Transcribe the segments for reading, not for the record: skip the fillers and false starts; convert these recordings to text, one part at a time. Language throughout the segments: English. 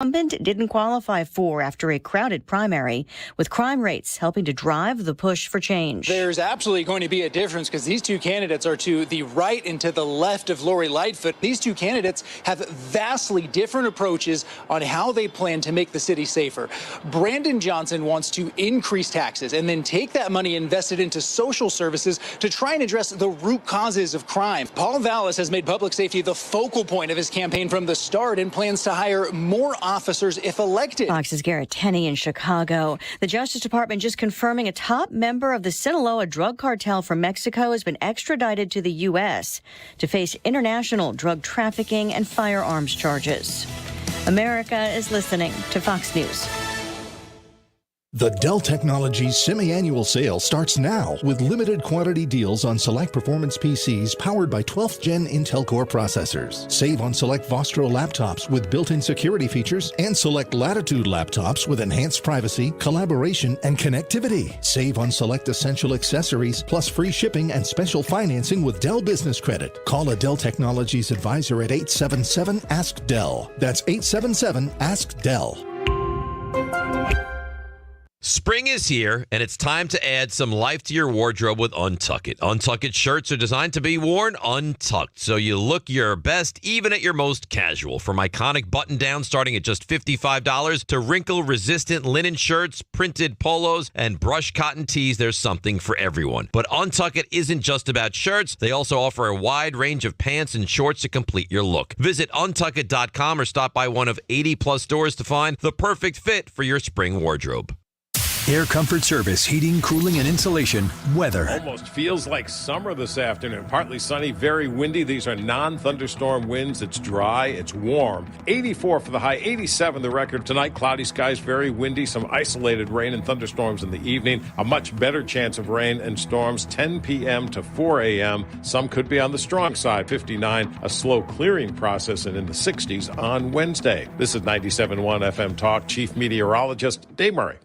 incumbent didn't qualify for after a crowded primary, with crime rates helping to drive the push for change. There's absolutely going to be a difference because these two candidates are to the right and to the left of Lori Lightfoot. These two candidates have vastly different approaches on how they plan to make the city safer. Brandon Johnson wants to increase taxes and then take that money invested into social services to try and address the root causes of crime. Paul Vallis has made public safety the focal point of his campaign from the start and plans to hire more officers if elected. Fox's Garrett Tenney in Chicago. The Justice Department just confirming a top member of the Sinaloa drug cartel from Mexico has been extradited to the U.S. to face international drug trafficking and firearms charges. America is listening to Fox News. The Dell Technologies semi-annual sale starts now with limited quantity deals on select performance PCs powered by 12th Gen Intel Core processors. Save on select Vostro laptops with built-in security features and select Latitude laptops with enhanced privacy, collaboration, and connectivity. Save on select essential accessories plus free shipping and special financing with Dell Business Credit. Call a Dell Technologies advisor at 877-ASK-DELL. That's 877-ASK-DELL. Spring is here, and it's time to add some life to your wardrobe with Untuck It. Untuck It shirts are designed to be worn untucked, so you look your best even at your most casual. From iconic button-downs starting at just $55 to wrinkle-resistant linen shirts, printed polos, and brushed cotton tees, there's something for everyone. But Untuck It isn't just about shirts. They also offer a wide range of pants and shorts to complete your look. Visit untuckit.com or stop by one of 80-plus stores to find the perfect fit for your spring wardrobe. Air Comfort Service, heating, cooling, and insulation. Weather. Almost feels like summer this afternoon. Partly sunny, very windy. These are non-thunderstorm winds. It's dry. It's warm. 84 for the high, 87 the record tonight. Cloudy skies, very windy. Some isolated rain and thunderstorms in the evening. A much better chance of rain and storms 10 p.m. to 4 a.m. Some could be on the strong side. 59, a slow clearing process, and in the 60s on Wednesday. This is 97.1 FM Talk. Chief Meteorologist Dave Murray.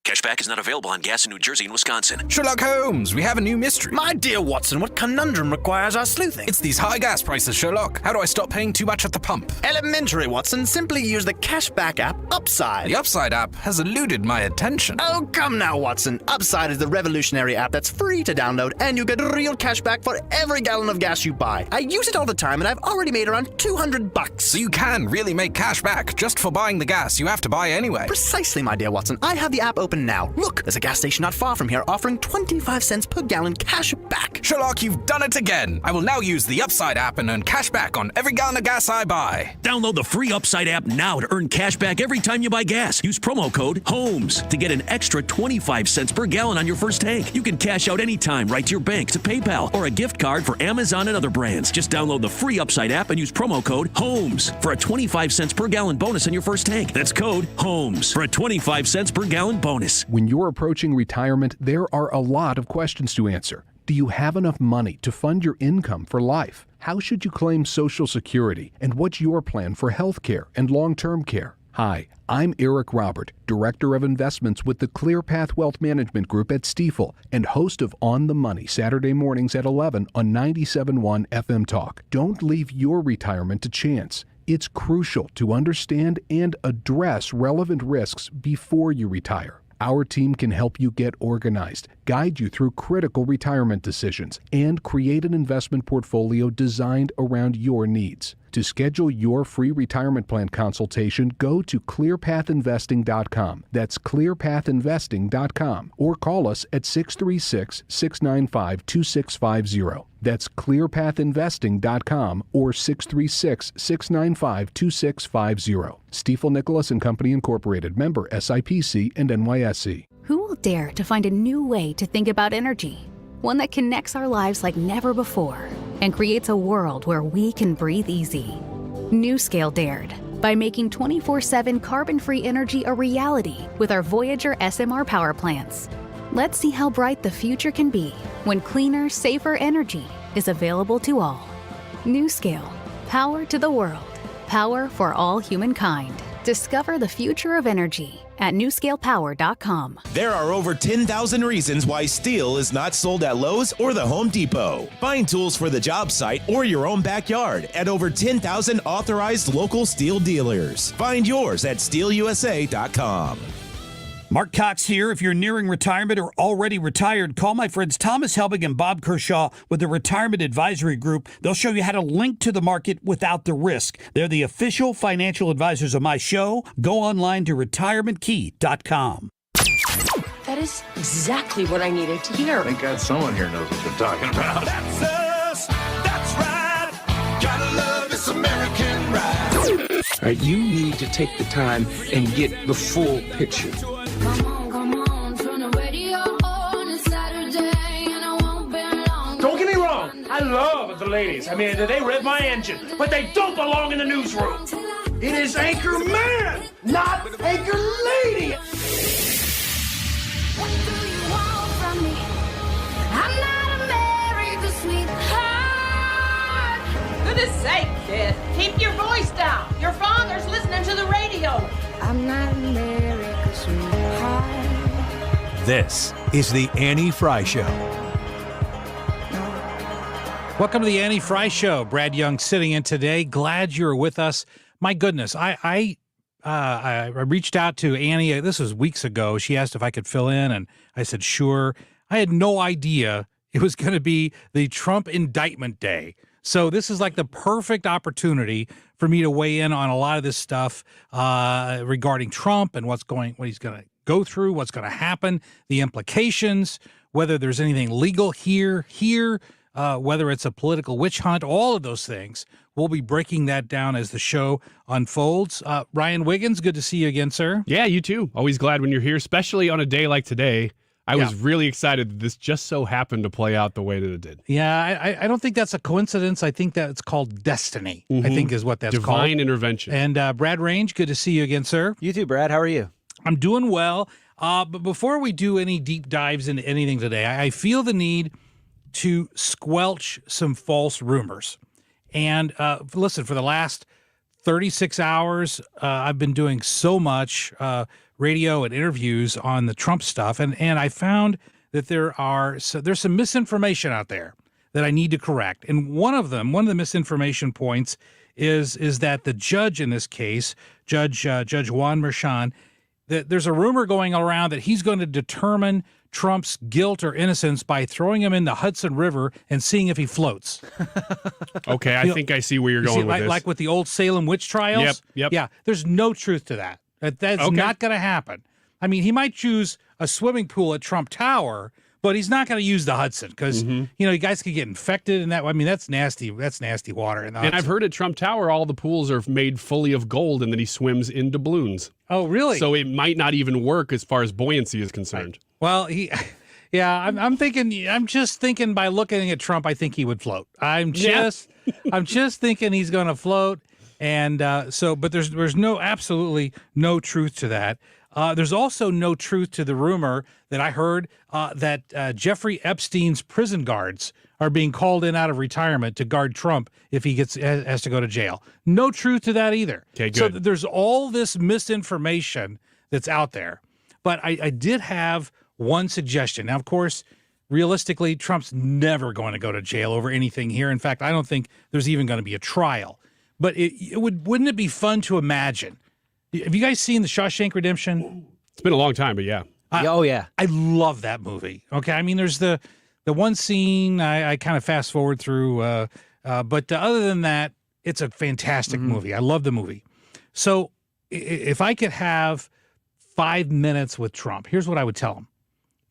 Cashback is not available on gas in New Jersey and Wisconsin. Sherlock Holmes, we have a new mystery. My dear Watson, what conundrum requires our sleuthing? It's these high gas prices, Sherlock. How do I stop paying too much at the pump? Elementary, Watson. Simply use the cashback app, Upside. The Upside app has eluded my attention. Oh, come now, Watson. Upside is the revolutionary app that's free to download, and you get real cashback for every gallon of gas you buy. I use it all the time, and I've already made around $200. So you can really make cash back just for buying the gas you have to buy anyway. Precisely, my dear Watson. I have the app open now. Look, there's a gas station not far from here offering 25 cents per gallon cash back. Sherlock, you've done it again. I will now use the Upside app and earn cash back on every gallon of gas I buy. Download the free Upside app now to earn cash back every time you buy gas. Use promo code HOMES to get an extra 25 cents per gallon on your first tank. You can cash out anytime right to your bank, to PayPal, or a gift card for Amazon and other brands. Just download the free Upside app and use promo code HOMES for a 25 cents per gallon bonus on your first tank. That's code HOMES for a 25 cents per gallon bonus. When you're approaching retirement, there are a lot of questions to answer. Do you have enough money to fund your income for life? How should you claim Social Security? And what's your plan for health care and long-term care? Hi, I'm Eric Robert, Director of Investments with the ClearPath Wealth Management Group at Stifel and host of On the Money Saturday mornings at 11 on 97.1 FM Talk. Don't leave your retirement to chance. It's crucial to understand and address relevant risks before you retire. Our team can help you get organized, guide you through critical retirement decisions, and create an investment portfolio designed around your needs. To schedule your free retirement plan consultation, go to clearpathinvesting.com. That's clearpathinvesting.com. Or call us at 636-695-2650. That's clearpathinvesting.com or 636-695-2650. Stifel Nicholas and Company Incorporated, member SIPC and NYSE. Who will dare to find a new way to think about energy? One that connects our lives like never before and creates a world where we can breathe easy. NewScale dared by making 24/7 carbon-free energy a reality with our Voyager SMR power plants. Let's see how bright the future can be when cleaner, safer energy is available to all. NewScale. Power to the world. Power for all humankind. Discover the future of energy at newscalepower.com. There are over 10,000 reasons why steel is not sold at Lowe's or the Home Depot. Find tools for the job site or your own backyard at over 10,000 authorized local steel dealers. Find yours at steelusa.com. Mark Cox here. If you're nearing retirement or already retired, call my friends Thomas Helbig and Bob Kershaw with the Retirement Advisory Group. They'll show you how to link to the market without the risk. They're the official financial advisors of my show. Go online to retirementkey.com. That is exactly what I needed to hear. Thank God someone here knows what they're talking about. That's us. That's right. Gotta love this American ride. All right, you need to take the time and get the full picture. Come on, turn the radio on. It's Saturday and I won't be long. Don't get me wrong, I love the ladies. I mean, they rev my engine, but they don't belong in the newsroom. It is Anchor Man, not Anchor Lady. What do you want from me? I'm not America's sweetheart. Goodness sake, kid. Keep your voice down. Your father's listening to the radio. I'm not America's sweetheart. This is the Annie Frey Show. Welcome to the Annie Frey Show. Brad Young sitting in today. Glad you're with us. My goodness, I reached out to Annie. This was weeks ago. She asked if I could fill in, and I said sure. I had no idea it was going to be the Trump indictment day. So this is like the perfect opportunity for me to weigh in on a lot of this stuff regarding Trump and what he's going to go through, what's going to happen, the implications, whether there's anything legal here, whether it's a political witch hunt, all of those things. We'll be breaking that down as the show unfolds. Ryan Wiggins, good to see you again, sir. Yeah, you too. Always glad when you're here, especially on a day like today. I was really excited that this just so happened to play out the way that it did. Yeah, I don't think that's a coincidence. I think that it's called destiny, I think is what that's called. Divine intervention. And Brad Range, good to see you again, sir. You too, Brad. How are you? I'm doing well. But before we do any deep dives into anything today, I feel the need to squelch some false rumors. And listen, for the last 36 hours, I've been doing so much radio and interviews on the Trump stuff, and I found that there's some misinformation out there that I need to correct. And one of the misinformation points is that the judge in this case, Judge Juan Merchan, that there's a rumor going around that he's going to determine Trump's guilt or innocence by throwing him in the Hudson River and seeing if he floats. Okay, I think I see where you're going with this. Like with the old Salem witch trials? Yep. Yeah, there's no truth to that. That's not going to happen. I mean, he might choose a swimming pool at Trump Tower, but he's not going to use the Hudson because, you guys could get infected and that. I mean, that's nasty. That's nasty water in the Hudson. And I've heard at Trump Tower, all the pools are made fully of gold and then he swims in doubloons. Oh, really? So it might not even work as far as buoyancy is concerned. Well, I'm just thinking by looking at Trump, I think he would float. I'm just thinking he's going to float. And but there's absolutely no truth to that. There's also no truth to the rumor that I heard that Jeffrey Epstein's prison guards are being called in out of retirement to guard Trump if he has to go to jail. No truth to that either. Okay, good. So there's all this misinformation that's out there. But I did have one suggestion. Now, of course, realistically, Trump's never going to go to jail over anything here. In fact, I don't think there's even going to be a trial. But wouldn't it be fun to imagine? Have you guys seen The Shawshank Redemption? It's been a long time, but yeah. Oh, yeah. I love that movie. Okay, I mean, there's the one scene I kind of fast forward through, but other than that, it's a fantastic movie. I love the movie. So if I could have 5 minutes with Trump, here's what I would tell him.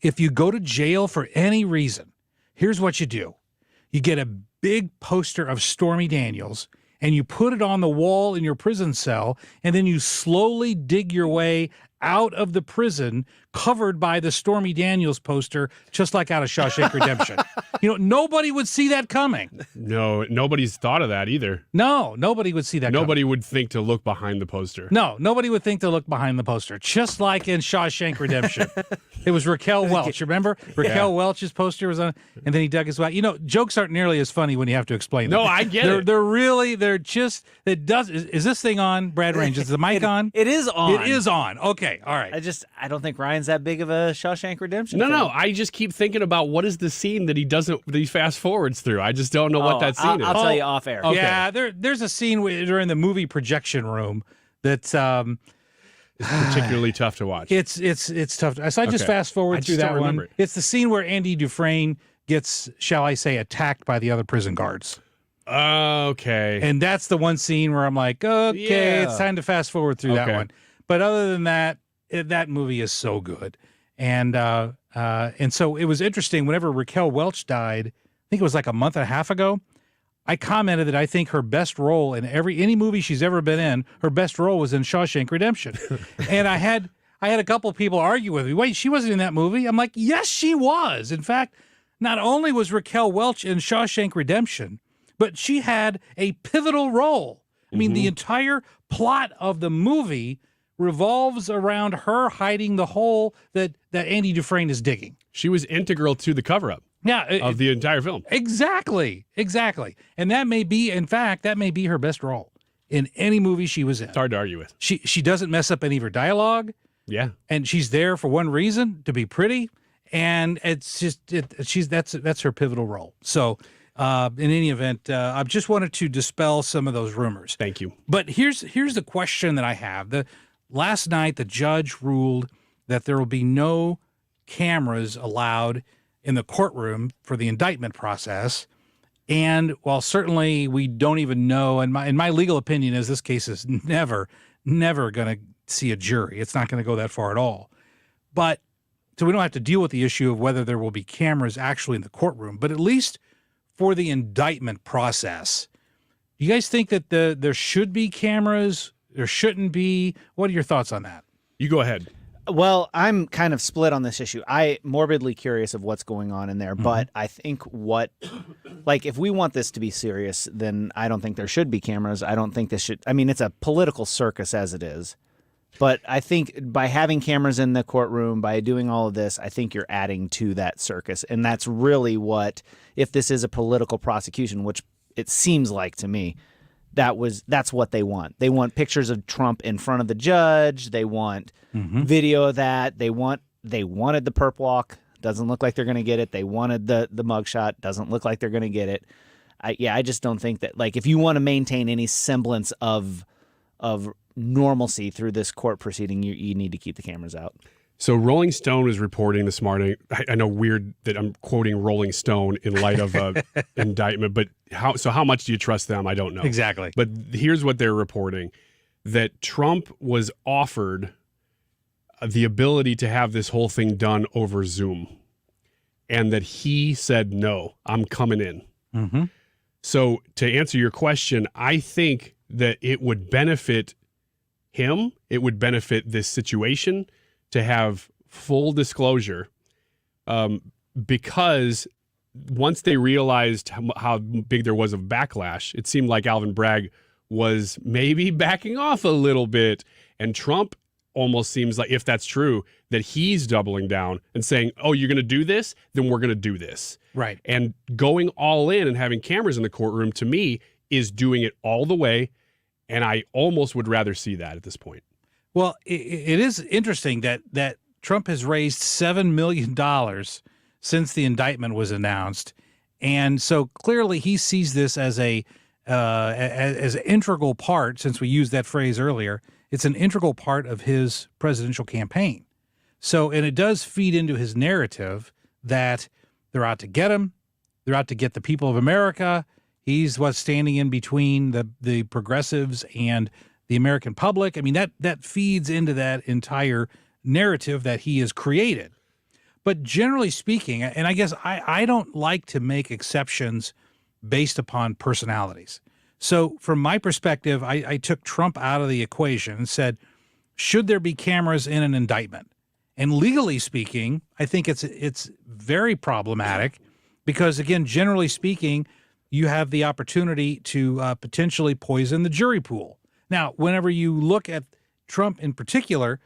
If you go to jail for any reason, here's what you do. You get a big poster of Stormy Daniels, and you put it on the wall in your prison cell, and then you slowly dig your way out of the prison covered by the Stormy Daniels poster, just like out of Shawshank Redemption. Nobody would see that coming. No, nobody's thought of that either. No, nobody would see that Nobody coming. would think to look behind the poster. No, nobody would think to look behind the poster, just like in Shawshank Redemption. It was Raquel Welch. Remember? Raquel Welch's poster was on, and then he dug his way. Jokes aren't nearly as funny when you have to explain them. No, I get it. They're just, is this thing on, Brad Range? Is the mic on? It is on. It is on. Okay, all right. I don't think Ryan's that big of a Shawshank Redemption fan. No, I just keep thinking about what is the scene that he fast forwards through. I just don't know what that scene is. I'll tell you off air. Okay. Yeah, there's a scene during the movie projection room that's it's particularly tough to watch. It's tough. So I just fast forward through that one. It's the scene where Andy Dufresne gets, shall I say, attacked by the other prison guards. Okay. And that's the one scene where I'm like, okay, it's time to fast forward through that one. But other than that, that movie is so good. And so it was interesting. Whenever Raquel Welch died, I think it was like a month and a half ago, I commented that I think her best role in any movie she's ever been in, her best role was in Shawshank Redemption. And I had a couple of people argue with me. Wait, she wasn't in that movie? I'm like, yes, she was. In fact, not only was Raquel Welch in Shawshank Redemption, but she had a pivotal role. I mean, the entire plot of the movie revolves around her hiding the hole that Andy Dufresne is digging. She was integral to the cover-up. Of the entire film. Exactly. And that may be her best role in any movie she was in. It's hard to argue with. She doesn't mess up any of her dialogue. Yeah. And she's there for one reason, to be pretty. And it's just that's her pivotal role. So in any event, I just wanted to dispel some of those rumors. Thank you. But here's the question that I have. Last night the judge ruled that there will be no cameras allowed in the courtroom for the indictment process. And while certainly we don't even know, and my legal opinion is this case is never going to see a jury. It's not going to go that far at all. But so we don't have to deal with the issue of whether there will be cameras actually in the courtroom, but at least for the indictment process, do you guys think that there should be cameras? There shouldn't be? What are your thoughts on that? You go ahead. Well, I'm kind of split on this issue. I'm morbidly curious of what's going on in there, but I think if we want this to be serious, then I don't think there should be cameras. I don't think it's a political circus as it is. But I think by having cameras in the courtroom, by doing all of this, I think you're adding to that circus. And that's really if this is a political prosecution, which it seems like to me, that's what they want. They want pictures of Trump in front of the judge. They want video of that. They wanted the perp walk. Doesn't look like they're going to get it. They wanted the mugshot. Doesn't look like they're going to get it. I just don't think that, if you want to maintain any semblance of normalcy through this court proceeding, you need to keep the cameras out. So Rolling Stone was reporting this morning. I know weird that I'm quoting Rolling Stone in light of indictment, but how much do you trust them? I don't know. Exactly. But here's what they're reporting, that Trump was offered the ability to have this whole thing done over Zoom, and that he said, no, I'm coming in. Mm-hmm. So to answer your question, I think that it would benefit him. It would benefit this situation to have full disclosure, because once they realized how big there was of backlash, it seemed like Alvin Bragg was maybe backing off a little bit. And Trump almost seems like, if that's true, that he's doubling down and saying, oh, you're going to do this? Then we're going to do this. Right. And going all in and having cameras in the courtroom, to me, is doing it all the way. And I almost would rather see that at this point. Well, it is interesting that Trump has raised $7 million since the indictment was announced. And so clearly he sees this as an integral part, since we used that phrase earlier, it's an integral part of his presidential campaign. So, and it does feed into his narrative that they're out to get him, they're out to get the people of America. He's what's standing in between the progressives and the American public. I mean, that feeds into that entire narrative that he has created. But generally speaking, and I guess I don't like to make exceptions based upon personalities. So from my perspective, I took Trump out of the equation and said, should there be cameras in an indictment? And legally speaking, I think it's very problematic because, again, generally speaking, you have the opportunity to potentially poison the jury pool. Now, whenever you look at Trump in particular,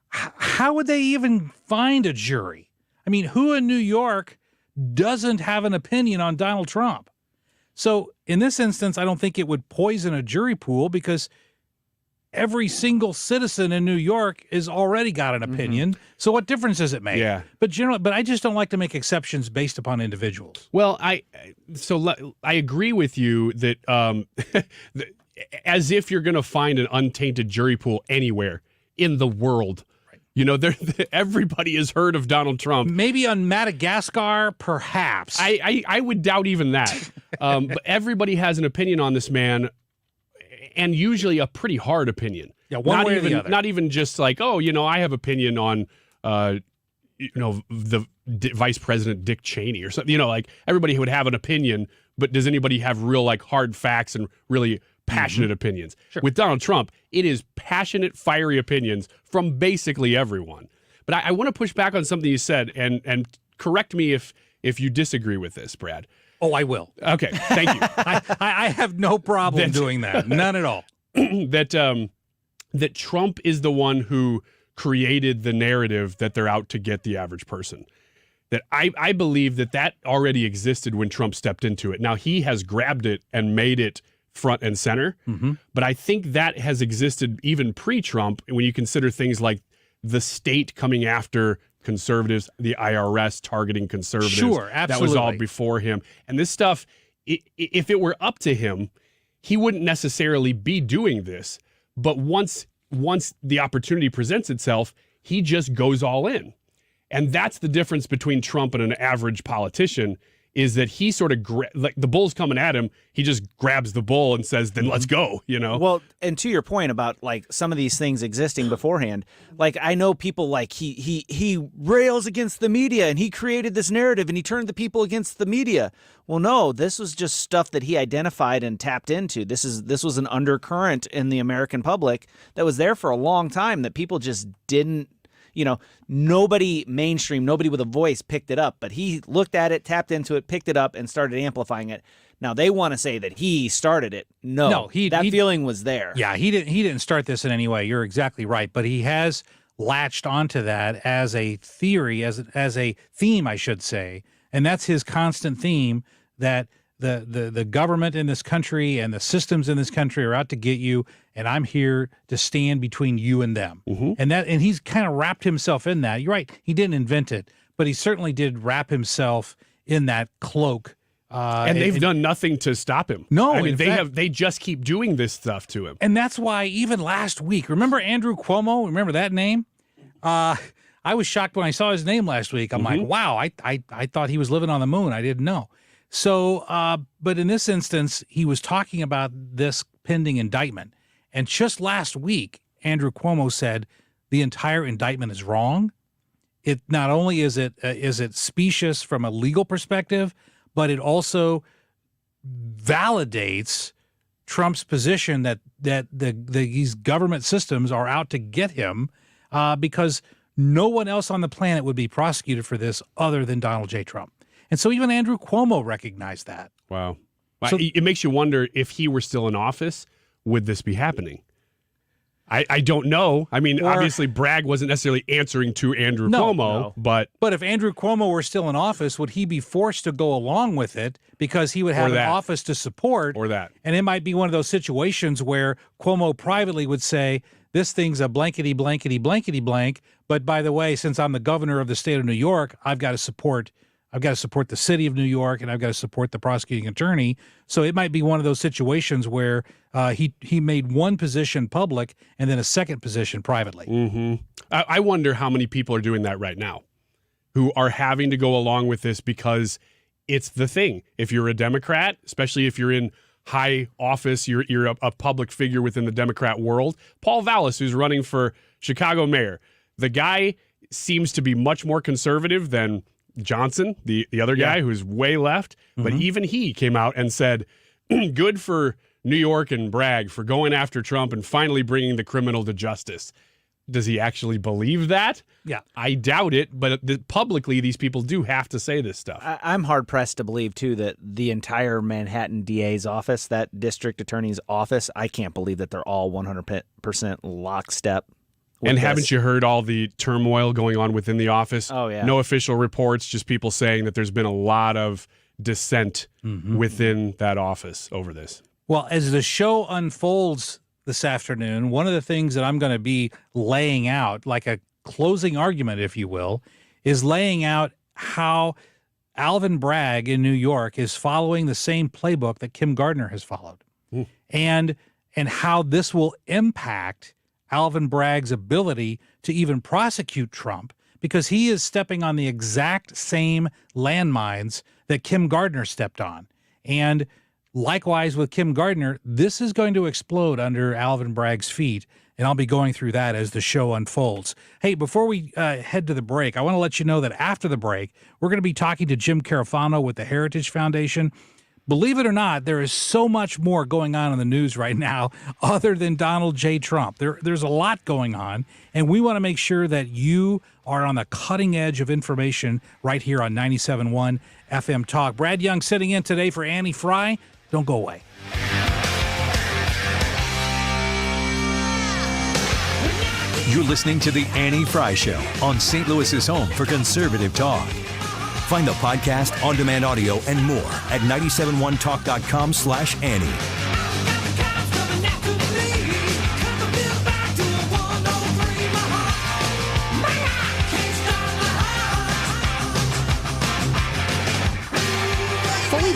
how would they even find a jury? I mean, who in New York doesn't have an opinion on Donald Trump? So in this instance, I don't think it would poison a jury pool because every single citizen in New York has already got an opinion. So what difference does it make? Yeah. But I just don't like to make exceptions based upon individuals. Well, I agree with you that as if you're going to find an untainted jury pool anywhere in the world. Right. You know, everybody has heard of Donald Trump. Maybe on Madagascar, perhaps. I would doubt even that. But everybody has an opinion on this man, and usually a pretty hard opinion. Yeah, one way or the other. Not even just like, oh, you know, I have opinion on, the Vice President Dick Cheney or something. You know, like everybody would have an opinion, but does anybody have real like hard facts and really passionate opinions? Sure. With Donald Trump, it is passionate, fiery opinions from basically everyone. But I want to push back on something you said and correct me if you disagree with this, Brad. Oh, I will. Okay, thank you. I have no problem doing that. None at all. That Trump is the one who created the narrative that they're out to get the average person. That I believe that already existed when Trump stepped into it. Now, he has grabbed it and made it front and center. But I think that has existed even pre-Trump when you consider things like the state coming after conservatives, the IRS targeting conservatives. Sure, absolutely. That was all before him. And this stuff, if it were up to him, he wouldn't necessarily be doing this. But once the opportunity presents itself, he just goes all in. And that's the difference between Trump and an average politician, is that he sort of, like the bull's coming at him, he just grabs the bull and says, then let's go, you know? Well, and to your point about like some of these things existing beforehand, like I know people like he rails against the media and he created this narrative and he turned the people against the media. Well, no, this was just stuff that he identified and tapped into. This was an undercurrent in the American public that was there for a long time that people just didn't, nobody mainstream, nobody with a voice picked it up, but he looked at it, tapped into it, picked it up, and started amplifying it. Now they want to say that he started it. No, that feeling was there. Yeah, he didn't start this in any way. You're exactly right, but he has latched onto that as a theory, as a theme, I should say, and that's his constant theme that the government in this country and the systems in this country are out to get you, and I'm here to stand between you and them. And he's kind of wrapped himself in that. You're right, he didn't invent it, but he certainly did wrap himself in that cloak. And they've done nothing to stop him. No, I mean they just keep doing this stuff to him. And that's why even last week, remember Andrew Cuomo? Remember that name? I was shocked when I saw his name last week. I'm like, wow, I thought he was living on the moon. I didn't know. So, but in this instance, he was talking about this pending indictment. And just last week, Andrew Cuomo said the entire indictment is wrong. It not only is it specious from a legal perspective, but it also validates Trump's position that these government systems are out to get him because no one else on the planet would be prosecuted for this other than Donald J. Trump. And so even Andrew Cuomo recognized that. Wow. So, it makes you wonder if he were still in office, would this be happening? I don't know. I mean, obviously Bragg wasn't necessarily answering to Andrew Cuomo, but if Andrew Cuomo were still in office, would he be forced to go along with it because he would have an office to support? Or that. And it might be one of those situations where Cuomo privately would say, this thing's a blankety, blankety, blankety blank. But by the way, since I'm the governor of the state of New York, I've got to support the city of New York, and I've got to support the prosecuting attorney. So it might be one of those situations where he made one position public and then a second position privately. I wonder how many people are doing that right now, who are having to go along with this because it's the thing. If you're a Democrat, especially if you're in high office, you're a public figure within the Democrat world. Paul Vallis, who's running for Chicago mayor, the guy seems to be much more conservative than Johnson, the other guy who's way left, but even he came out and said, good for New York and Bragg for going after Trump and finally bringing the criminal to justice. Does he actually believe that? Yeah. I doubt it, but publicly, these people do have to say this stuff. I'm hard-pressed to believe, too, that the entire Manhattan DA's office, that district attorney's office, I can't believe that they're all 100% lockstep. And haven't you heard all the turmoil going on within the office? Oh, yeah. No official reports, just people saying that there's been a lot of dissent within that office over this. Well, as the show unfolds this afternoon, one of the things that I'm going to be laying out, like a closing argument, if you will, is laying out how Alvin Bragg in New York is following the same playbook that Kim Gardner has followed, and how this will impact Alvin Bragg's ability to even prosecute Trump, because he is stepping on the exact same landmines that Kim Gardner stepped on. And likewise with Kim Gardner, this is going to explode under Alvin Bragg's feet, and I'll be going through that as the show unfolds. Hey, before we head to the break, I want to let you know that after the break, we're going to be talking to Jim Carafano with the Heritage Foundation. Believe it or not, there is so much more going on in the news right now other than Donald J. Trump. There's a lot going on, and we want to make sure that you are on the cutting edge of information right here on 97.1 FM Talk. Brad Young sitting in today for Annie Frey. Don't go away. You're listening to The Annie Frey Show on St. Louis's home for conservative talk. Find the podcast, on-demand audio, and more at 971talk.com/Annie.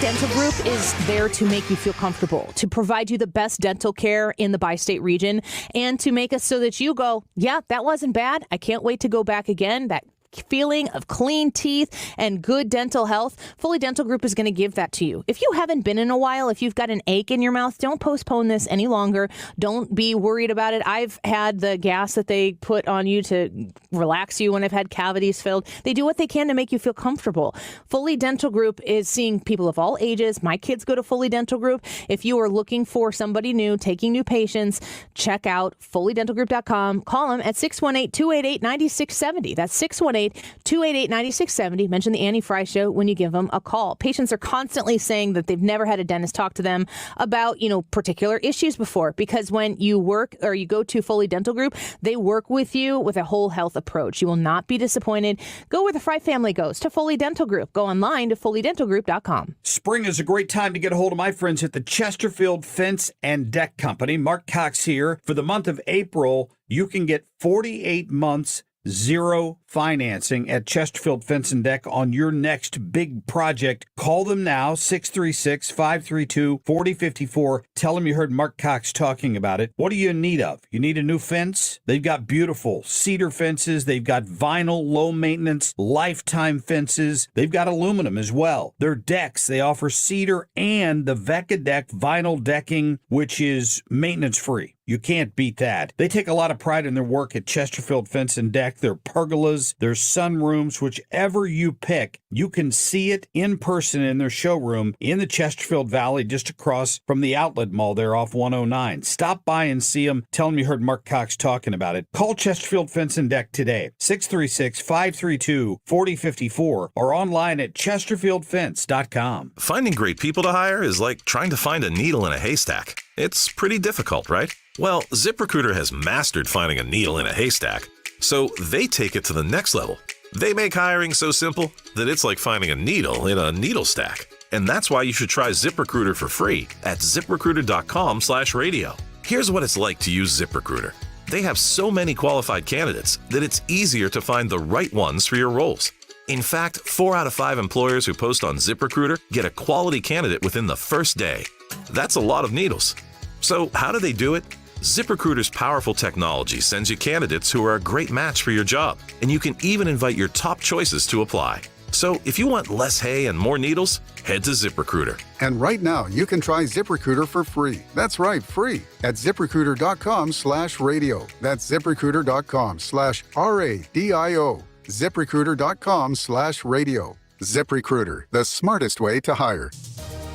Dental Group is there to make you feel comfortable, to provide you the best dental care in the bi-state region, and to make us so that you go, yeah, that wasn't bad. I can't wait to go back again. That feeling of clean teeth and good dental health, Foley Dental Group is going to give that to you. If you haven't been in a while, if you've got an ache in your mouth, don't postpone this any longer. Don't be worried about it. I've had the gas that they put on you to relax you when I've had cavities filled. They do what they can to make you feel comfortable. Foley Dental Group is seeing people of all ages. My kids go to Foley Dental Group. If you are looking for somebody new, taking new patients, check out FoleyDentalGroup.com. Call them at 618-288-9670. That's 618-288-9670. Mention the Annie Frey Show when you give them a call. Patients are constantly saying that they've never had a dentist talk to them about, particular issues before, because when you work or you go to Foley Dental Group, they work with you with a whole health approach. You will not be disappointed. Go where the Frey family goes, to Foley Dental Group. Go online to FoleyDentalGroup.com. Spring is a great time to get a hold of my friends at the Chesterfield Fence and Deck Company. Mark Cox here. For the month of April, you can get 48 months zero financing at Chesterfield Fence and Deck on your next big project. Call them now, 636-532-4054. Tell them you heard Mark Cox talking about it. What are you in need of? You need a new fence? They've got beautiful cedar fences. They've got vinyl, low maintenance, lifetime fences. They've got aluminum as well. Their decks, they offer cedar and the Vecca Deck vinyl decking, which is maintenance free. You can't beat that. They take a lot of pride in their work at Chesterfield Fence and Deck. Their pergolas, their sunrooms, whichever you pick, you can see it in person in their showroom in the Chesterfield Valley, just across from the outlet mall there off 109. Stop by and see them. Tell them you heard Mark Cox talking about it. Call Chesterfield Fence and Deck today, 636-532-4054, or online at chesterfieldfence.com. Finding great people to hire is like trying to find a needle in a haystack. It's pretty difficult, right? Well, ZipRecruiter has mastered finding a needle in a haystack, so they take it to the next level. They make hiring so simple that it's like finding a needle in a needle stack. And that's why you should try ZipRecruiter for free at ZipRecruiter.com/radio. Here's what it's like to use ZipRecruiter. They have so many qualified candidates that it's easier to find the right ones for your roles. In fact, 4 out of 5 employers who post on ZipRecruiter get a quality candidate within the first day. That's a lot of needles. So how do they do it? ZipRecruiter's powerful technology sends you candidates who are a great match for your job, and you can even invite your top choices to apply. So if you want less hay and more needles, head to ZipRecruiter. And right now, you can try ZipRecruiter for free. That's right, free at ZipRecruiter.com/radio. That's ZipRecruiter.com/RADIO. ZipRecruiter.com/radio. ZipRecruiter, the smartest way to hire.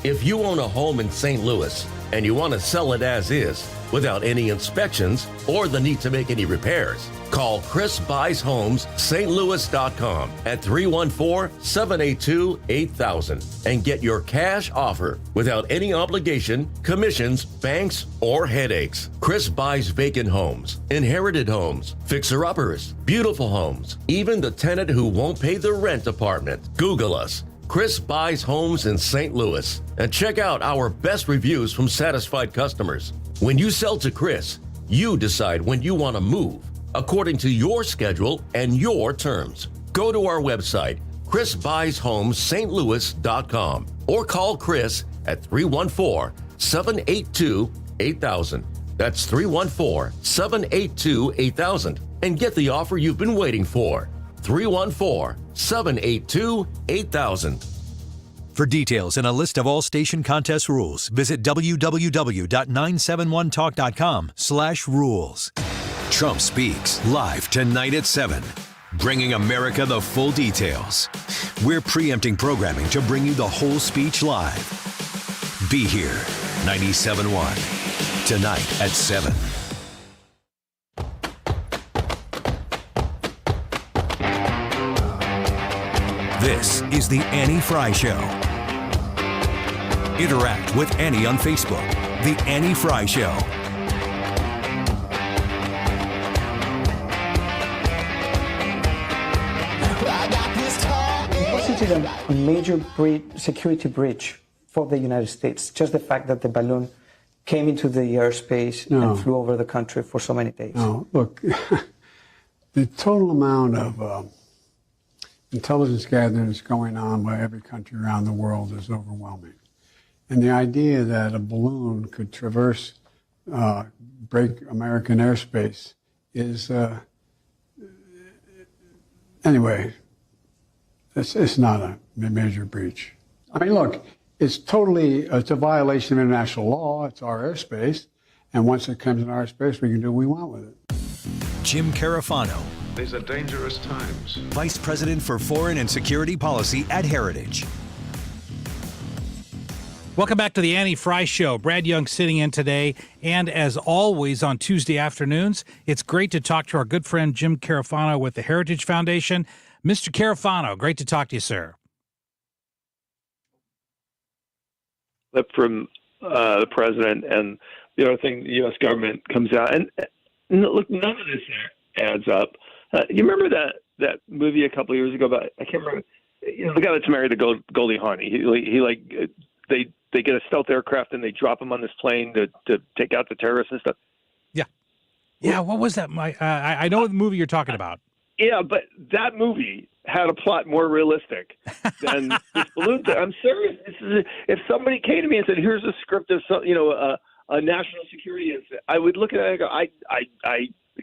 If you own a home in St. Louis and you want to sell it as is, without any inspections or the need to make any repairs. Call Chris Buys Homes stlouis.com at 314-782-8000 and get your cash offer without any obligation, commissions, banks, or headaches. Chris buys vacant homes, inherited homes, fixer-uppers, beautiful homes, even the tenant who won't pay the rent apartment. Google us. Chris Buys Homes in St. Louis, and check out our best reviews from satisfied customers. When you sell to Chris, you decide when you want to move, according to your schedule and your terms. Go to our website, chrisbuyshomes.stlouis.com, or call Chris at 314-782-8000. That's 314-782-8000, and get the offer you've been waiting for. 314-782-8000. For details and a list of all station contest rules, visit www.971talk.com/rules. Trump Speaks, live tonight at 7, bringing America the full details. We're preempting programming to bring you the whole speech live. Be here, 97.1, tonight at 7. This is the Annie Frey Show. Interact with Annie on Facebook. The Annie Frey Show. This is a major security breach for the United States. Just the fact that the balloon came into the airspace and flew over the country for so many days. No, look, the total amount of intelligence gathering that's going on by every country around the world is overwhelming. And the idea that a balloon could traverse, break American airspace is, anyway, it's not a major breach. I mean, look, it's a violation of international law. It's our airspace. And once it comes in our space, we can do what we want with it. Jim Carafano. These are dangerous times. Vice President for Foreign and Security Policy at Heritage. Welcome back to the Annie Frey Show. Brad Young sitting in today. And as always on Tuesday afternoons, it's great to talk to our good friend Jim Carafano with the Heritage Foundation. Mr. Carafano, great to talk to you, sir. From the president and the other thing, the U.S. government comes out. And look, none of this adds up. You remember that movie a couple of years ago about, I can't remember, the guy that's married to Goldie Hawn. They get a stealth aircraft and they drop him on this plane to take out the terrorists and stuff. Yeah, what was that? I know the movie you're talking about. Yeah, but that movie had a plot more realistic than this balloon thing. I'm serious. If somebody came to me and said, "Here's a script of some, a national security incident," I would look at it and go, "I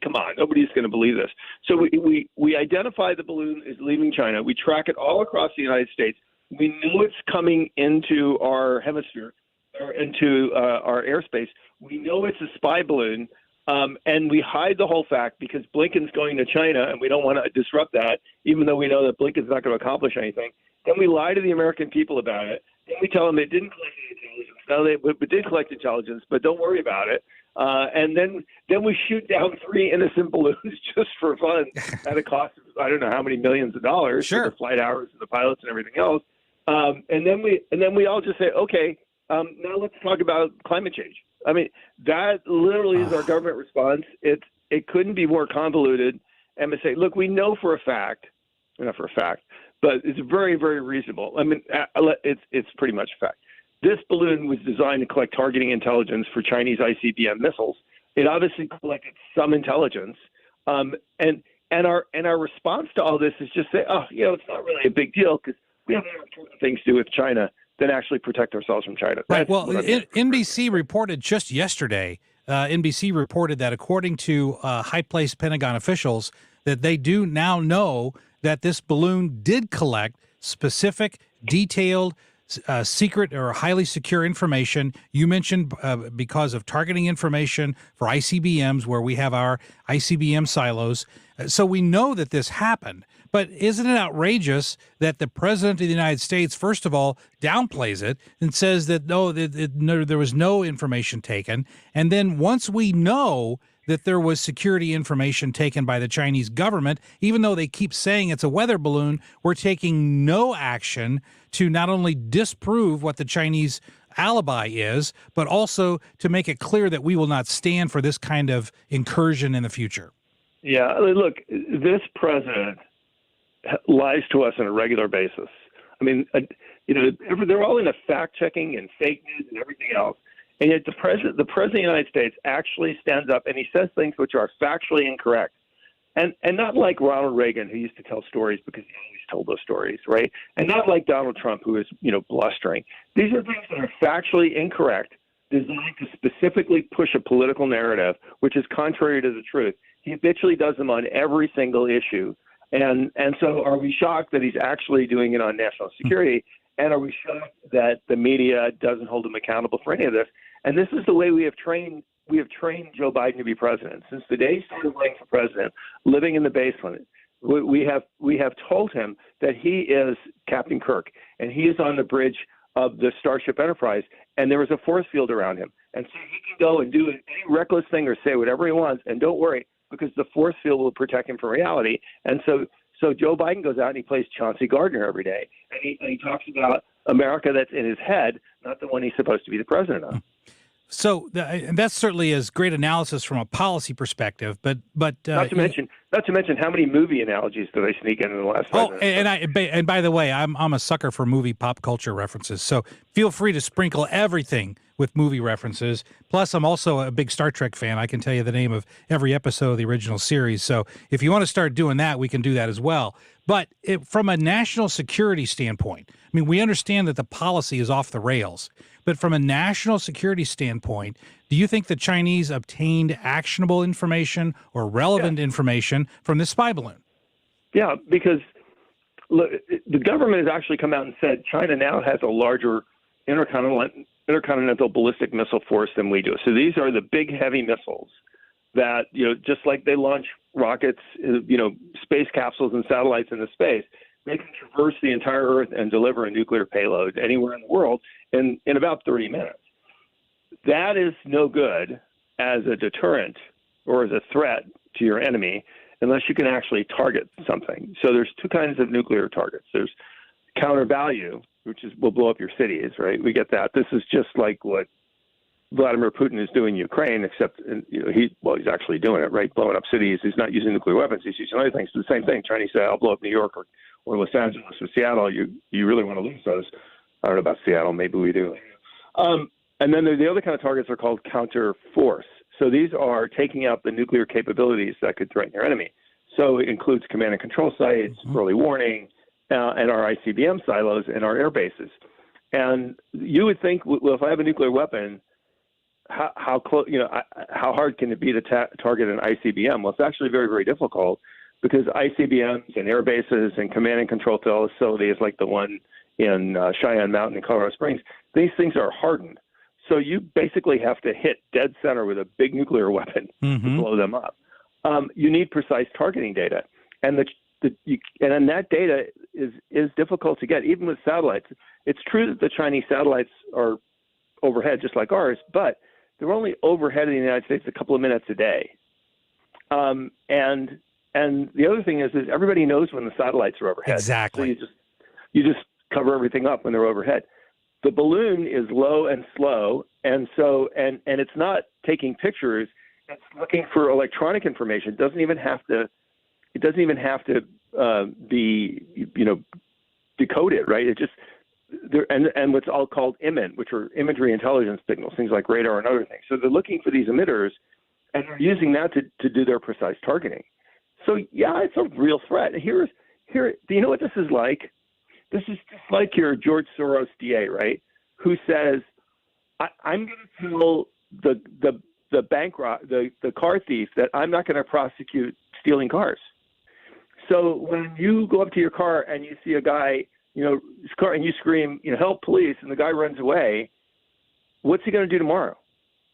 come on, nobody's going to believe this." So we identify the balloon is leaving China. We track it all across the United States. We know it's coming into our hemisphere or into our airspace. We know it's a spy balloon. And we hide the whole fact because Blinken's going to China and we don't want to disrupt that, even though we know that Blinken's not going to accomplish anything. Then we lie to the American people about it. Then we tell them they didn't collect any intelligence. No, they did collect intelligence, but don't worry about it. And then we shoot down 3 innocent balloons just for fun at a cost of I don't know how many millions of dollars for the flight hours and the pilots and everything else. And then we all just say, okay, now let's talk about climate change. I mean, that literally is our government response. It couldn't be more convoluted. And to say, look, we know for a fact, not for a fact, but it's very, very reasonable. I mean, it's pretty much a fact. This balloon was designed to collect targeting intelligence for Chinese ICBM missiles. It obviously collected some intelligence. And our response to all this is just say, it's not really a big deal because we have more important things to do with China than actually protect ourselves from China. Right. Well, NBC reported just yesterday, NBC reported that according to high-placed Pentagon officials, that they do now know that this balloon did collect specific, detailed secret or highly secure information. You mentioned because of targeting information for ICBMs, where we have our ICBM silos. So we know that this happened. But isn't it outrageous that the President of the United States, first of all, downplays it and says that, no, there was no information taken. And then once we know that there was security information taken by the Chinese government, even though they keep saying it's a weather balloon, we're taking no action to not only disprove what the Chinese alibi is, but also to make it clear that we will not stand for this kind of incursion in the future. Yeah, look, this president lies to us on a regular basis. I mean, they're all into fact checking and fake news and everything else. And yet the president of the United States actually stands up and he says things which are factually incorrect. And not like Ronald Reagan, who used to tell stories because he always told those stories, right? And not like Donald Trump, who is, blustering. These are things that are factually incorrect, designed to specifically push a political narrative, which is contrary to the truth. He habitually does them on every single issue. And so are we shocked that he's actually doing it on national security? And are we shocked that the media doesn't hold him accountable for any of this? And this is the way we have trained Joe Biden to be president. Since the day he started running for president, living in the basement, we have told him that he is Captain Kirk, and he is on the bridge of the Starship Enterprise, and there is a force field around him. And so he can go and do any reckless thing or say whatever he wants, and don't worry, because the force field will protect him from reality. And so Joe Biden goes out and he plays Chauncey Gardner every day, and he talks about America that's in his head, not the one he's supposed to be the president of. So that certainly is great analysis from a policy perspective, but not to mention how many movie analogies did I sneak in the last 5 minutes? And by the way, I'm a sucker for movie pop culture references, so feel free to sprinkle everything with movie references. Plus, I'm also a big Star Trek fan. I can tell you the name of every episode of the original series. So if you want to start doing that, we can do that as well. But from a national security standpoint, I mean, we understand that the policy is off the rails. But from a national security standpoint, do you think the Chinese obtained actionable information or relevant information from this spy balloon? Yeah, because look, the government has actually come out and said China now has a larger intercontinental ballistic missile force than we do. So these are the big, heavy missiles that, just like they launch rockets, space capsules and satellites into space, they can traverse the entire Earth and deliver a nuclear payload anywhere in the world in about 30 minutes. That is no good as a deterrent or as a threat to your enemy unless you can actually target something. So there's two kinds of nuclear targets. There's counter value, which will blow up your cities, right? We get that. This is just like what Vladimir Putin is doing in Ukraine, except he's actually doing it, right? Blowing up cities. He's not using nuclear weapons. He's using other things. It's the same thing. Chinese say, I'll blow up New York or Los Angeles or Seattle. You really want to lose those. I don't know about Seattle. Maybe we do. And then the other kind of targets are called counter force. So these are taking out the nuclear capabilities that could threaten your enemy. So it includes command and control sites, early warning, and our ICBM silos and our air bases. And you would think, well, if I have a nuclear weapon, how hard can it be to target an ICBM? Well, it's actually very, very difficult because ICBMs and air bases and command and control facilities like the one in Cheyenne Mountain in Colorado Springs, these things are hardened. So you basically have to hit dead center with a big nuclear weapon to blow them up. You need precise targeting data, and and that data is difficult to get, even with satellites. It's true that the Chinese satellites are overhead just like ours, but they're only overhead in the United States a couple of minutes a day. And the other thing is everybody knows when the satellites are overhead. Exactly. So you just cover everything up when they're overhead. The balloon is low and slow, and so and it's not taking pictures. It's looking for electronic information. It doesn't even have to be decoded, right? It just and what's all called IMIN, which are imagery intelligence signals, things like radar and other things. So they're looking for these emitters, and they're using that to do their precise targeting. So yeah, it's a real threat. Here. Do you know what this is like? This is just like your George Soros DA, right? Who says, "I'm going to tell the the car thief that I'm not going to prosecute stealing cars." So when you go up to your car and you see a guy his car, and you scream, help, police, and the guy runs away, what's he going to do tomorrow?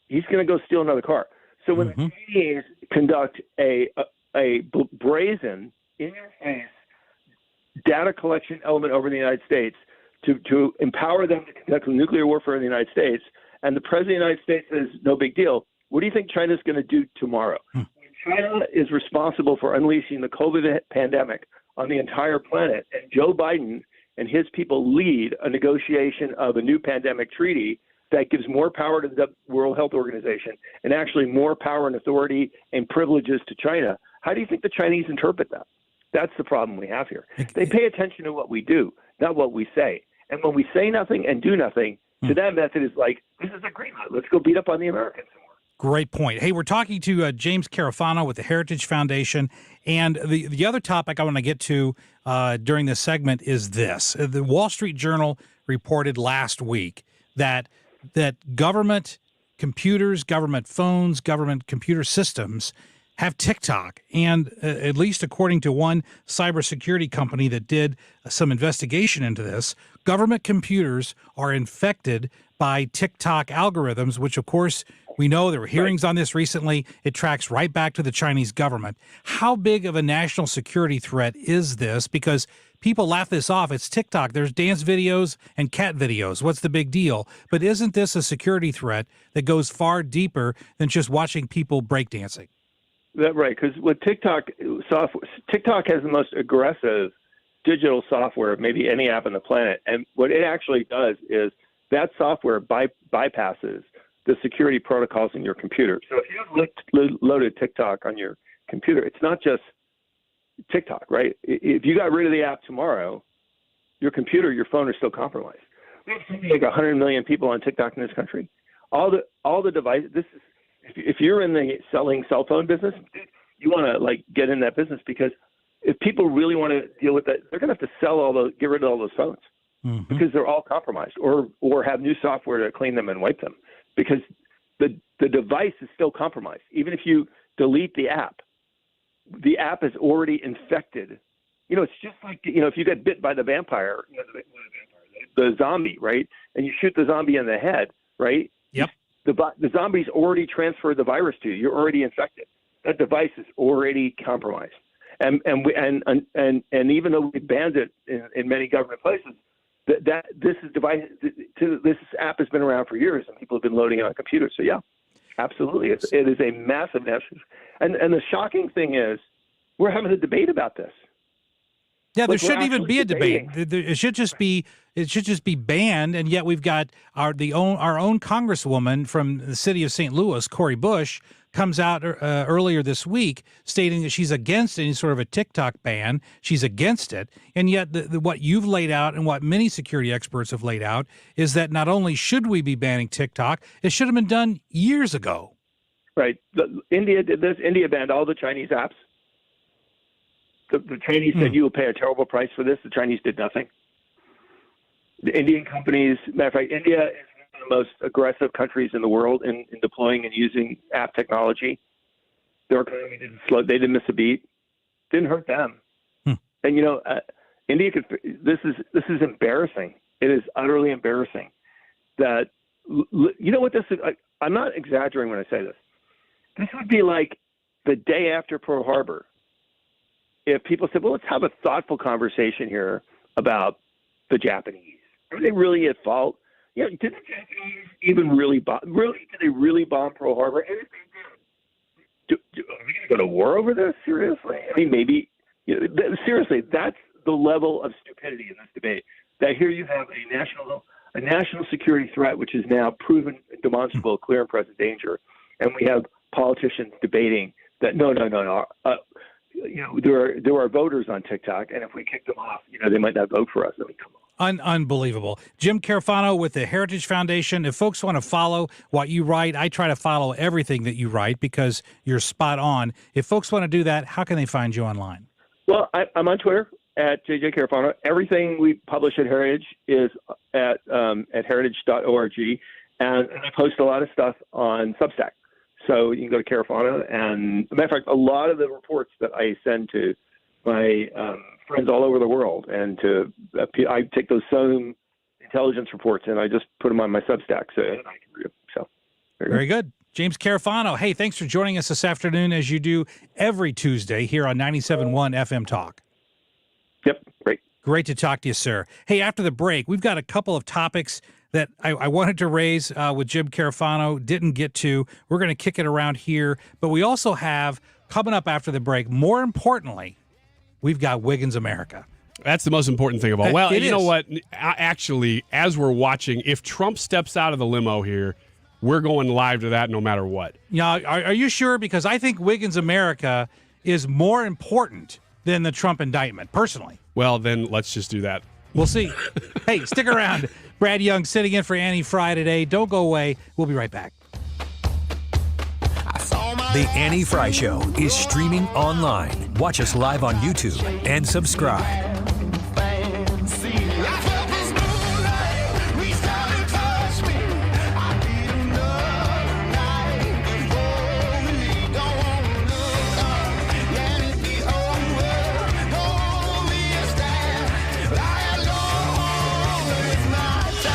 He's going to go steal another car. So when the Chinese conduct a brazen, in-your-face data collection element over the United States to empower them to conduct nuclear warfare in the United States, and the President of the United States says, no big deal, what do you think China's going to do tomorrow? China is responsible for unleashing the COVID pandemic on the entire planet, and Joe Biden and his people lead a negotiation of a new pandemic treaty that gives more power to the World Health Organization and actually more power and authority and privileges to China. How do you think the Chinese interpret that? That's the problem we have here. They pay attention to what we do, not what we say. And when we say nothing and do nothing, to them, method is like, this is a green light. Let's go beat up on the Americans. Great point. Hey, we're talking to James Carafano with the Heritage Foundation. And the other topic I want to get to during this segment is this. The Wall Street Journal reported last week that government computers, government phones, government computer systems have TikTok. And at least according to one cybersecurity company that did some investigation into this, government computers are infected by TikTok algorithms, which, of course, we know there were hearings on this recently. It tracks right back to the Chinese government. How big of a national security threat is this? Because people laugh this off. It's TikTok. There's dance videos and cat videos. What's the big deal? But isn't this a security threat that goes far deeper than just watching people breakdancing? That's right, because with TikTok has the most aggressive digital software of maybe any app on the planet. And what it actually does is that software bypasses the security protocols in your computer. So if you loaded TikTok on your computer, it's not just TikTok, right? If you got rid of the app tomorrow, your computer, your phone are still compromised. We have something like 100 million people on TikTok in this country. All the devices. This is if you're in the selling cell phone business, you want to get in that business, because if people really want to deal with that, they're going to have to get rid of all those phones because they're all compromised, or have new software to clean them and wipe them, because the device is still compromised. Even if you delete the app is already infected. It's just like, if you get bit by the vampire, the zombie, right? And you shoot the zombie in the head, right? Yep. The zombie's already transferred the virus to you. You're already infected. That device is already compromised. And even though we banned it in many government places, this app has been around for years, and people have been loading it on computers. So yeah, absolutely, it is a massive national. And the shocking thing is, we're having a debate about this. Yeah, there shouldn't even be a debate. It should just be banned, and yet we've got our own congresswoman from the city of St. Louis, Cori Bush, comes out earlier this week stating that she's against any sort of a TikTok ban. She's against it, and yet what you've laid out and what many security experts have laid out is that not only should we be banning TikTok, it should have been done years ago. Right. India did this. India banned all the Chinese apps. The Chinese said you will pay a terrible price for this. The Chinese did nothing. The Indian companies, matter of fact, India is one of the most aggressive countries in the world in deploying and using app technology. Their economy didn't slow. They didn't miss a beat. Didn't hurt them. And India could. This is embarrassing. It is utterly embarrassing. That what this is. I'm not exaggerating when I say this. This would be like the day after Pearl Harbor. If people said, well, let's have a thoughtful conversation here about the Japanese. Are they really at fault? Did the Japanese even really bomb? Did they really bomb Pearl Harbor? And if they did, are we going to go to war over this? Seriously? I mean, maybe. Seriously, that's the level of stupidity in this debate. That here you have a national security threat, which is now proven, demonstrable, clear and present danger, and we have politicians debating that no. There are voters on TikTok, and if we kick them off, they might not vote for us. I mean, come on. Unbelievable. Jim Carafano with the Heritage Foundation. If folks want to follow what you write, I try to follow everything that you write because you're spot on. If folks want to do that, how can they find you online? Well, I'm on Twitter at JJ Carafano. Everything we publish at Heritage is at heritage.org, and I post a lot of stuff on Substack. So you can go to Carafano, and as a matter of fact, a lot of the reports that I send to my friends all over the world, and I take those same intelligence reports and I just put them on my Substack, so I can read them. So very good. James Carafano, hey, thanks for joining us this afternoon, as you do every Tuesday here on 97.1 FM Talk. Yep, great. Great to talk to you, sir. Hey, after the break, we've got a couple of topics that I wanted to raise with Jim Carafano, didn't get to. We're going to kick it around here, but we also have, coming up after the break, more importantly, we've got Wiggins America. That's the most important thing of all. Well, you know is. what? Actually, as we're watching, if Trump steps out of the limo here, we're going live to that no matter what. Yeah, are you sure? Because I think Wiggins America is more important than the Trump indictment, personally. Well, then let's just do that. We'll see. Hey, stick around. Brad Young sitting in for Annie Frey today. Don't go away. We'll be right back. The Annie Frey Show is streaming online. Watch us live on YouTube and subscribe.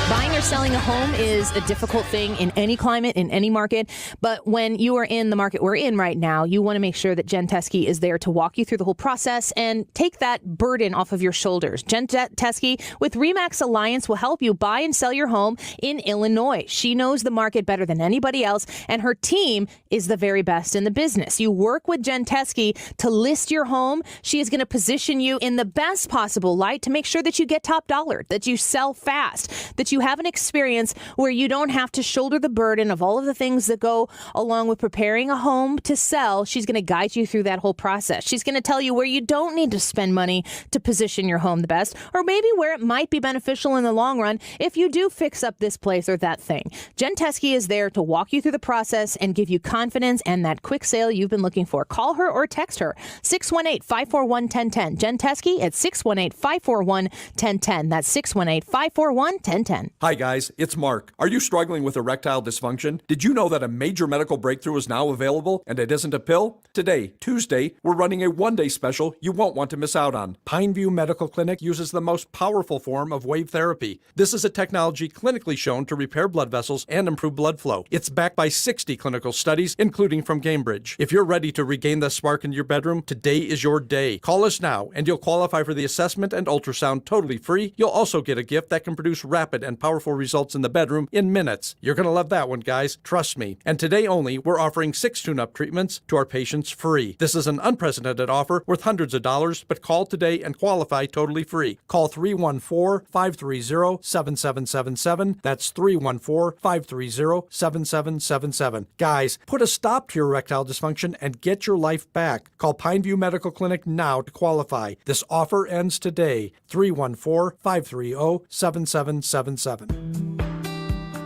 Buying or selling a home is a difficult thing in any climate, in any market. But when you are in the market we're in right now, you want to make sure that Jen Teskey is there to walk you through the whole process and take that burden off of your shoulders. Jen Teskey with RE/MAX Alliance will help you buy and sell your home in Illinois. She knows the market better than anybody else, and her team is the very best in the business. You work with Jen Teskey to list your home. She is going to position you in the best possible light to make sure that you get top dollar, that you sell fast, that you have an experience where you don't have to shoulder the burden of all of the things that go along with preparing a home to sell. She's going to guide you through that whole process. She's going to tell you where you don't need to spend money to position your home the best, or maybe where it might be beneficial in the long run if you do fix up this place or that thing. Jen Teskey is there to walk you through the process and give you confidence and that quick sale you've been looking for. Call her or text her, 618-541-1010. Jen Teskey at 618-541-1010. That's 618-541-1010. Hi guys, it's Mark. Are you struggling with erectile dysfunction? Did you know that a major medical breakthrough is now available and it isn't a pill? Today, Tuesday, we're running a one-day special you won't want to miss out on. Pineview Medical Clinic uses the most powerful form of wave therapy. This is a technology clinically shown to repair blood vessels and improve blood flow. It's backed by 60 clinical studies, including from Cambridge. If you're ready to regain the spark in your bedroom, today is your day. Call us now and you'll qualify for the assessment and ultrasound totally free. You'll also get a gift that can produce rapid and powerful results in the bedroom in minutes. You're going to love that one, guys. Trust me. And today only, we're offering 6 tune-up treatments to our patients free. This is an unprecedented offer worth hundreds of dollars, but call today and qualify totally free. Call 314-530-7777. That's 314-530-7777. Guys, put a stop to your erectile dysfunction and get your life back. Call Pineview Medical Clinic now to qualify. This offer ends today. 314-530-7777.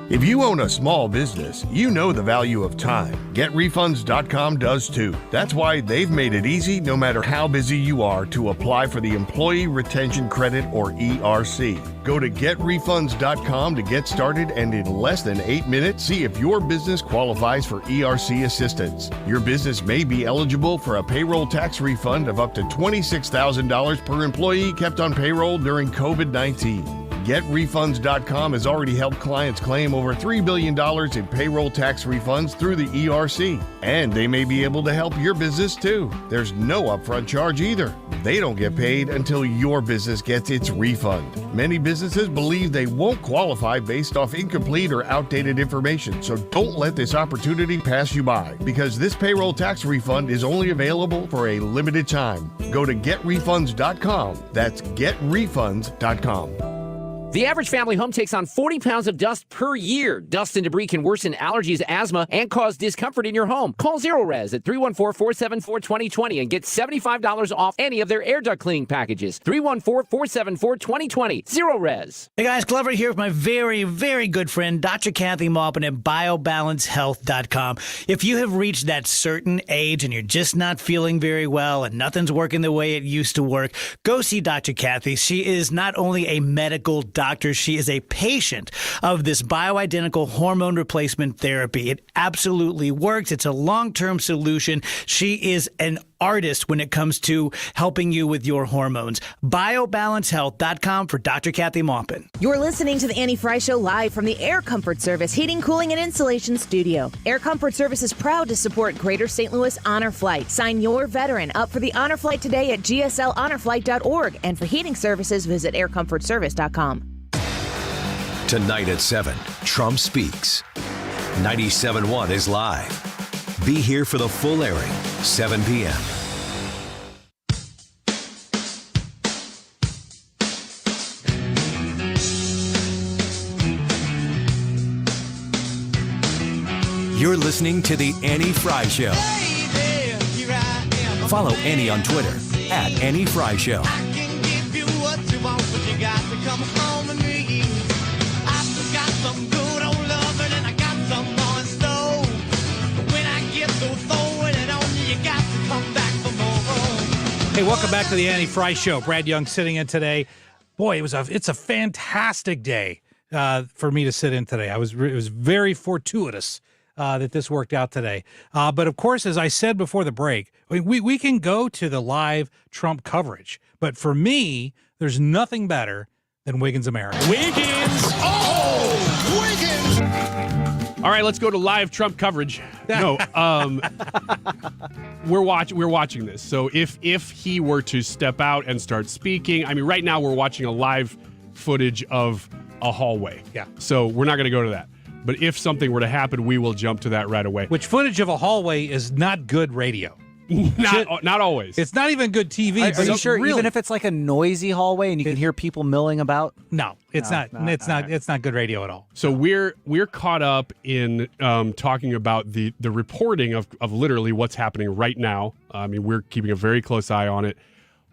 If you own a small business, you know the value of time. GetRefunds.com does too. That's why they've made it easy, no matter how busy you are, to apply for the Employee Retention Credit, or ERC. Go to GetRefunds.com to get started, and in less than 8 minutes, see if your business qualifies for ERC assistance. Your business may be eligible for a payroll tax refund of up to $26,000 per employee kept on payroll during COVID-19. GetRefunds.com has already helped clients claim over $3 billion in payroll tax refunds through the ERC. And they may be able to help your business too. There's no upfront charge either. They don't get paid until your business gets its refund. Many businesses believe they won't qualify based off incomplete or outdated information, so don't let this opportunity pass you by, because this payroll tax refund is only available for a limited time. Go to GetRefunds.com. That's GetRefunds.com. The average family home takes on 40 pounds of dust per year. Dust and debris can worsen allergies, asthma, and cause discomfort in your home. Call Zero-Res at 314-474-2020 and get $75 off any of their air duct cleaning packages. 314-474-2020. Zero-Res. Hey guys, Glover here with my very, very good friend, Dr. Kathy Maupin at BioBalanceHealth.com. If you have reached that certain age and you're just not feeling very well and nothing's working the way it used to work, go see Dr. Kathy. She is not only a medical doctor, she is a patient of this bioidentical hormone replacement therapy. It absolutely works. It's a long-term solution. She is an artist when it comes to helping you with your hormones. BioBalanceHealth.com for Dr. Kathy Maupin. You're listening to the Annie Frey Show live from the Air Comfort Service Heating, Cooling, and Insulation Studio. Air Comfort Service is proud to support Greater St. Louis Honor Flight. Sign your veteran up for the Honor Flight today at gslhonorflight.org. And for heating services, visit aircomfortservice.com. Tonight at 7, Trump speaks. 97.1 is live. Be here for the full airing, 7 p.m. You're listening to The Annie Frey Show. Follow Annie on Twitter at Annie Frey Show. Hey, welcome back to the Annie Frey Show. Brad Young sitting in today. Boy, it's a fantastic day for me to sit in today. It was very fortuitous that this worked out today. But of course, as I said before the break, we can go to the live Trump coverage. But for me, there's nothing better than Wiggins America. Wiggins! Oh! Wiggins! All right, let's go to live Trump coverage. No, we're watching this. So if he were to step out and start speaking, I mean, right now we're watching a live footage of a hallway. Yeah. So we're not going to go to that. But if something were to happen, we will jump to that right away. Which footage of a hallway is not good radio. Not always. It's not even good TV. Are you sure? Really, even if it's like a noisy hallway and you can hear people milling about? No, it's not. It's not good radio at all. So we're caught up in talking about the reporting of literally what's happening right now. I mean, we're keeping a very close eye on it.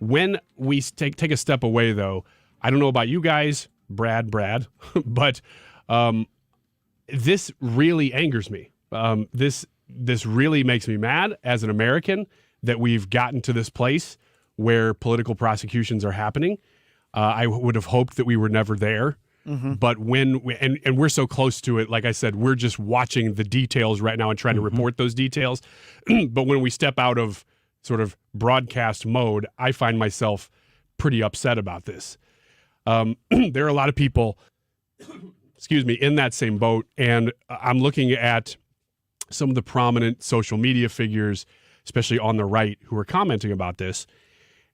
When we take a step away, though, I don't know about you guys, Brad, but this really angers me. This really makes me mad as an American that we've gotten to this place where political prosecutions are happening. I would have hoped that we were never there. Mm-hmm. But when we're so close to it, like I said, we're just watching the details right now and trying to report those details. But when we step out of sort of broadcast mode, I find myself pretty upset about this. There are a lot of people, in that same boat. And I'm looking at some of the prominent social media figures, especially on the right, who are commenting about this.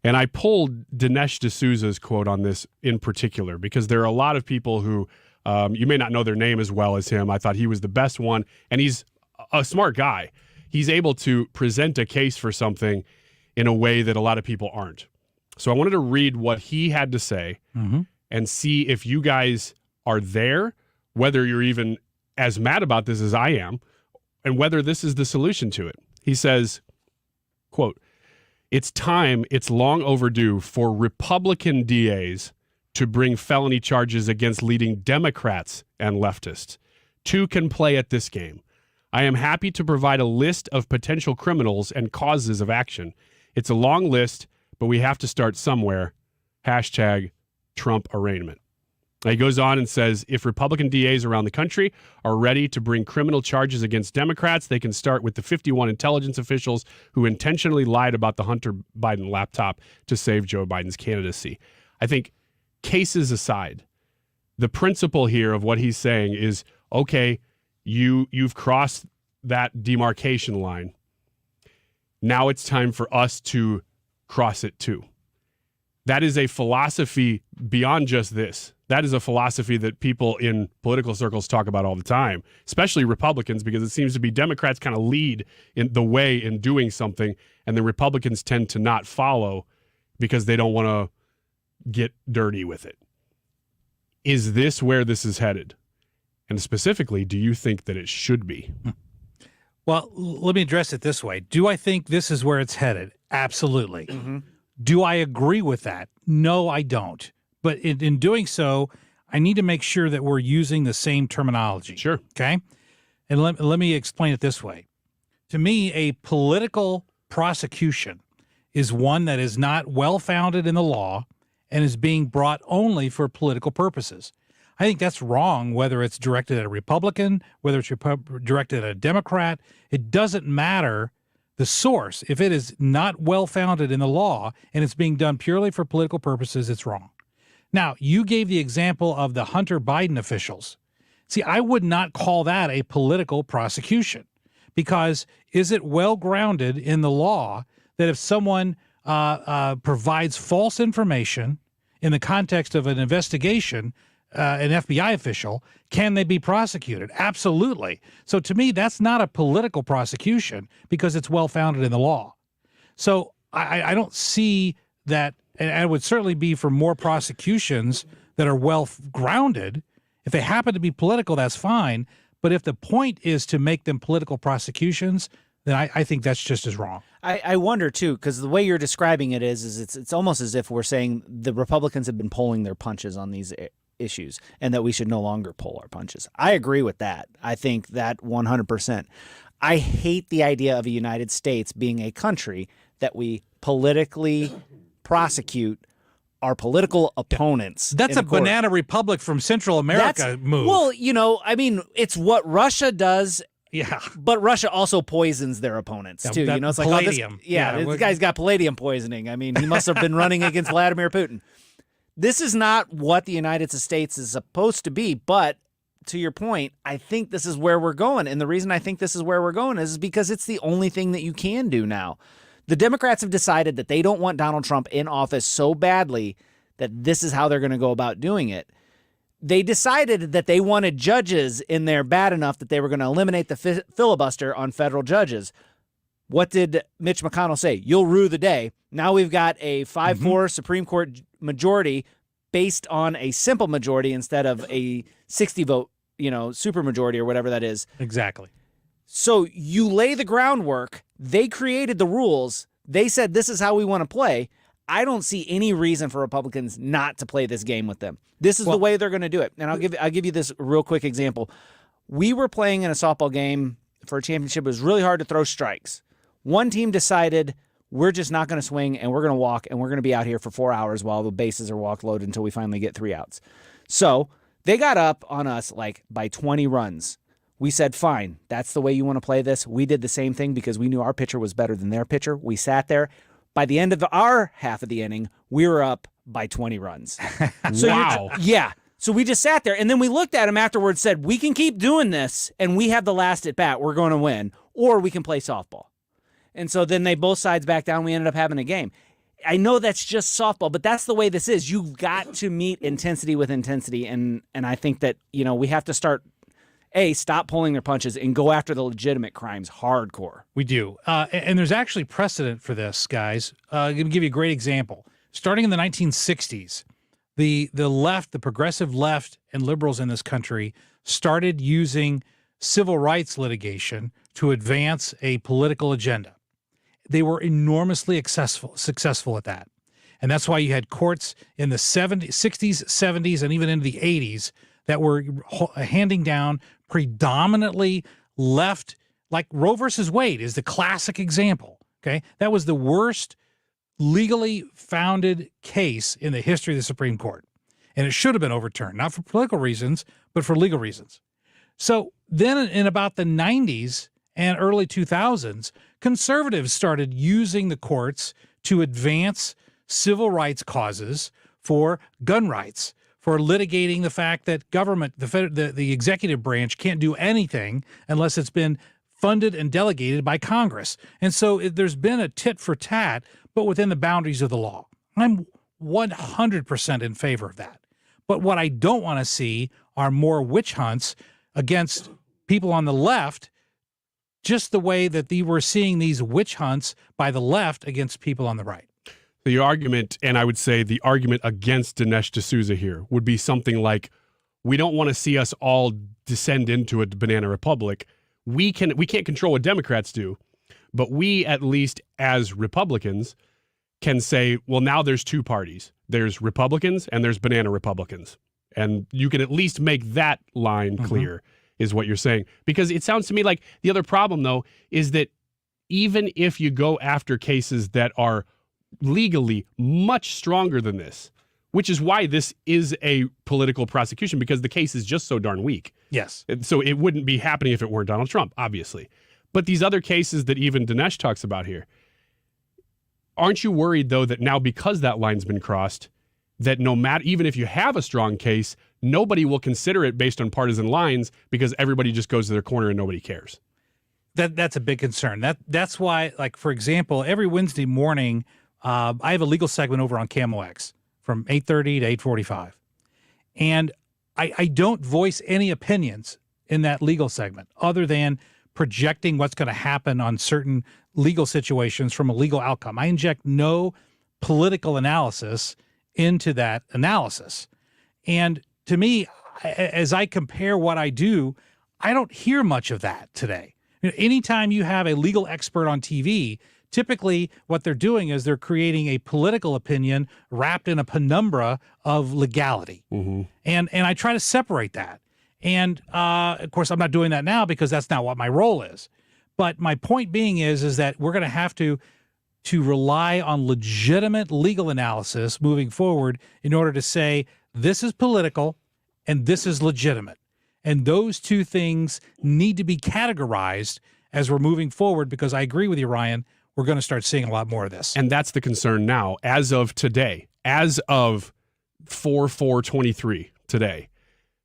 And I pulled Dinesh D'Souza's quote on this in particular, because there are a lot of people who, you may not know their name as well as him. I thought he was the best one, and he's a smart guy. He's able to present a case for something in a way that a lot of people aren't. So I wanted to read what he had to say and see if you guys are there, whether you're even as mad about this as I am, and whether this is the solution to it. He says, quote, "It's time, it's long overdue for Republican DAs to bring felony charges against leading Democrats and leftists. Two can play at this game. I am happy to provide a list of potential criminals and causes of action. It's a long list, but we have to start somewhere. Hashtag Trump arraignment." He goes on and says, if Republican DAs around the country are ready to bring criminal charges against Democrats, they can start with the 51 intelligence officials who intentionally lied about the Hunter Biden laptop to save Joe Biden's candidacy. I think, cases aside, the principle here of what he's saying is, okay, you've crossed that demarcation line. Now it's time for us to cross it too. That is a philosophy beyond just this. That is a philosophy that people in political circles talk about all the time, especially Republicans, because it seems to be Democrats kind of lead in the way in doing something, and the Republicans tend to not follow because they don't want to get dirty with it. Is this where this is headed? And specifically, do you think that it should be? Well, let me address it this way. Do I think this is where it's headed? Absolutely. Do I agree with that? No, I don't. But in doing so, I need to make sure that we're using the same terminology. Sure. Okay? And let me explain it this way. To me, a political prosecution is one that is not well-founded in the law and is being brought only for political purposes. I think that's wrong, whether it's directed at a Republican, whether it's directed at a Democrat. It doesn't matter. the source, if it is not well-founded in the law and it's being done purely for political purposes, it's wrong. Now, you gave the example of the Hunter Biden officials. See, I would not call that a political prosecution, because is it well-grounded in the law that if someone provides false information in the context of an investigation, an FBI official, can they be prosecuted? Absolutely. So to me, that's not a political prosecution because it's well-founded in the law. So I don't see that, and I would certainly be for more prosecutions that are well-grounded. If they happen to be political, that's fine. But if the point is to make them political prosecutions, then I think that's just as wrong. I wonder, too, because the way you're describing it is it's almost as if we're saying the Republicans have been pulling their punches on these issues and that we should no longer pull our punches. I agree with that. I think that 100%. I hate the idea of a United States being a country that we politically prosecute our political opponents. That's a banana republic from Central America move. Well, I mean, it's what Russia does. Yeah. But Russia also poisons their opponents, too. It's like, palladium. This guy's got palladium poisoning. I mean, he must have been running against Vladimir Putin. This is not what the United States is supposed to be, but to your point, I think this is where we're going. And the reason I think this is where we're going is because it's the only thing that you can do now. The Democrats have decided that they don't want Donald Trump in office so badly that this is how they're going to go about doing it. They decided that they wanted judges in there bad enough that they were going to eliminate the filibuster on federal judges. What did Mitch McConnell say? You'll rue the day. Now we've got a 5-4 Supreme Court majority based on a simple majority instead of a 60-vote, supermajority or whatever that is. Exactly. So you lay the groundwork. They created the rules. They said this is how we want to play. I don't see any reason for Republicans not to play this game with them. This is the way they're going to do it. And I'll give you this real quick example. We were playing in a softball game for a championship. It was really hard to throw strikes. One team decided we're just not going to swing and we're going to walk and we're going to be out here for 4 hours while the bases are walked loaded until we finally get 3 outs. So they got up on us by 20 runs. We said, fine, that's the way you want to play this. We did the same thing because we knew our pitcher was better than their pitcher. We sat there. By the end of our half of the inning, we were up by 20 runs. So wow. Yeah. So we just sat there, and then we looked at him afterwards, said, we can keep doing this, and we have the last at bat. We're going to win, or we can play softball. And so then both sides back down. We ended up having a game. I know that's just softball, but that's the way this is. You've got to meet intensity with intensity, and I think that we have to start, stop pulling their punches and go after the legitimate crimes hardcore. We do. And there's actually precedent for this, guys. I'm going to give you a great example. Starting in the 1960s, the left, the progressive left and liberals in this country started using civil rights litigation to advance a political agenda. They were enormously successful at that. And that's why you had courts in the 60s, 70s, and even into the 80s that were handing down predominantly left, like Roe versus Wade is the classic example. Okay, that was the worst legally founded case in the history of the Supreme Court. And it should have been overturned, not for political reasons, but for legal reasons. So then in about the 90s and early 2000s, conservatives started using the courts to advance civil rights causes for gun rights, for litigating the fact that government, the executive branch can't do anything unless it's been funded and delegated by Congress. And so there's been a tit for tat, but within the boundaries of the law. I'm 100% in favor of that. But what I don't want to see are more witch hunts against people on the left, just the way that we're seeing these witch hunts by the left against people on the right. The argument, and I would say the argument against Dinesh D'Souza here would be something like, we don't want to see us all descend into a banana republic. We can't control what Democrats do, but we, at least as Republicans, can say, well, now there's two parties. There's Republicans and there's banana Republicans. And you can at least make that line clear, is what you're saying. Because it sounds to me like the other problem, though, is that even if you go after cases that are legally much stronger than this, which is why this is a political prosecution, because the case is just so darn weak. Yes. So it wouldn't be happening if it weren't Donald Trump, obviously. But these other cases that even Dinesh talks about here, aren't you worried, though, that now because that line's been crossed, that no matter, even if you have a strong case, nobody will consider it based on partisan lines because everybody just goes to their corner and nobody cares? That's a big concern. That's why, like, for example, every Wednesday morning, I have a legal segment over on Camel X from 8:30 to 8:45. And I don't voice any opinions in that legal segment other than projecting what's going to happen on certain legal situations from a legal outcome. I inject no political analysis into that analysis. And to me, as I compare what I do, I don't hear much of that today. Anytime you have a legal expert on TV, typically what they're doing is they're creating a political opinion wrapped in a penumbra of legality. Mm-hmm. And I try to separate that. And, of course, I'm not doing that now because that's not what my role is. But my point being is that we're going to have to rely on legitimate legal analysis moving forward in order to say this is political and this is legitimate. And those two things need to be categorized as we're moving forward because I agree with you, Ryan, we're going to start seeing a lot more of this. And that's the concern now, as of today, as of 4/4/23 today.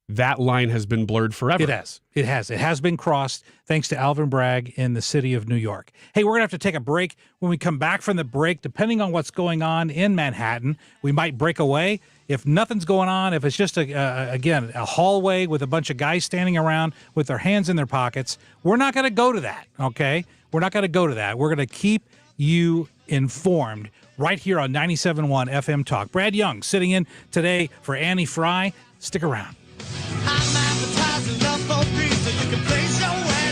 That line has been blurred forever. It has. It has been crossed thanks to Alvin Bragg in the city of New York. Hey, we're going to have to take a break. When we come back from the break, depending on what's going on in Manhattan, we might break away. If nothing's going on, if it's just, a hallway with a bunch of guys standing around with their hands in their pockets, we're not going to go to that, okay? We're not going to go to that. We're going to keep you informed right here on 97.1 FM Talk. Brad Young sitting in today for Annie Frey. Stick around.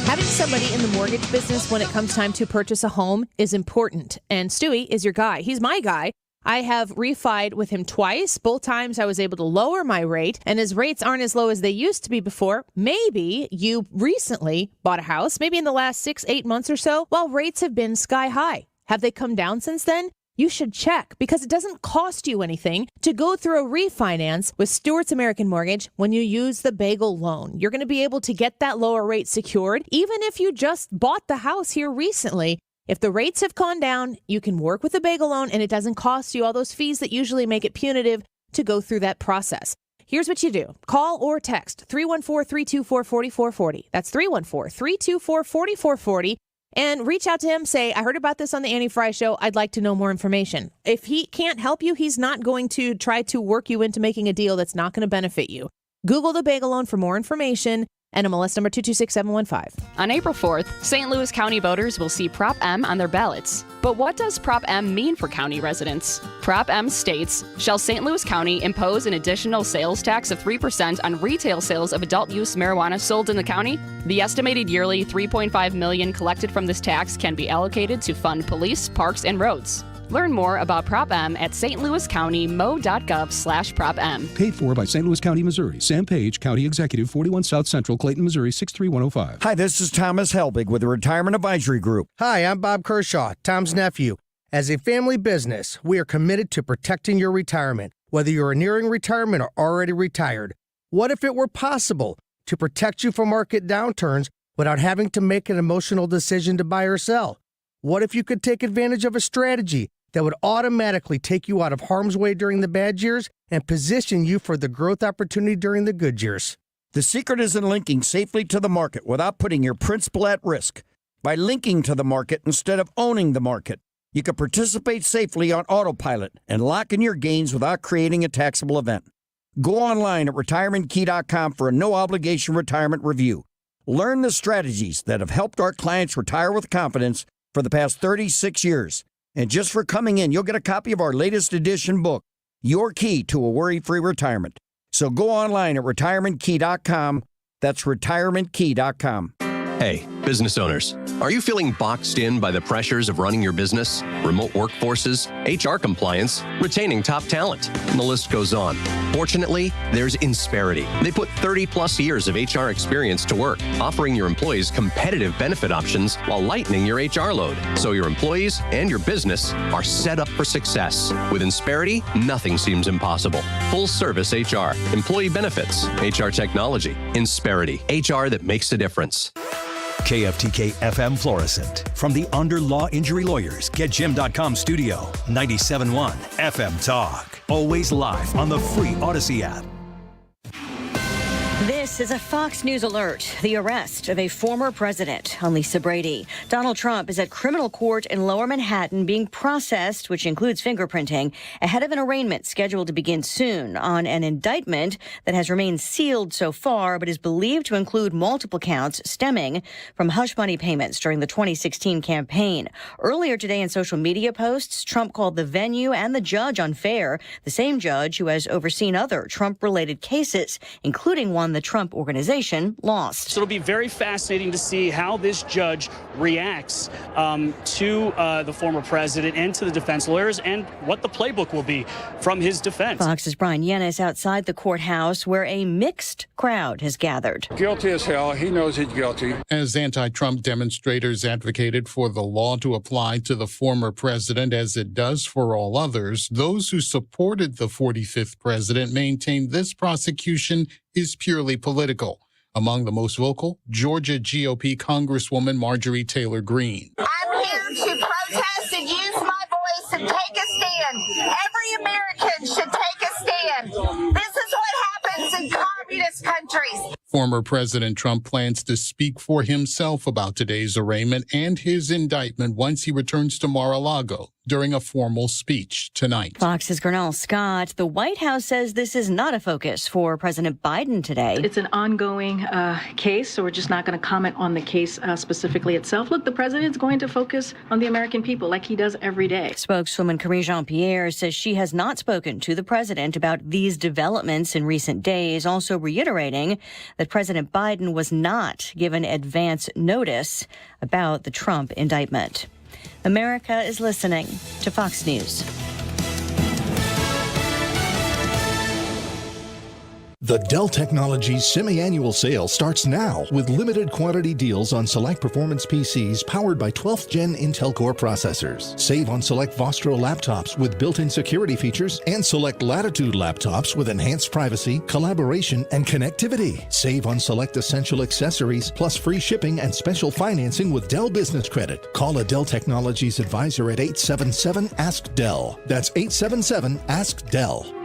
Having somebody in the mortgage business when it comes time to purchase a home is important. And Stewie is your guy. He's my guy. I have refied with him twice. Both times I was able to lower my rate, and his rates aren't as low as they used to be before. Maybe you recently bought a house, maybe in the last 6-8 months or so, while rates have been sky high. Have they come down since then? You should check because it doesn't cost you anything to go through a refinance with Stewart's American Mortgage when you use the Bagel loan. You're going to be able to get that lower rate secured even if you just bought the house here recently. If the rates have gone down, you can work with the Bagel loan and it doesn't cost you all those fees that usually make it punitive to go through that process. Here's what you do. Call or text 314-324-4440. That's 314-324-4440. And reach out to him. Say, I heard about this on the Annie Frey Show. I'd like to know more information. If he can't help you, he's not going to try to work you into making a deal that's not going to benefit you. Google the Bagel loan for more information. NMLS number 226715. On April 4th, St. Louis County voters will see Prop M on their ballots. But what does Prop M mean for county residents? Prop M states, shall St. Louis County impose an additional sales tax of 3% on retail sales of adult-use marijuana sold in the county? The estimated yearly $3.5 million collected from this tax can be allocated to fund police, parks, and roads. Learn more about Prop M at stlouiscountymo.gov/Prop M. Paid for by St. Louis County, Missouri. Sam Page, County Executive, 41 South Central, Clayton, Missouri, 63105. Hi, this is Thomas Helbig with the Retirement Advisory Group. Hi, I'm Bob Kershaw, Tom's nephew. As a family business, we are committed to protecting your retirement, whether you're nearing retirement or already retired. What if it were possible to protect you from market downturns without having to make an emotional decision to buy or sell? What if you could take advantage of a strategy that would automatically take you out of harm's way during the bad years and position you for the growth opportunity during the good years? The secret is in linking safely to the market without putting your principal at risk. By linking to the market instead of owning the market, you can participate safely on autopilot and lock in your gains without creating a taxable event. Go online at retirementkey.com for a no-obligation retirement review. Learn the strategies that have helped our clients retire with confidence for the past 36 years. And just for coming in, you'll get a copy of our latest edition book, Your Key to a Worry-Free Retirement. So go online at retirementkey.com. That's retirementkey.com. Hey, business owners, are you feeling boxed in by the pressures of running your business, remote workforces, HR compliance, retaining top talent? And the list goes on. Fortunately, there's Insperity. They put 30-plus years of HR experience to work, offering your employees competitive benefit options while lightening your HR load, so your employees and your business are set up for success. With Insperity, nothing seems impossible. Full-service HR, employee benefits, HR technology, Insperity, HR that makes a difference. KFTK FM Florissant. From the Under Law Injury Lawyers, GetJim.com studio, 97.1 FM Talk. Always live on the free Odyssey app. This is a Fox News alert. The arrest of a former president, Lisa Brady. Donald Trump is at criminal court in Lower Manhattan being processed, which includes fingerprinting, ahead of an arraignment scheduled to begin soon on an indictment that has remained sealed so far, but is believed to include multiple counts stemming from hush money payments during the 2016 campaign. Earlier today in social media posts, Trump called the venue and the judge unfair, the same judge who has overseen other Trump-related cases, including one the Trump organization lost. So it'll be very fascinating to see how this judge reacts to the former president and to the defense lawyers and what the playbook will be from his defense. Fox's Brian Yennis outside the courthouse where a mixed crowd has gathered. Guilty as hell. He knows he's guilty. As anti-Trump demonstrators advocated for the law to apply to the former president as it does for all others, those who supported the 45th president maintained this prosecution is purely political. Among the most vocal, Georgia GOP Congresswoman Marjorie Taylor Greene. I'm here to protest and use my voice and take a stand. Every American should take a stand. This is what happens in communist countries. Former President Trump plans to speak for himself about today's arraignment and his indictment once he returns to Mar-a-Lago during a formal speech tonight. Fox's Cornell Scott. The White House says this is not a focus for President Biden today. It's an ongoing case, so we're just not going to comment on the case specifically itself. Look, the president's going to focus on the American people like he does every day. Spokeswoman Karine Jean-Pierre says she has not spoken to the president about these developments in recent days, also reiterating that President Biden was not given advance notice about the Trump indictment. America is listening to Fox News. The Dell Technologies semi-annual sale starts now with limited quantity deals on select performance PCs powered by 12th Gen Intel Core processors. Save on select Vostro laptops with built-in security features and select Latitude laptops with enhanced privacy, collaboration, and connectivity. Save on select essential accessories plus free shipping and special financing with Dell Business Credit. Call a Dell Technologies advisor at 877-ASK-DELL. That's 877-ASK-DELL.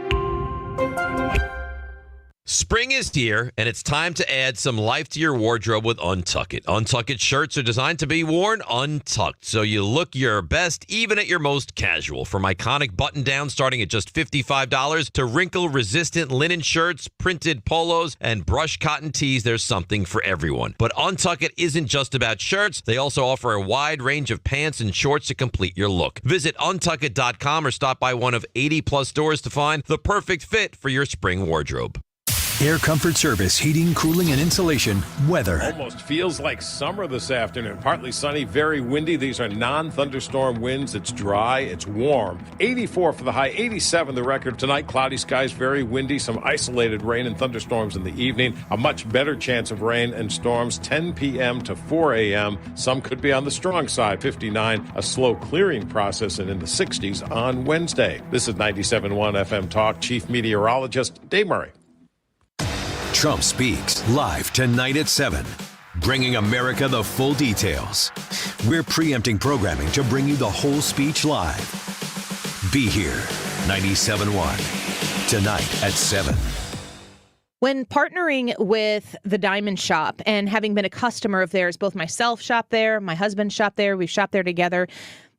Spring is here, and it's time to add some life to your wardrobe with Untuck It. Untuck It shirts are designed to be worn untucked, so you look your best even at your most casual. From iconic button-downs starting at just $55 to wrinkle-resistant linen shirts, printed polos, and brushed cotton tees, there's something for everyone. But Untuck It isn't just about shirts. They also offer a wide range of pants and shorts to complete your look. Visit untuckit.com or stop by one of 80-plus stores to find the perfect fit for your spring wardrobe. Air Comfort Service, heating, cooling, and insulation, weather. Almost feels like summer this afternoon. Partly sunny, very windy. These are non-thunderstorm winds. It's dry, it's warm. 84 for the high, 87 the record tonight. Cloudy skies, very windy. Some isolated rain and thunderstorms in the evening. A much better chance of rain and storms 10 p.m. to 4 a.m. Some could be on the strong side, 59. A slow clearing process and in the 60s on Wednesday. This is 97.1 FM Talk. Chief Meteorologist Dave Murray. Trump speaks live tonight at 7, bringing America the full details. We're preempting programming to bring you the whole speech live. Be here, 97.1, tonight at 7. When partnering with the Diamond Shop and having been a customer of theirs, both myself shop there, my husband shop there, we've shopped there together.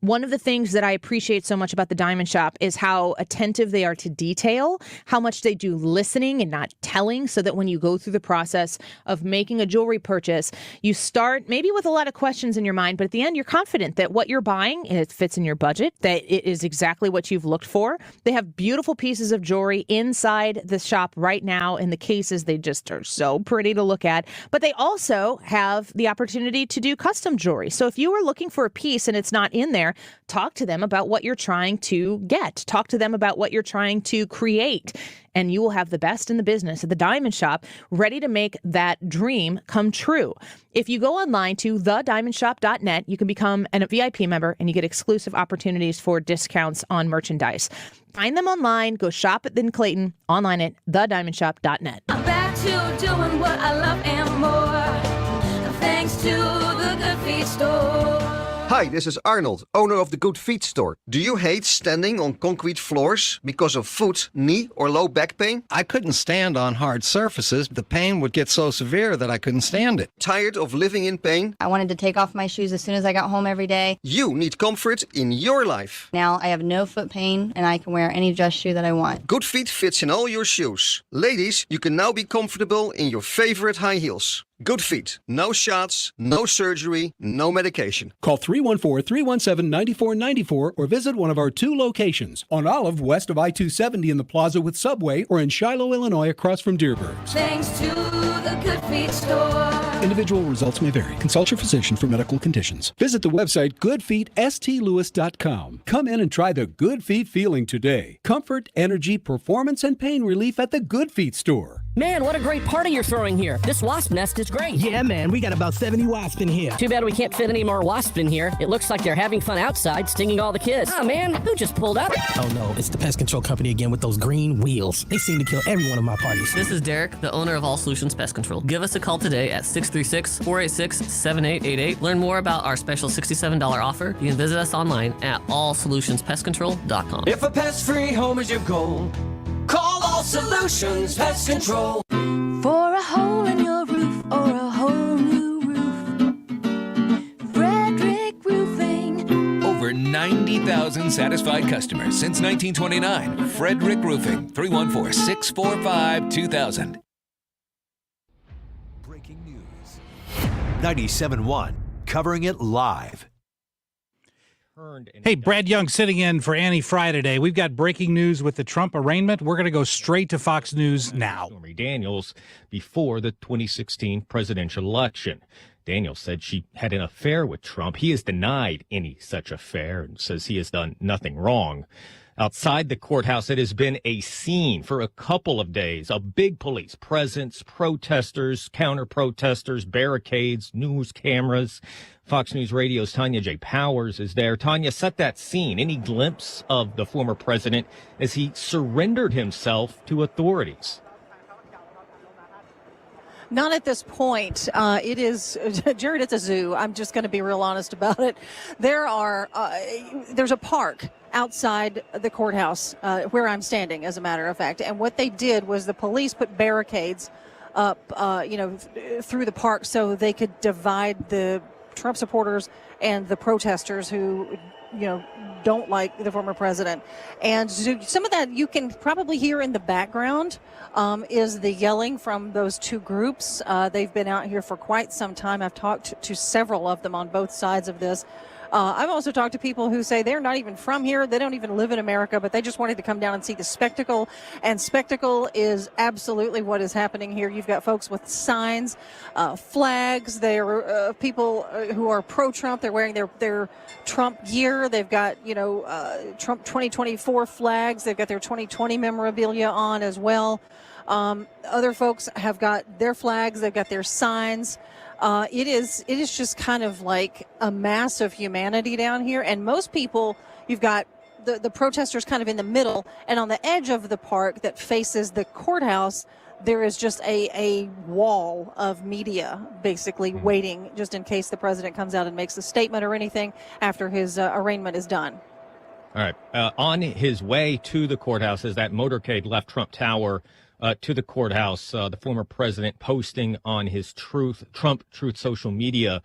One of the things that I appreciate so much about the Diamond Shop is how attentive they are to detail, how much they do listening and not telling, so that when you go through the process of making a jewelry purchase, you start maybe with a lot of questions in your mind, but at the end, you're confident that what you're buying, it fits in your budget, that it is exactly what you've looked for. They have beautiful pieces of jewelry inside the shop right now in the cases. They just are so pretty to look at, but they also have the opportunity to do custom jewelry. So if you are looking for a piece and it's not in there, talk to them about what you're trying to get. Talk to them about what you're trying to create. And you will have the best in the business at the Diamond Shop, ready to make that dream come true. If you go online to thediamondshop.net, you can become a VIP member and you get exclusive opportunities for discounts on merchandise. Find them online. Go shop at in Clayton, online at thediamondshop.net. I'm back to doing what I love and more. Thanks to Store. Hi, this is Arnold, owner of the Good Feet store. Do you hate standing on concrete floors because of foot, knee, or low back pain? I couldn't stand on hard surfaces. The pain would get so severe that I couldn't stand it. Tired of living in pain? I wanted to take off my shoes as soon as I got home every day. You need comfort in your life. Now I have no foot pain and I can wear any dress shoe that I want. Good Feet fits in all your shoes. Ladies, you can now be comfortable in your favorite high heels. Good Feet. No shots, no surgery, no medication. Call 314-317-9494 or visit one of our 2 locations on Olive west of I-270 in the plaza with Subway or in Shiloh, Illinois across from Dearborn's. Thanks to the Good Feet store. Individual results may vary. Consult your physician for medical conditions. Visit the website goodfeetstlewis.com. Come in and try the Good Feet feeling today. Comfort, energy, performance, and pain relief at the Good Feet store. Man, what a great party you're throwing here. This wasp nest is great. Yeah, man, we got about 70 wasps in here. Too bad we can't fit any more wasps in here. It looks like they're having fun outside, stinging all the kids. Oh, man, who just pulled up? Oh, no, it's the pest control company again with those green wheels. They seem to kill every one of my parties. This is Derek, the owner of All Solutions Pest Control. Give us a call today at 636-486-7888. Learn more about our special $67 offer. You can visit us online at allsolutionspestcontrol.com. If a pest-free home is your goal, call All Solutions Pest Control. For a hole in your roof or a whole new roof, Frederick Roofing. Over 90,000 satisfied customers since 1929. Frederick Roofing, 314-645-2000. Breaking news. 97.1, covering it live. Hey, Brad Young sitting in for Annie Frey today. We've got breaking news with the Trump arraignment. We're going to go straight to Fox News now. Stormy Daniels before the 2016 presidential election. Daniels said she had an affair with Trump. He has denied any such affair and says he has done nothing wrong. Outside the courthouse, it has been a scene for a couple of days. A big police presence, protesters, counter-protesters, barricades, news cameras. Fox News Radio's Tanya J. Powers is there. Tanya, set that scene. Any glimpse of the former president as he surrendered himself to authorities? Not at this point. It is, Jared, it's a zoo. I'm just going to be real honest about it. There's a park outside the courthouse where I'm standing, as a matter of fact. And what they did was the police put barricades up, through the park so they could divide the Trump supporters and the protesters who, don't like the former president. And some of that you can probably hear in the background is the yelling from those two groups. They've been out here for quite some time. I've talked to several of them on both sides of this. I've also talked to people who say they're not even from here. They don't even live in America, but they just wanted to come down and see the spectacle. And spectacle is absolutely what is happening here. You've got folks with signs, flags. They're people who are pro-Trump. They're wearing their Trump gear. They've got, Trump 2024 flags. They've got their 2020 memorabilia on as well. Other folks have got their flags. They've got their signs. It is just kind of like a mass of humanity down here. And most people, you've got the protesters kind of in the middle, and on the edge of the park that faces the courthouse, there is just a wall of media basically waiting just in case the president comes out and makes a statement or anything after his arraignment is done. All right. On his way to the courthouse as that motorcade left Trump Tower, to the courthouse, the former president posting on his Trump Truth social media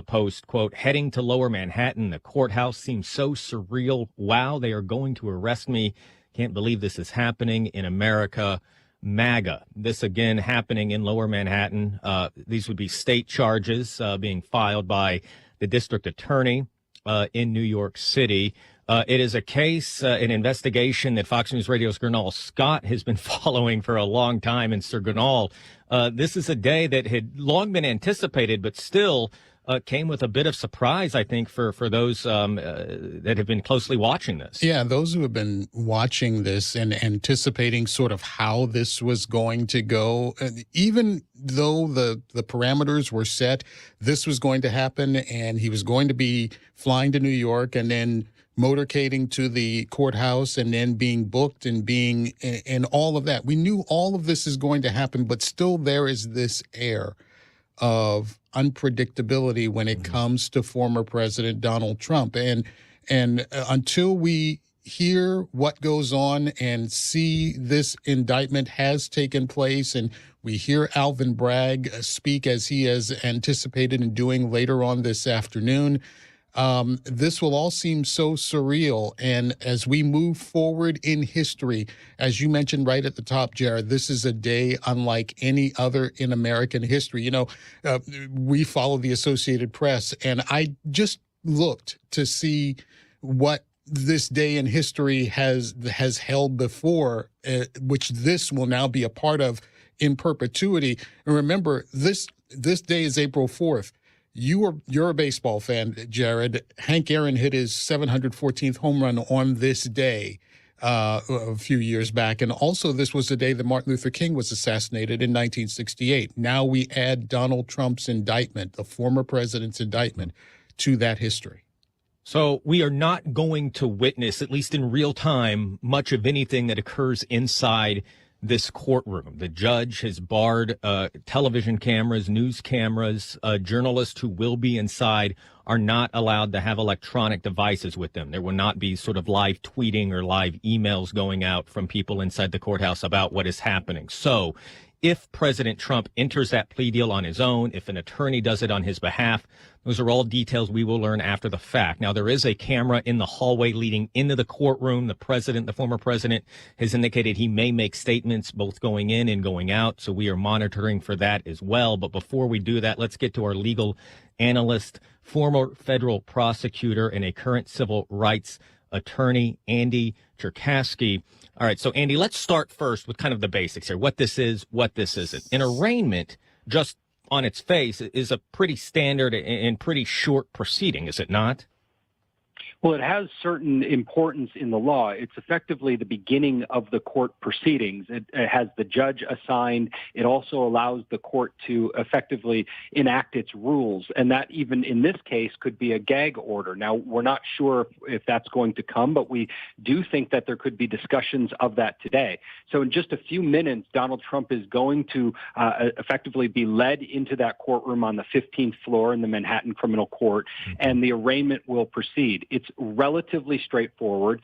post, quote, heading to Lower Manhattan. The courthouse seems so surreal. Wow, they are going to arrest me. Can't believe this is happening in America. MAGA. This again happening in Lower Manhattan. These would be state charges being filed by the district attorney in New York City. It is a case, an investigation that Fox News Radio's Gernal Scott has been following for a long time. And Sir Gernal, this is a day that had long been anticipated, but still came with a bit of surprise, I think, for those that have been closely watching this. Yeah, those who have been watching this and anticipating sort of how this was going to go, even though the parameters were set, this was going to happen, and he was going to be flying to New York and then motorcading to the courthouse and then being booked and all of that. We knew all of this is going to happen, but still there is this air of unpredictability when it comes to former President Donald Trump. And until we hear what goes on and see this indictment has taken place, and we hear Alvin Bragg speak as he has anticipated in doing later on this afternoon, this will all seem so surreal. And as we move forward in history, as you mentioned right at the top, Jared, this is a day unlike any other in American history. You know, we follow the Associated Press, and I just looked to see what this day in history has held before, which this will now be a part of in perpetuity. And remember, this day is April 4th. You're a baseball fan, Jared. Hank Aaron hit his 714th home run on this day a few years back. And also this was the day that Martin Luther King was assassinated in 1968. Now we add Donald Trump's indictment, the former president's indictment, to that history. So we are not going to witness, at least in real time, much of anything that occurs inside this courtroom. The judge has barred television cameras, news cameras. Journalists who will be inside are not allowed to have electronic devices with them. There will not be sort of live tweeting or live emails going out from people inside the courthouse about what is happening. So if President Trump enters that plea deal on his own, if an attorney does it on his behalf, those are all details we will learn after the fact. Now, there is a camera in the hallway leading into the courtroom. The former president, has indicated he may make statements both going in and going out. So we are monitoring for that as well. But before we do that, let's get to our legal analyst, former federal prosecutor, and a current civil rights attorney, Andy Cherkasky. All right, so Andy, let's start first with kind of the basics here. What this is, what this isn't. An arraignment, just on its face, is a pretty standard and pretty short proceeding, is it not? Well, it has certain importance in the law. It's effectively the beginning of the court proceedings. It has the judge assigned. It also allows the court to effectively enact its rules. And that even in this case could be a gag order. Now, we're not sure if that's going to come, but we do think that there could be discussions of that today. So in just a few minutes, Donald Trump is going to effectively be led into that courtroom on the 15th floor in the Manhattan Criminal Court, and the arraignment will proceed. It's relatively straightforward.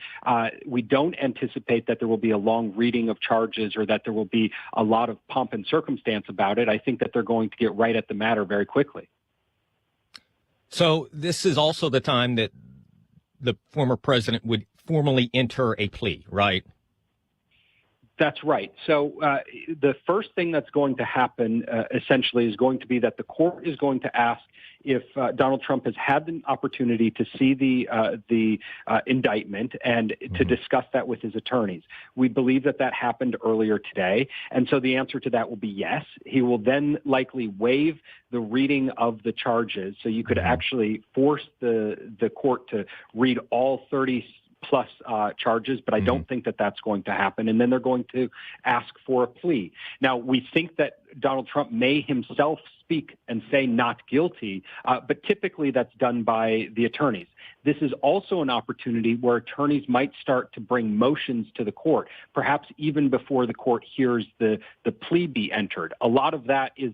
We don't anticipate that there will be a long reading of charges or that there will be a lot of pomp and circumstance about it. I think that they're going to get right at the matter very quickly. So this is also the time that the former president would formally enter a plea, right? That's right. So the first thing that's going to happen essentially is going to be that the court is going to ask if Donald Trump has had the opportunity to see the indictment and to discuss that with his attorneys. We believe that that happened earlier today. And so the answer to that will be yes. He will then likely waive the reading of the charges. So you could actually force the court to read all 30 plus charges, but I don't think that that's going to happen. And then they're going to ask for a plea. Now, we think that Donald Trump may himself speak and say not guilty, but typically that's done by the attorneys. This is also an opportunity where attorneys might start to bring motions to the court, perhaps even before the court hears the plea be entered. A lot of that is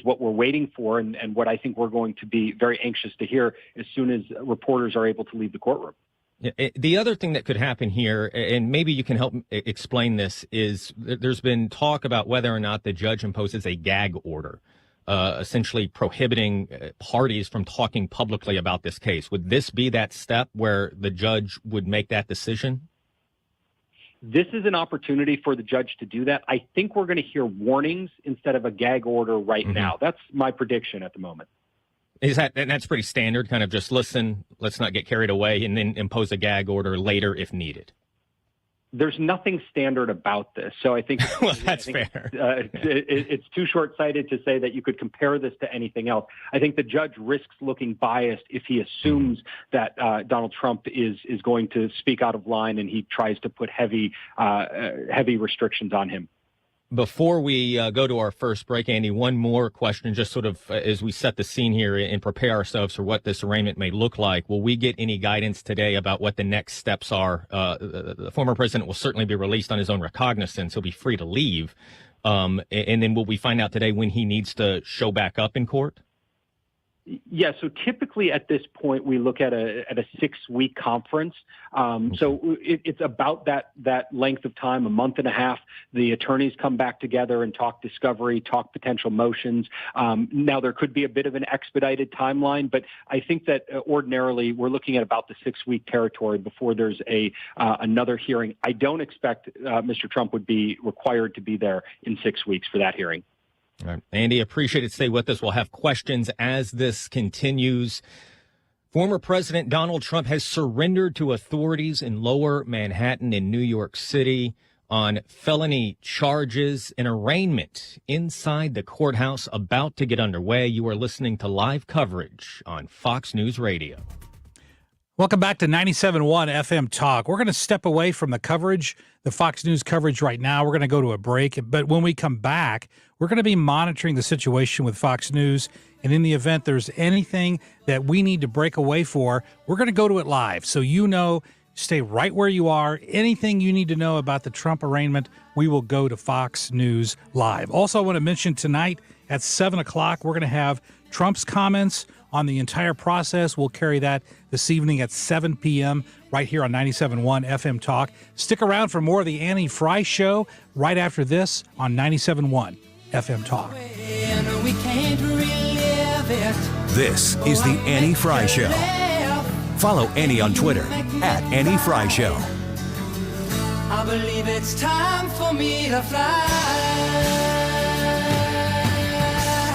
what we're waiting for, and what I think we're going to be very anxious to hear as soon as reporters are able to leave the courtroom. The other thing that could happen here, and maybe you can help explain this, is there's been talk about whether or not the judge imposes a gag order, essentially prohibiting parties from talking publicly about this case. Would this be that step where the judge would make that decision? This is an opportunity for the judge to do that. I think we're going to hear warnings instead of a gag order right now. That's my prediction at the moment. And that's pretty standard, kind of just listen, let's not get carried away, and then impose a gag order later if needed? There's nothing standard about this. So I think, well, that's fair. It's too short-sighted to say that you could compare this to anything else. I think the judge risks looking biased if he assumes that Donald Trump is going to speak out of line and he tries to put heavy restrictions on him. Before we go to our first break, Andy, one more question, just sort of as we set the scene here and prepare ourselves for what this arraignment may look like. Will we get any guidance today about what the next steps are? The former president will certainly be released on his own recognizance. He'll be free to leave. And then will we find out today when he needs to show back up in court? Yeah, so typically at this point we look at a 6-week conference. So it's about that length of time, a month and a half. The attorneys come back together and talk discovery, talk potential motions. Now there could be a bit of an expedited timeline, but I think that ordinarily we're looking at about the 6-week territory before there's another hearing. I don't expect Mr. Trump would be required to be there in 6 weeks for that hearing. All right. Andy, appreciate it. Stay with us. We'll have questions as this continues. Former President Donald Trump has surrendered to authorities in Lower Manhattan in New York City on felony charges. An arraignment inside the courthouse about to get underway. You are listening to live coverage on Fox News Radio. Welcome back to 97.1 FM Talk. We're going to step away from the coverage, the Fox News coverage right now. We're going to go to a break. But when we come back, we're going to be monitoring the situation with Fox News. And in the event there's anything that we need to break away for, we're going to go to it live. So stay right where you are. Anything you need to know about the Trump arraignment, we will go to Fox News Live. Also, I want to mention tonight at 7 o'clock, we're going to have Trump's comments on the entire process. We'll carry that this evening at 7 p.m. right here on 97.1 FM Talk. Stick around for more of the Annie Frey Show right after this on 97.1 FM Talk. This is the Annie Frey Show. Follow Annie on Twitter at Annie Frey Show. I believe it's time for me to fly.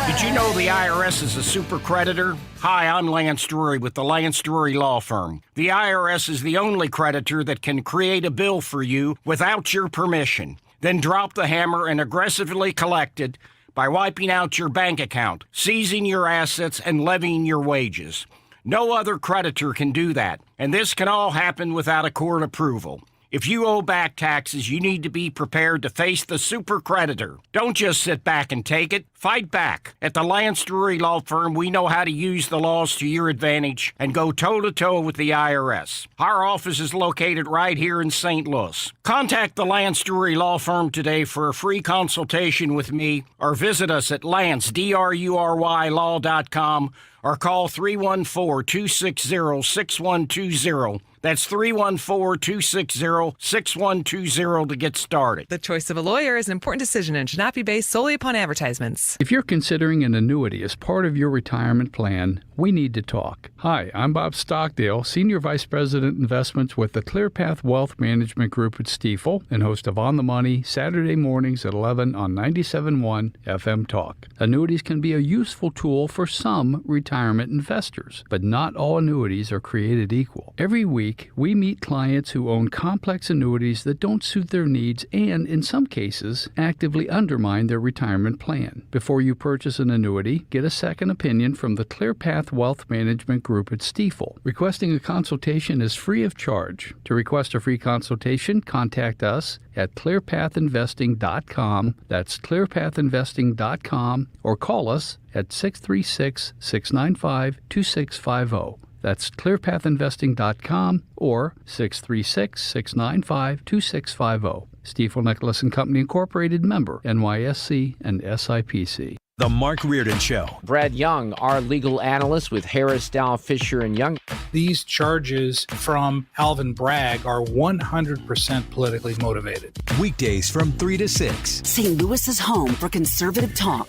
Did you know the IRS is a super creditor? Hi, I'm Lance Drury with the Lance Drury Law Firm. The IRS is the only creditor that can create a bill for you without your permission, then drop the hammer and aggressively collect it by wiping out your bank account, seizing your assets, and levying your wages. No other creditor can do that, and this can all happen without a court approval. If you owe back taxes, you need to be prepared to face the super creditor. Don't just sit back and take it. Fight back. At the Lance Drury Law Firm, we know how to use the laws to your advantage and go toe-to-toe with the IRS. Our office is located right here in St. Louis. Contact the Lance Drury Law Firm today for a free consultation with me, or visit us at lancedrurylaw.com or call 314-260-6120. That's 314-260-6120 to get started. The choice of a lawyer is an important decision and should not be based solely upon advertisements. If you're considering an annuity as part of your retirement plan, we need to talk. Hi, I'm Bob Stockdale, Senior Vice President Investments with the ClearPath Wealth Management Group at Stifel and host of On the Money, Saturday mornings at 11 on 97.1 FM Talk. Annuities can be a useful tool for some retirement investors, but not all annuities are created equal. Every week, we meet clients who own complex annuities that don't suit their needs and, in some cases, actively undermine their retirement plan. Before you purchase an annuity, get a second opinion from the ClearPath Wealth Management Group at Stifel. Requesting a consultation is free of charge. To request a free consultation, contact us at clearpathinvesting.com. That's clearpathinvesting.com, or call us at 636-695-2650. That's clearpathinvesting.com or 636-695-2650. Stifel Nicholas & Company Incorporated, member NYSE and SIPC. The Mark Reardon Show. Brad Young, our legal analyst with Harris, Dow, Fisher & Young. These charges from Alvin Bragg are 100% politically motivated. Weekdays from 3 to 6. St. Louis's home for conservative talk.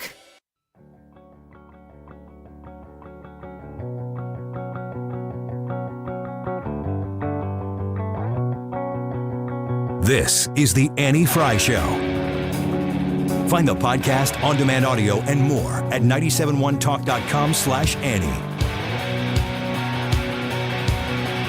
This is the Annie Frey Show. Find the podcast, on-demand audio, and more at 971talk.com/Annie.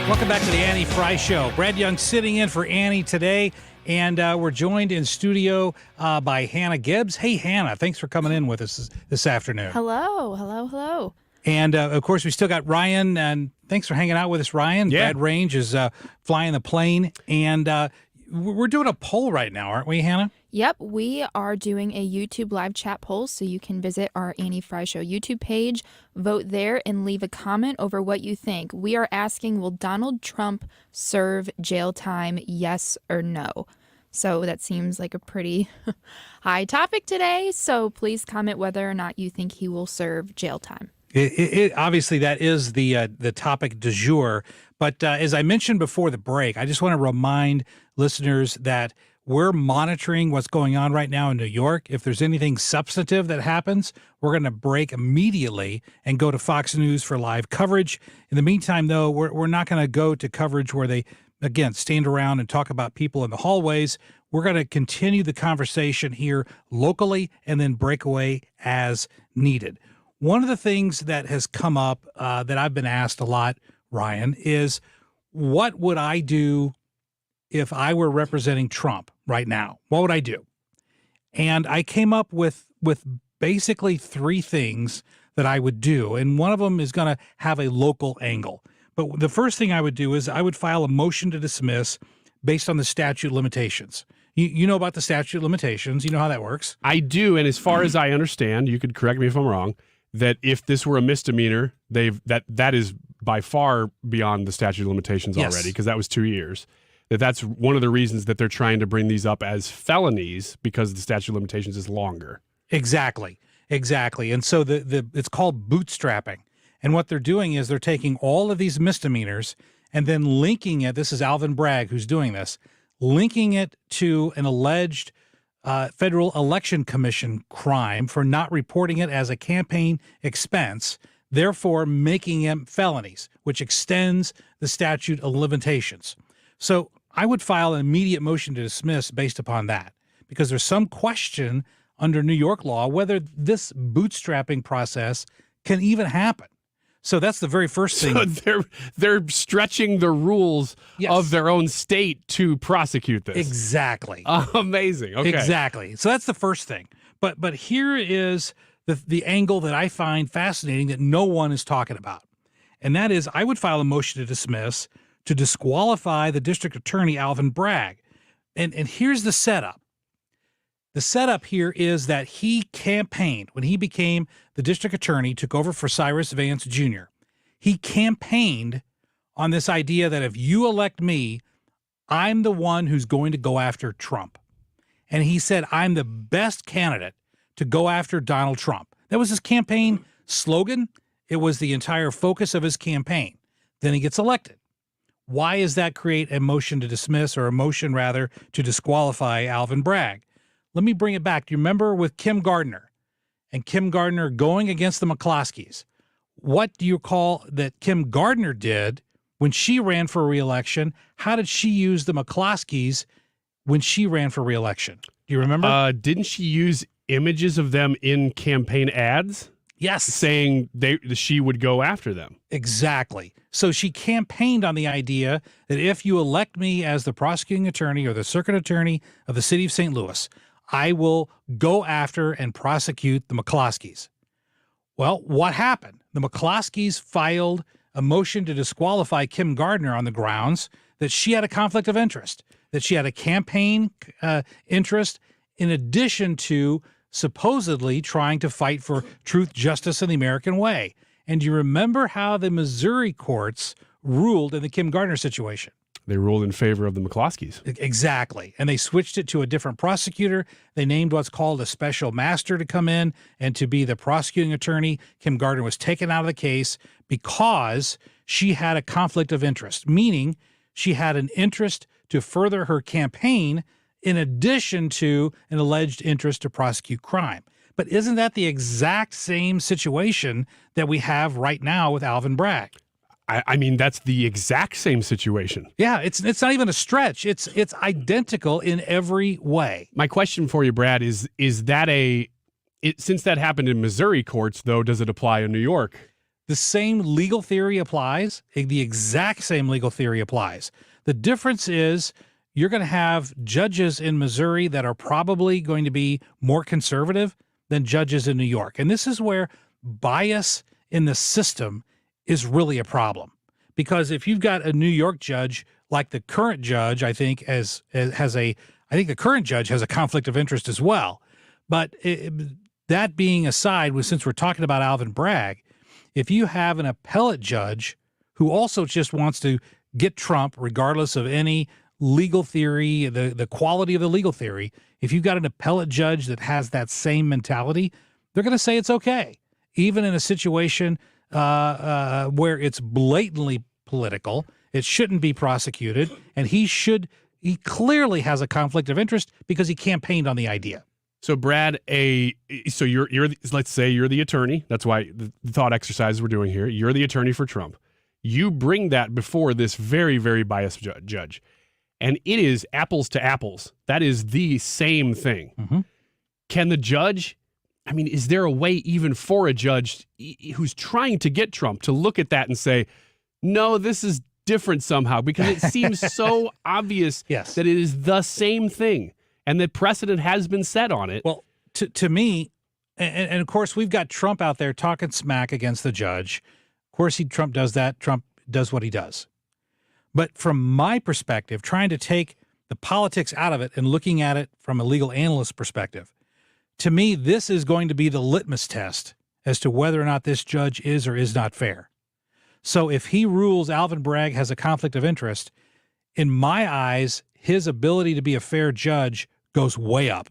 Welcome back to the Annie Frey Show. Brad Young sitting in for Annie today, and we're joined in studio by Hannah Gibbs. Hey, Hannah, thanks for coming in with us this afternoon. Hello. And, of course, we still got Ryan, and thanks for hanging out with us, Ryan. Yeah. Brad Range is flying the plane, and we're doing a poll right now, aren't we, Hannah? Yep, we are doing a YouTube live chat poll, so you can visit our Annie Frey Show YouTube page, vote there, and leave a comment over what you think. We are asking, will Donald Trump serve jail time, yes or no? So that seems like a pretty high topic today. So please comment whether or not you think he will serve jail time. Obviously, that is the topic du jour. But as I mentioned before the break, I just want to remind listeners that we're monitoring what's going on right now in New York. If there's anything substantive that happens, we're going to break immediately and go to Fox News for live coverage. In the meantime, though, we're not going to go to coverage where they, again, stand around and talk about people in the hallways. We're going to continue the conversation here locally and then break away as needed. One of the things that has come up that I've been asked a lot, Ryan, is what would I do if I were representing Trump right now? What would I do? And I came up with basically three things that I would do. And one of them is going to have a local angle. But the first thing I would do is I would file a motion to dismiss based on the statute of limitations. You know about the statute of limitations. You know how that works. I do. And as far as I understand, you could correct me if I'm wrong, that if this were a misdemeanor, that is by far beyond the statute of limitations already, because that was 2 years. That's one of the reasons that they're trying to bring these up as felonies, because the statute of limitations is longer. Exactly. And so it's called bootstrapping. And what they're doing is they're taking all of these misdemeanors and then linking it. This is Alvin Bragg who's doing this, linking it to an alleged Federal Election Commission crime for not reporting it as a campaign expense, therefore making them felonies, which extends the statute of limitations. So I would file an immediate motion to dismiss based upon that, because there's some question under New York law whether this bootstrapping process can even happen. So that's the very first thing. So they're stretching the rules of their own state to prosecute this. Exactly. Amazing. Okay. Exactly. So that's the first thing. But here is the angle that I find fascinating that no one is talking about. And that is, I would file a motion to dismiss to disqualify the district attorney, Alvin Bragg. And here's the setup. The setup here is that he campaigned when he became the district attorney, took over for Cyrus Vance Jr. He campaigned on this idea that if you elect me, I'm the one who's going to go after Trump. And he said, I'm the best candidate to go after Donald Trump. That was his campaign slogan. It was the entire focus of his campaign. Then he gets elected. Why does that create a motion to dismiss, or a motion rather to disqualify Alvin Bragg? Let me bring it back. Do you remember with Kim Gardner and Kim Gardner going against the McCloskeys? What do you call that Kim Gardner did when she ran for re-election? How did she use the McCloskeys when she ran for re-election? Do you remember? Didn't she use images of them in campaign ads? Yes. Saying she would go after them. Exactly. So she campaigned on the idea that if you elect me as the prosecuting attorney or the circuit attorney of the city of St. Louis, I will go after and prosecute the McCloskeys. Well, what happened? The McCloskeys filed a motion to disqualify Kim Gardner on the grounds that she had a conflict of interest, that she had a campaign interest in addition to supposedly trying to fight for truth, justice, and the American way. And do you remember how the Missouri courts ruled in the Kim Gardner situation? They ruled in favor of the McCloskeys. Exactly. And they switched it to a different prosecutor. They named what's called a special master to come in and to be the prosecuting attorney. Kim Gardner was taken out of the case because she had a conflict of interest, meaning she had an interest to further her campaign in addition to an alleged interest to prosecute crime. But isn't that the exact same situation that we have right now with Alvin Bragg? I mean, that's the exact same situation. Yeah, it's not even a stretch. It's identical in every way. My question for you, Brad, is that since that happened in Missouri courts, though, does it apply in New York? The same legal theory applies. The exact same legal theory applies. The difference is you're going to have judges in Missouri that are probably going to be more conservative than judges in New York. And this is where bias in the system is really a problem. Because if you've got a New York judge like the current judge, I think I think the current judge has a conflict of interest as well. But that being aside, since we're talking about Alvin Bragg, if you have an appellate judge who also just wants to get Trump, regardless of any legal theory, the quality of the legal theory, if you've got an appellate judge that has that same mentality, they're going to say it's okay, even in a situation where it's blatantly political. It shouldn't be prosecuted, and he clearly has a conflict of interest because he campaigned on the idea. So Brad, you're let's say you're the attorney. That's why the thought exercise we're doing here. You're the attorney for Trump. You bring that before this very, very biased judge, and it is apples to apples. That is the same thing. Mm-hmm. Can the judge? I mean, is there a way even for a judge who's trying to get Trump to look at that and say, no, this is different somehow? Because it seems so obvious that it is the same thing. And the precedent has been set on it. Well, to me, and of course, we've got Trump out there talking smack against the judge. Of course, Trump does that. Trump does what he does. But from my perspective, trying to take the politics out of it and looking at it from a legal analyst perspective, to me, this is going to be the litmus test as to whether or not this judge is or is not fair. So if he rules Alvin Bragg has a conflict of interest, in my eyes, his ability to be a fair judge goes way up.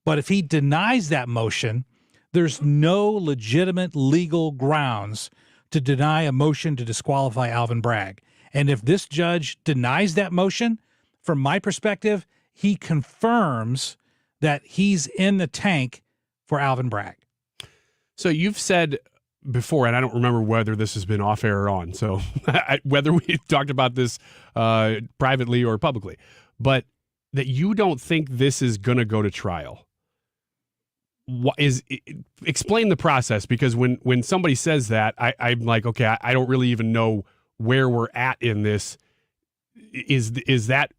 But if he denies that motion, there's no legitimate legal grounds to deny a motion to disqualify Alvin Bragg. And if this judge denies that motion, from my perspective, he confirms that he's in the tank for Alvin Bragg. So you've said before, and I don't remember whether this has been off air or on, so whether we talked about this privately or publicly, but that you don't think this is going to go to trial. Explain the process, because when somebody says that, I'm like, okay, I don't really even know where we're at in this. Is that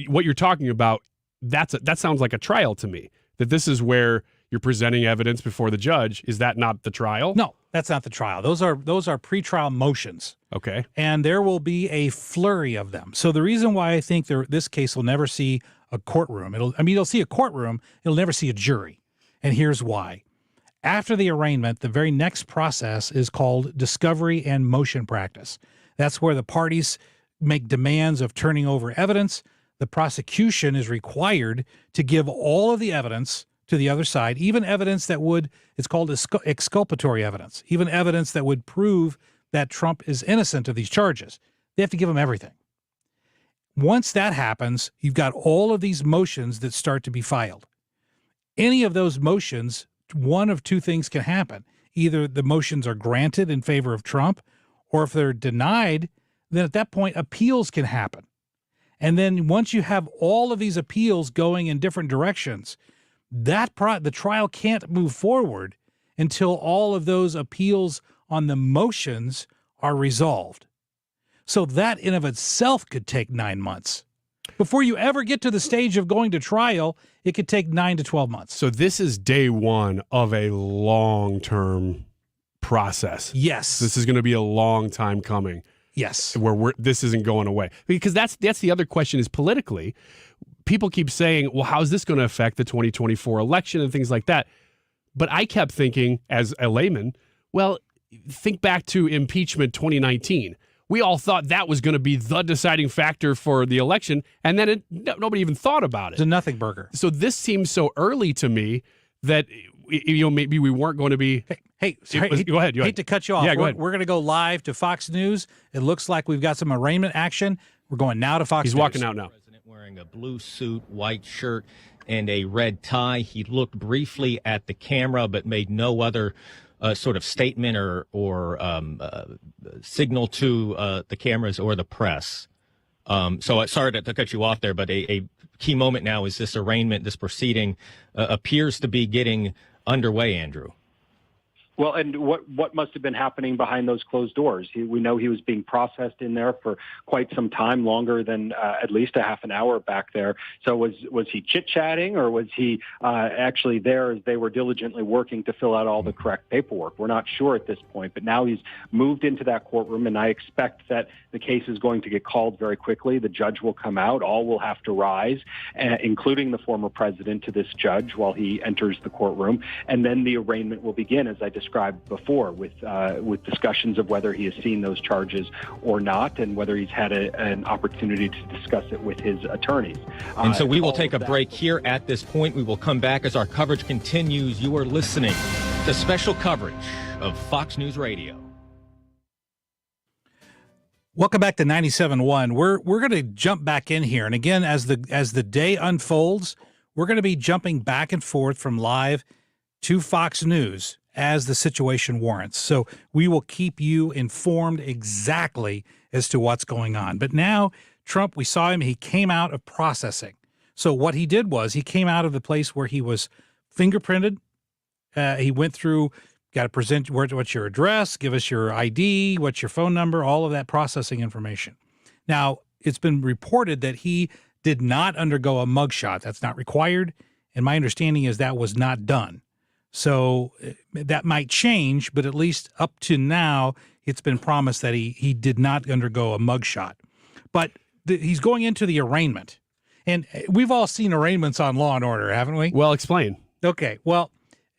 what you're talking about? That sounds like a trial to me, that this is where you're presenting evidence before the judge. Is that not the trial? No, that's not the trial. Those are pretrial motions. Okay. And there will be a flurry of them. So the reason why I think this case will never see a courtroom, it'll see a courtroom, it'll never see a jury. And here's why. After the arraignment, the very next process is called discovery and motion practice. That's where the parties make demands of turning over evidence. The prosecution is required to give all of the evidence to the other side, even evidence that it's called exculpatory evidence, even evidence that would prove that Trump is innocent of these charges. They have to give him everything. Once that happens, you've got all of these motions that start to be filed. Any of those motions, one of two things can happen. Either the motions are granted in favor of Trump, or if they're denied, then at that point, appeals can happen. And then once you have all of these appeals going in different directions, the trial can't move forward until all of those appeals on the motions are resolved. So that in of itself could take 9 months. Before you ever get to the stage of going to trial, it could take 9 to 12 months. So this is day one of a long-term process. Yes. This is going to be a long time coming. Yes. Where this isn't going away. Because that's the other question is politically, people keep saying, well, how's this going to affect the 2024 election and things like that? But I kept thinking as a layman, well, think back to impeachment 2019. We all thought that was going to be the deciding factor for the election, and then nobody even thought about it. It's a nothing burger. So this seems so early to me that maybe we weren't going to be. Hey, go ahead. Hate to cut you off. Yeah, go ahead. We're going to go live to Fox News. It looks like we've got some arraignment action. We're going now to Fox News. He's walking out now. President wearing a blue suit, white shirt, and a red tie. He looked briefly at the camera, but made no other sort of statement or signal to the cameras or the press. So sorry to cut you off there, but a key moment now is this arraignment, this proceeding appears to be getting underway, Andrew. Well, and what must have been happening behind those closed doors? We know he was being processed in there for quite some time, longer than at least a half an hour back there. So was he chit-chatting, or was he actually there as they were diligently working to fill out all the correct paperwork? We're not sure at this point, but now he's moved into that courtroom, and I expect that the case is going to get called very quickly. The judge will come out. All will have to rise, including the former president, to this judge while he enters the courtroom, and then the arraignment will begin, as I described described before, with discussions of whether he has seen those charges or not, and whether he's had an opportunity to discuss it with his attorneys. And so we will take a break here at this point. We will come back as our coverage continues. You are listening to special coverage of Fox News Radio. Welcome back to 97.1. We're going to jump back in here, and again, as the day unfolds, we're going to be jumping back and forth from live to Fox News as the situation warrants. So we will keep you informed exactly as to what's going on. But now, Trump, we saw him. He came out of processing. So what he did was he came out of the place where he was fingerprinted. He went through. Got to present what's your address, give us your ID, what's your phone number, all of that processing information. Now, it's been reported that he did not undergo a mugshot. That's not required, and my understanding is that was not done. So that might change, but at least up to now, it's been promised that he did not undergo a mugshot. But he's going into the arraignment, and we've all seen arraignments on Law and Order, haven't we? Well, explain. Okay, well,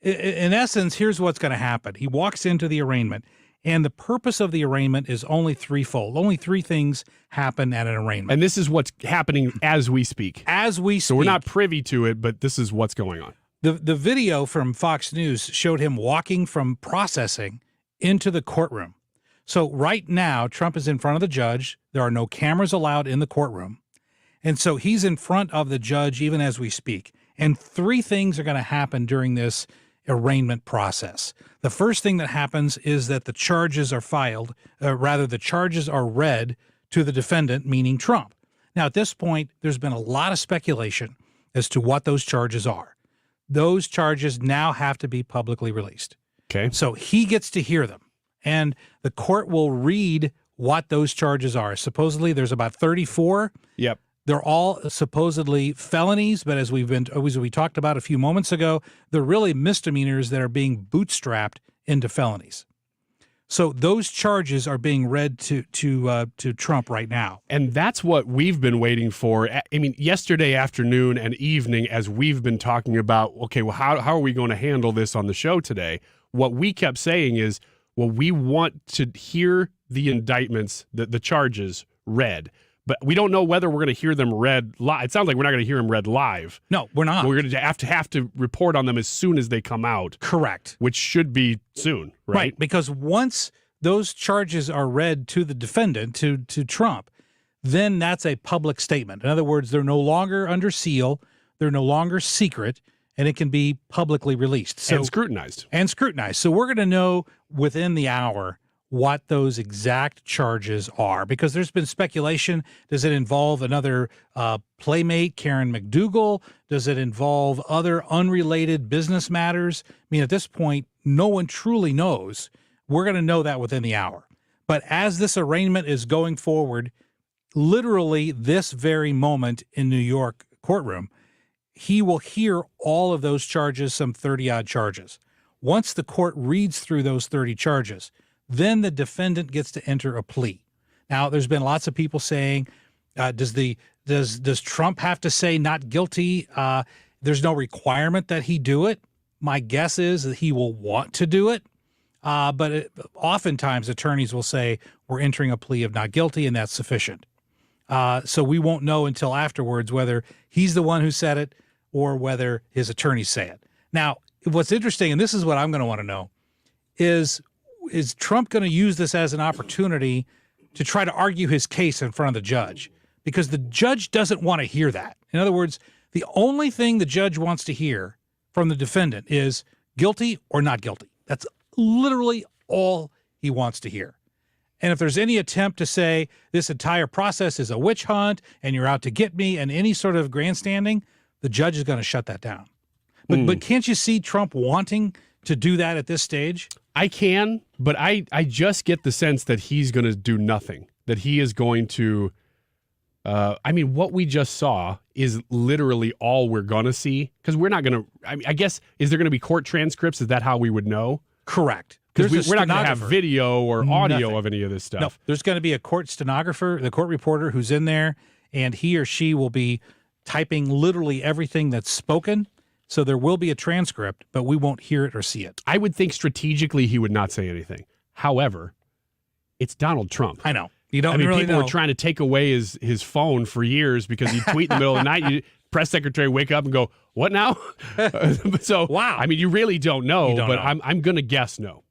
in essence, here's what's going to happen. He walks into the arraignment, and the purpose of the arraignment is only threefold. Only three things happen at an arraignment. And this is what's happening as we speak. As we speak. So we're not privy to it, but this is what's going on. The video from Fox News showed him walking from processing into the courtroom. So right now, Trump is in front of the judge. There are no cameras allowed in the courtroom. And so he's in front of the judge even as we speak. And three things are going to happen during this arraignment process. The first thing that happens is that the charges are filed, the charges are read to the defendant, meaning Trump. Now, at this point, there's been a lot of speculation as to what those charges are. Those charges now have to be publicly released. Okay. So he gets to hear them, and the court will read what those charges are. Supposedly, there's about 34. Yep. They're all supposedly felonies, but as we talked about a few moments ago, they're really misdemeanors that are being bootstrapped into felonies. So those charges are being read to Trump right now. And that's what we've been waiting for. I mean, yesterday afternoon and evening, as we've been talking about, okay, well, how are we going to handle this on the show today? What we kept saying is, well, we want to hear the indictments, the charges read. But we don't know whether we're going to hear them read live. It sounds like we're not going to hear them read live. No, we're not. We're going to have to report on them as soon as they come out. Correct. Which should be soon, right? Because once those charges are read to the defendant, to Trump, then that's a public statement. In other words, they're no longer under seal, they're no longer secret, and it can be publicly released. And scrutinized. So we're going to know within the hour what those exact charges are, because there's been speculation. Does it involve another playmate, Karen McDougal? Does it involve other unrelated business matters? I mean, at this point, no one truly knows. We're going to know that within the hour. But as this arraignment is going forward, literally this very moment in New York courtroom, he will hear all of those charges, some 30-odd charges. Once the court reads through those 30 charges, then the defendant gets to enter a plea. Now, there's been lots of people saying, does Trump have to say not guilty? There's no requirement that he do it. My guess is that he will want to do it. But oftentimes attorneys will say, we're entering a plea of not guilty, and that's sufficient. So we won't know until afterwards whether he's the one who said it or whether his attorneys say it. Now, what's interesting, and this is what I'm going to want to know, is Trump going to use this as an opportunity to try to argue his case in front of the judge? Because the judge doesn't want to hear that. In other words, the only thing the judge wants to hear from the defendant is guilty or not guilty. That's literally all he wants to hear. And if there's any attempt to say this entire process is a witch hunt and you're out to get me and any sort of grandstanding, the judge is going to shut that down. But can't you see Trump wanting to do that at this stage? I can, but I just get the sense that he's going to do nothing, that he is going to, what we just saw is literally all we're going to see, because we're not going to, I guess, is there going to be court transcripts? Is that how we would know? Correct. Because we're not going to have video or audio of any of this stuff. No, there's going to be a court stenographer, the court reporter who's in there, and he or she will be typing literally everything that's spoken. So there will be a transcript, but we won't hear it or see it. I would think strategically he would not say anything. However, it's Donald Trump. I know. You don't people really know. were trying to take away his phone for years because he'd tweet in the middle of the night. You, press secretary wake up and go, what now? So, wow. I mean, you really don't know, but I'm going to guess no.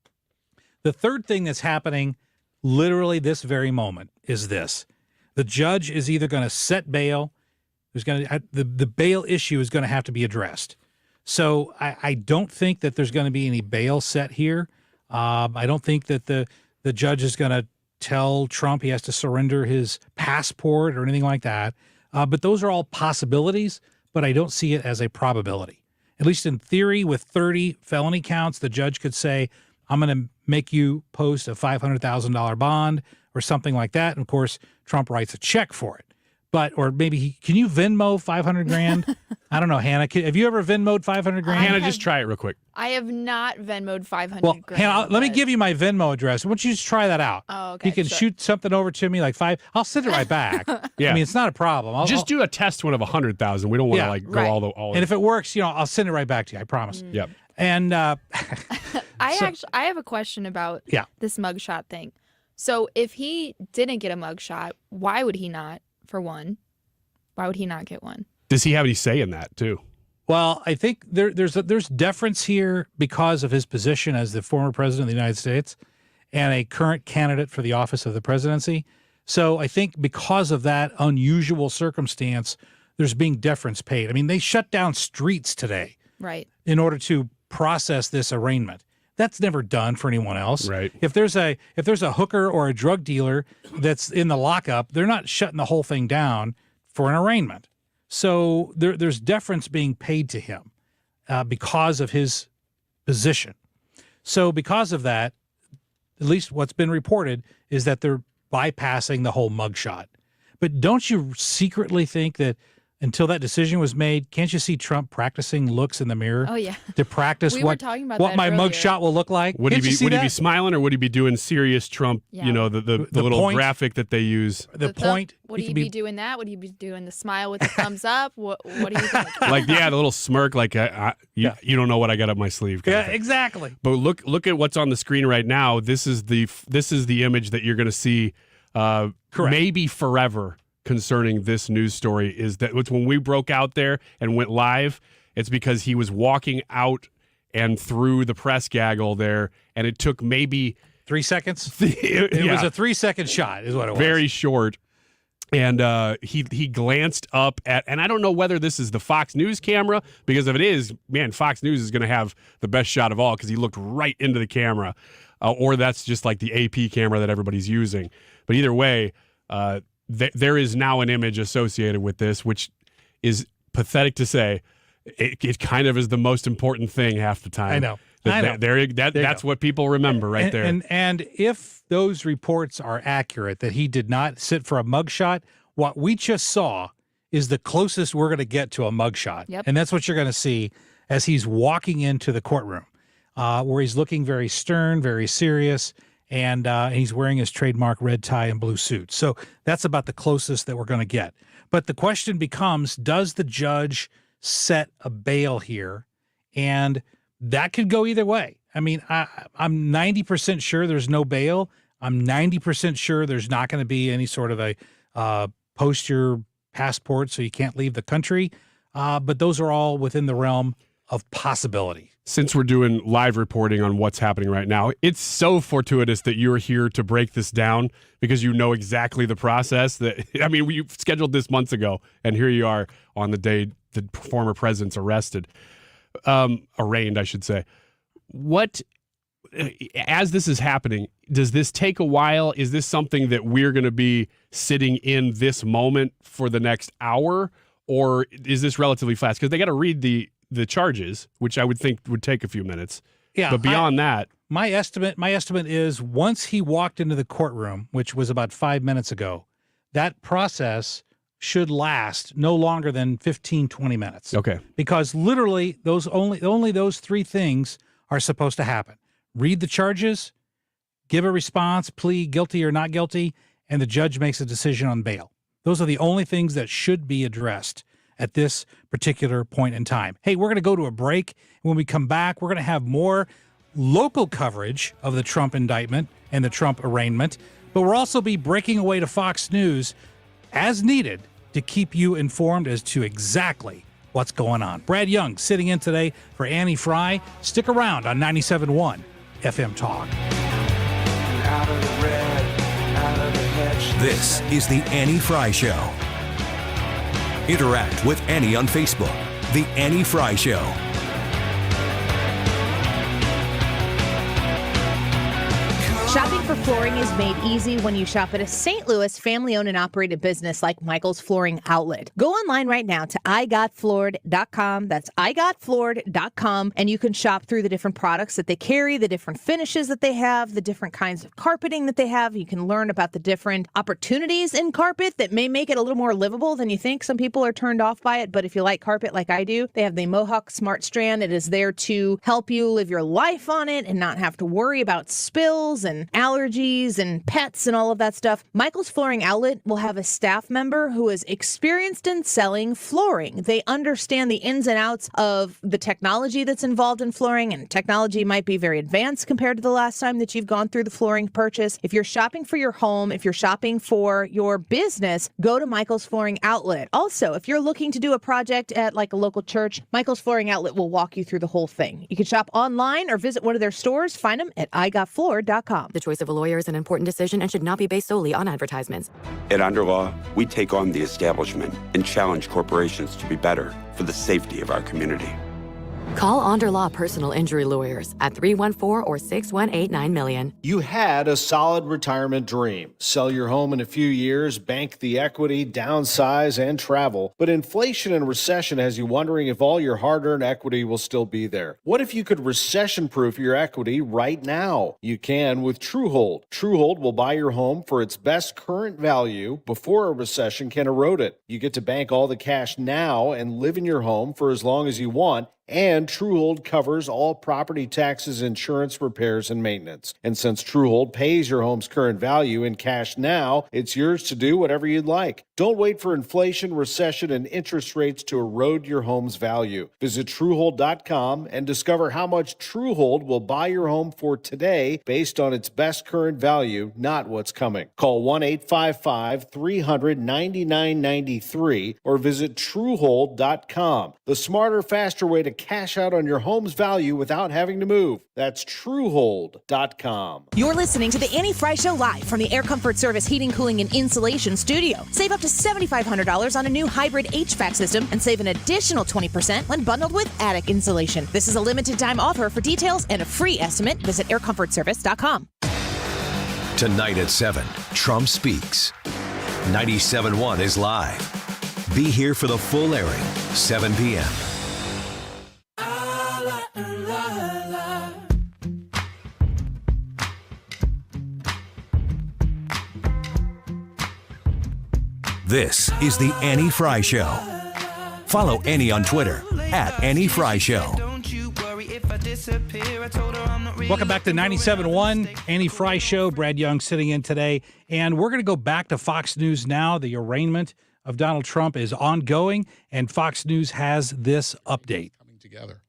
The third thing that's happening literally this very moment is this. The judge is either going to set bail. The bail issue is going to have to be addressed. So I don't think that there's going to be any bail set here. I don't think that the judge is going to tell Trump he has to surrender his passport or anything like that. But those are all possibilities, but I don't see it as a probability. At least in theory, with 30 felony counts, the judge could say, I'm going to make you post a $500,000 bond or something like that. And of course, Trump writes a check for it. Or maybe can you Venmo 500 grand? I don't know, Hannah. Have you ever Venmo'd 500 grand? Hannah, just try it real quick. I have not Venmo'd 500 Well, grand. Hannah, let me give you my Venmo address. Why don't you just try that out? Oh, okay. You can shoot something over to me like $5. I'll send it right back. Yeah. I mean, it's not a problem. I'll do a test one of 100,000. We don't want to go all. And if it works, I'll send it right back to you. I promise. Yep. And I have a question about this mugshot thing. So if he didn't get a mugshot, why would he not? For one, why would he not get one? Does he have any say in that too? Well, I think there's deference here because of his position as the former president of the United States and a current candidate for the office of the presidency. So I think because of that unusual circumstance, there's being deference paid. I mean, they shut down streets today, right, in order to process this arraignment. That's never done for anyone else. Right. If there's a hooker or a drug dealer that's in the lockup, they're not shutting the whole thing down for an arraignment. So there's deference being paid to him because of his position. So because of that, at least what's been reported is that they're bypassing the whole mugshot. But don't you secretly think that until that decision was made, can't you see Trump practicing looks in the mirror? Oh, yeah. To practice We were what talking about my that earlier. mugshot will look like? Would he Can't you be smiling, or would he be doing serious Trump? Yeah. The little point, graphic that they use. The point. Would he be doing that? Would he be doing the smile with the thumbs up? What do you think? Like the little smirk, like you don't know what I got up my sleeve. Yeah, exactly. But look at what's on the screen right now. This is the image that you're going to see, maybe forever. Concerning this news story is that it's when we broke out there and went live, it's because he was walking out and through the press gaggle there, and it took maybe 3 seconds. It was a 3-second shot, is what it was. Very short. And he glanced up at, and I don't know whether this is the Fox News camera, because if it is, man, Fox News is going to have the best shot of all because he looked right into the camera, or that's just like the AP camera that everybody's using. But either way, there is now an image associated with this, which is pathetic to say. It kind of is the most important thing half the time. I know. That's what people remember right there. And if those reports are accurate that he did not sit for a mugshot, what we just saw is the closest we're going to get to a mugshot. Yep. And that's what you're going to see as he's walking into the courtroom, where he's looking very stern, very serious, and he's wearing his trademark red tie and blue suit. So that's about the closest that we're going to get. But the question becomes, does the judge set a bail here? And that could go either way. I mean, I'm 90% sure there's no bail. I'm 90% sure there's not going to be any sort of a post your passport so you can't leave the country. But those are all within the realm of possibility. Since we're doing live reporting on what's happening right now, it's so fortuitous that you're here to break this down because you know exactly the process. We scheduled this months ago, and here you are on the day the former president's arraigned, I should say. As this is happening, does this take a while? Is this something that we're going to be sitting in this moment for the next hour, or is this relatively fast? Because they got to read the charges, which I would think would take a few minutes. Yeah. But beyond that, my estimate is once he walked into the courtroom, which was about 5 minutes ago, that process should last no longer than 15, 20 minutes. Okay. Because literally only those three things are supposed to happen. Read the charges, give a response, plead guilty or not guilty, and the judge makes a decision on bail. Those are the only things that should be addressed. at this particular point in time. Hey, we're going to go to a break. When we come back, we're going to have more local coverage of the Trump indictment and the Trump arraignment, but we'll also be breaking away to Fox News as needed to keep you informed as to exactly what's going on. Brad Young sitting in today for Annie Frey. Stick around on 97.1 FM Talk. This is the Annie Frey Show. Interact with Annie on Facebook. The Annie Frey Show. Shopping for flooring is made easy when you shop at a St. Louis family-owned and operated business like Michael's Flooring Outlet. Go online right now to igotfloored.com. That's igotfloored.com, and you can shop through the different products that they carry, the different finishes that they have, the different kinds of carpeting that they have. You can learn about the different opportunities in carpet that may make it a little more livable than you think. Some people are turned off by it, but if you like carpet like I do, they have the Mohawk Smart Strand. It is there to help you live your life on it and not have to worry about spills and allergies and pets and all of that stuff. Michael's Flooring Outlet will have a staff member who is experienced in selling flooring. They understand the ins and outs of the technology that's involved in flooring, and technology might be very advanced compared to the last time that you've gone through the flooring purchase. If you're shopping for your home, if you're shopping for your business, go to Michael's Flooring Outlet. Also, if you're looking to do a project at like a local church, Michael's Flooring Outlet will walk you through the whole thing. You can shop online or visit one of their stores. Find them at igotfloored.com. The choice of a lawyer is an important decision and should not be based solely on advertisements. At Underlaw, we take on the establishment and challenge corporations to be better for the safety of our community. Call Underlaw Personal Injury Lawyers at 314 or 618-9 million. You had a solid retirement dream. Sell your home in a few years, bank the equity, downsize, and travel. But inflation and recession has you wondering if all your hard-earned equity will still be there. What if you could recession-proof your equity right now? You can with TrueHold. TrueHold will buy your home for its best current value before a recession can erode it. You get to bank all the cash now and live in your home for as long as you want. And TrueHold covers all property taxes, insurance, repairs, and maintenance. And since TrueHold pays your home's current value in cash now, it's yours to do whatever you'd like. Don't wait for inflation, recession, and interest rates to erode your home's value. Visit TrueHold.com and discover how much TrueHold will buy your home for today based on its best current value, not what's coming. Call 1-855-300-9993 or visit TrueHold.com. The smarter, faster way to cash out on your home's value without having to move. That's TrueHold.com. You're listening to the Annie Frey Show live from the Air Comfort Service Heating, Cooling, and Insulation Studio. Save up to $7,500 on a new hybrid HVAC system and save an additional 20% when bundled with attic insulation. This is a limited time offer. For details and a free estimate, visit aircomfortservice.com. Tonight at 7, Trump Speaks. 97.1 is live. Be here for the full airing, 7 p.m. This is the Annie Frey Show. Follow Annie on Twitter at Annie Frey Show. Welcome back to 97.1 Annie Frey Show. Brad Young sitting in today. And we're going to go back to Fox News now. The arraignment of Donald Trump is ongoing, and Fox News has this update. Coming together.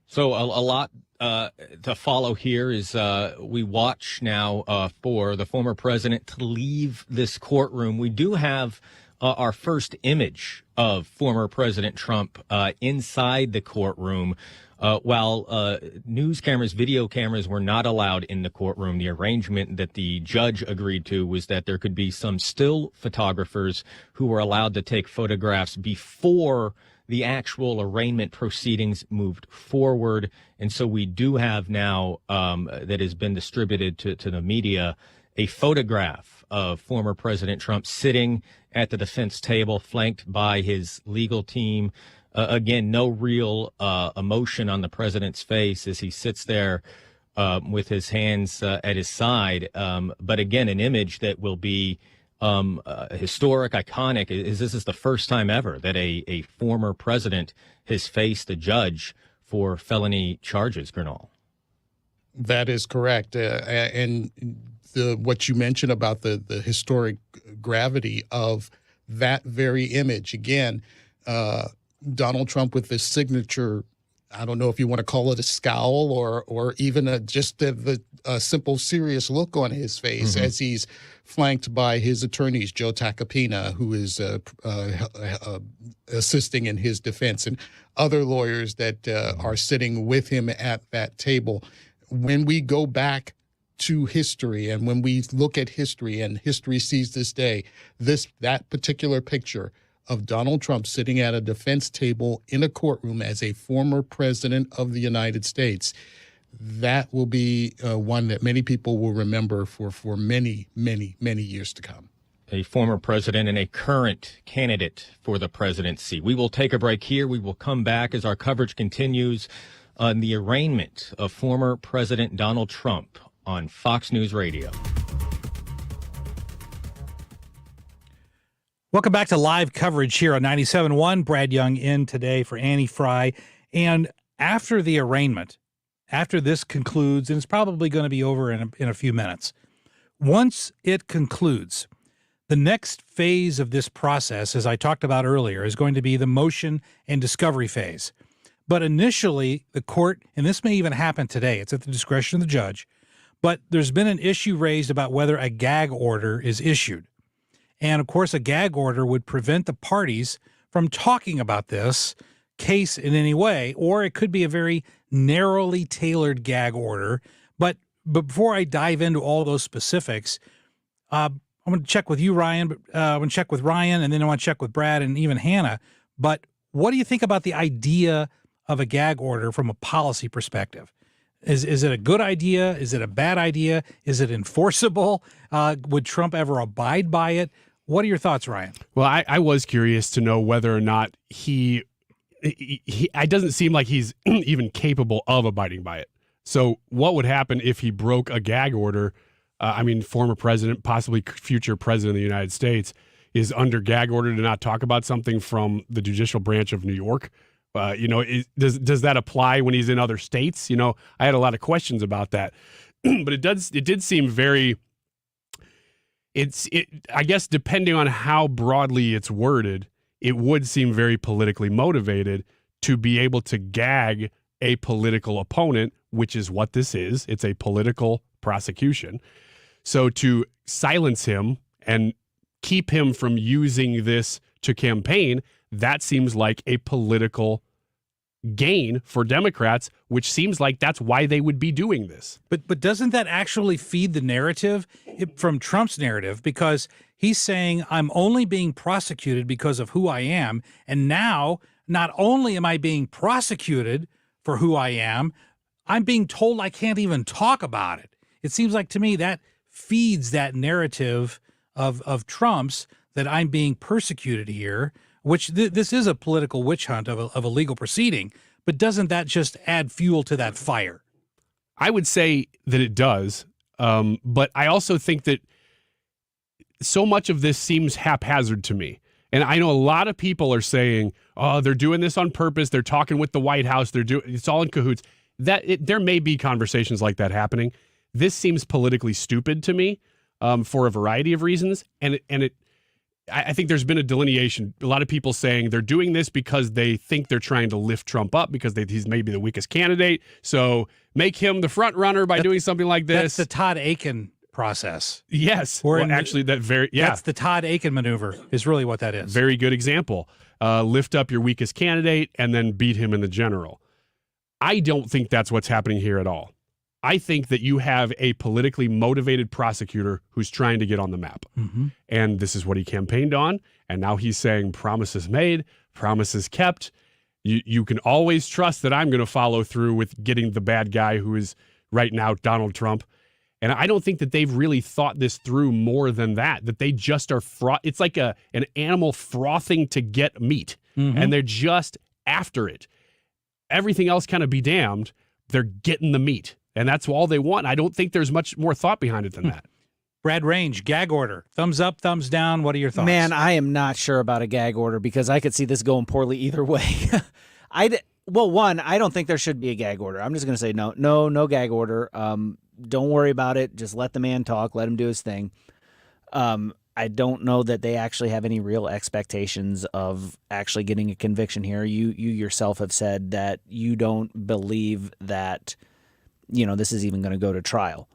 So a lot to follow here is we watch now for the former president to leave this courtroom. We do have our first image of former President Trump inside the courtroom. While news cameras, video cameras were not allowed in the courtroom, the arrangement that the judge agreed to was that there could be some still photographers who were allowed to take photographs before the actual arraignment proceedings moved forward. And so we do have now that has been distributed to the media a photograph of former President Trump sitting at the defense table, flanked by his legal team. Again, no real emotion on the president's face as he sits there with his hands at his side. But again, an image that will be historic, iconic. This is the first time ever that a former president has faced a judge for felony charges, Gernal. That is correct. And what you mentioned about the historic gravity of that very image. Again, Donald Trump with his signature, I don't know if you want to call it a scowl or even just the simple serious look on his face as he's flanked by his attorneys, Joe Tacopina, who is assisting in his defense, and other lawyers that are sitting with him at that table. When we go back to history and when we look at history and history sees this day, that particular picture of Donald Trump sitting at a defense table in a courtroom as a former president of the United States, that will be one that many people will remember for many, many, many years to come. A former president and a current candidate for the presidency. We will take a break here. We will come back as our coverage continues on the arraignment of former President Donald Trump on Fox News Radio. Welcome back to live coverage here on 97.1. Brad Young in today for Annie Frey. And after the arraignment, after this concludes, and it's probably going to be over in a few minutes, once it concludes, the next phase of this process, as I talked about earlier, is going to be the motion and discovery phase. But initially, the court, and this may even happen today, it's at the discretion of the judge, but there's been an issue raised about whether a gag order is issued. And of course, a gag order would prevent the parties from talking about this case in any way, or it could be a very narrowly tailored gag order. But before I dive into all those specifics, I'm going to check with you, Ryan. I'm going to check with Ryan, and then I want to check with Brad and even Hannah. But what do you think about the idea of a gag order from a policy perspective? Is it a good idea? Is it a bad idea? Is it enforceable? Would Trump ever abide by it? What are your thoughts, Ryan? Well, I was curious to know whether or not it doesn't seem like he's even capable of abiding by it. So what would happen if he broke a gag order? Former president, possibly future president of the United States, is under gag order to not talk about something from the judicial branch of New York. Does that apply when he's in other states? I had a lot of questions about that, but it did seem very. I guess depending on how broadly it's worded, it would seem very politically motivated to be able to gag a political opponent, which is what this is. It's a political prosecution. So to silence him and keep him from using this to campaign, that seems like a political gain for Democrats, which seems like that's why they would be doing this. But doesn't that actually feed the narrative from Trump's narrative? Because he's saying, I'm only being prosecuted because of who I am. And now, not only am I being prosecuted for who I am, I'm being told I can't even talk about it. It seems like to me that feeds that narrative of Trump's, that I'm being persecuted here, which this is a political witch hunt of a legal proceeding, but doesn't that just add fuel to that fire? I would say that it does, but I also think that so much of this seems haphazard to me. And I know a lot of people are saying, oh, they're doing this on purpose, they're talking with the White House, it's all in cahoots. There may be conversations like that happening. This seems politically stupid to me for a variety of reasons, I think there's been a delineation. A lot of people saying they're doing this because they think they're trying to lift Trump up because he's maybe the weakest candidate. So make him the front runner by doing something like this. That's the Todd Aiken process. Yes. That's the Todd Aiken maneuver is really what that is. Very good example. Lift up your weakest candidate and then beat him in the general. I don't think that's what's happening here at all. I think that you have a politically motivated prosecutor who's trying to get on the map. Mm-hmm. And this is what he campaigned on. And now he's saying promises made, promises kept. You can always trust that I'm going to follow through with getting the bad guy who is right now Donald Trump. And I don't think that they've really thought this through more than that they just are it's like an animal frothing to get meat. Mm-hmm. And they're just after it. Everything else kind of be damned. They're getting the meat. And that's all they want. I don't think there's much more thought behind it than that. Brad Range, gag order. Thumbs up, thumbs down. What are your thoughts? Man, I am not sure about a gag order because I could see this going poorly either way. I don't think there should be a gag order. I'm just going to say no gag order. Don't worry about it. Just let the man talk. Let him do his thing. I don't know that they actually have any real expectations of actually getting a conviction here. You yourself have said that you don't believe that, this is even going to go to trial.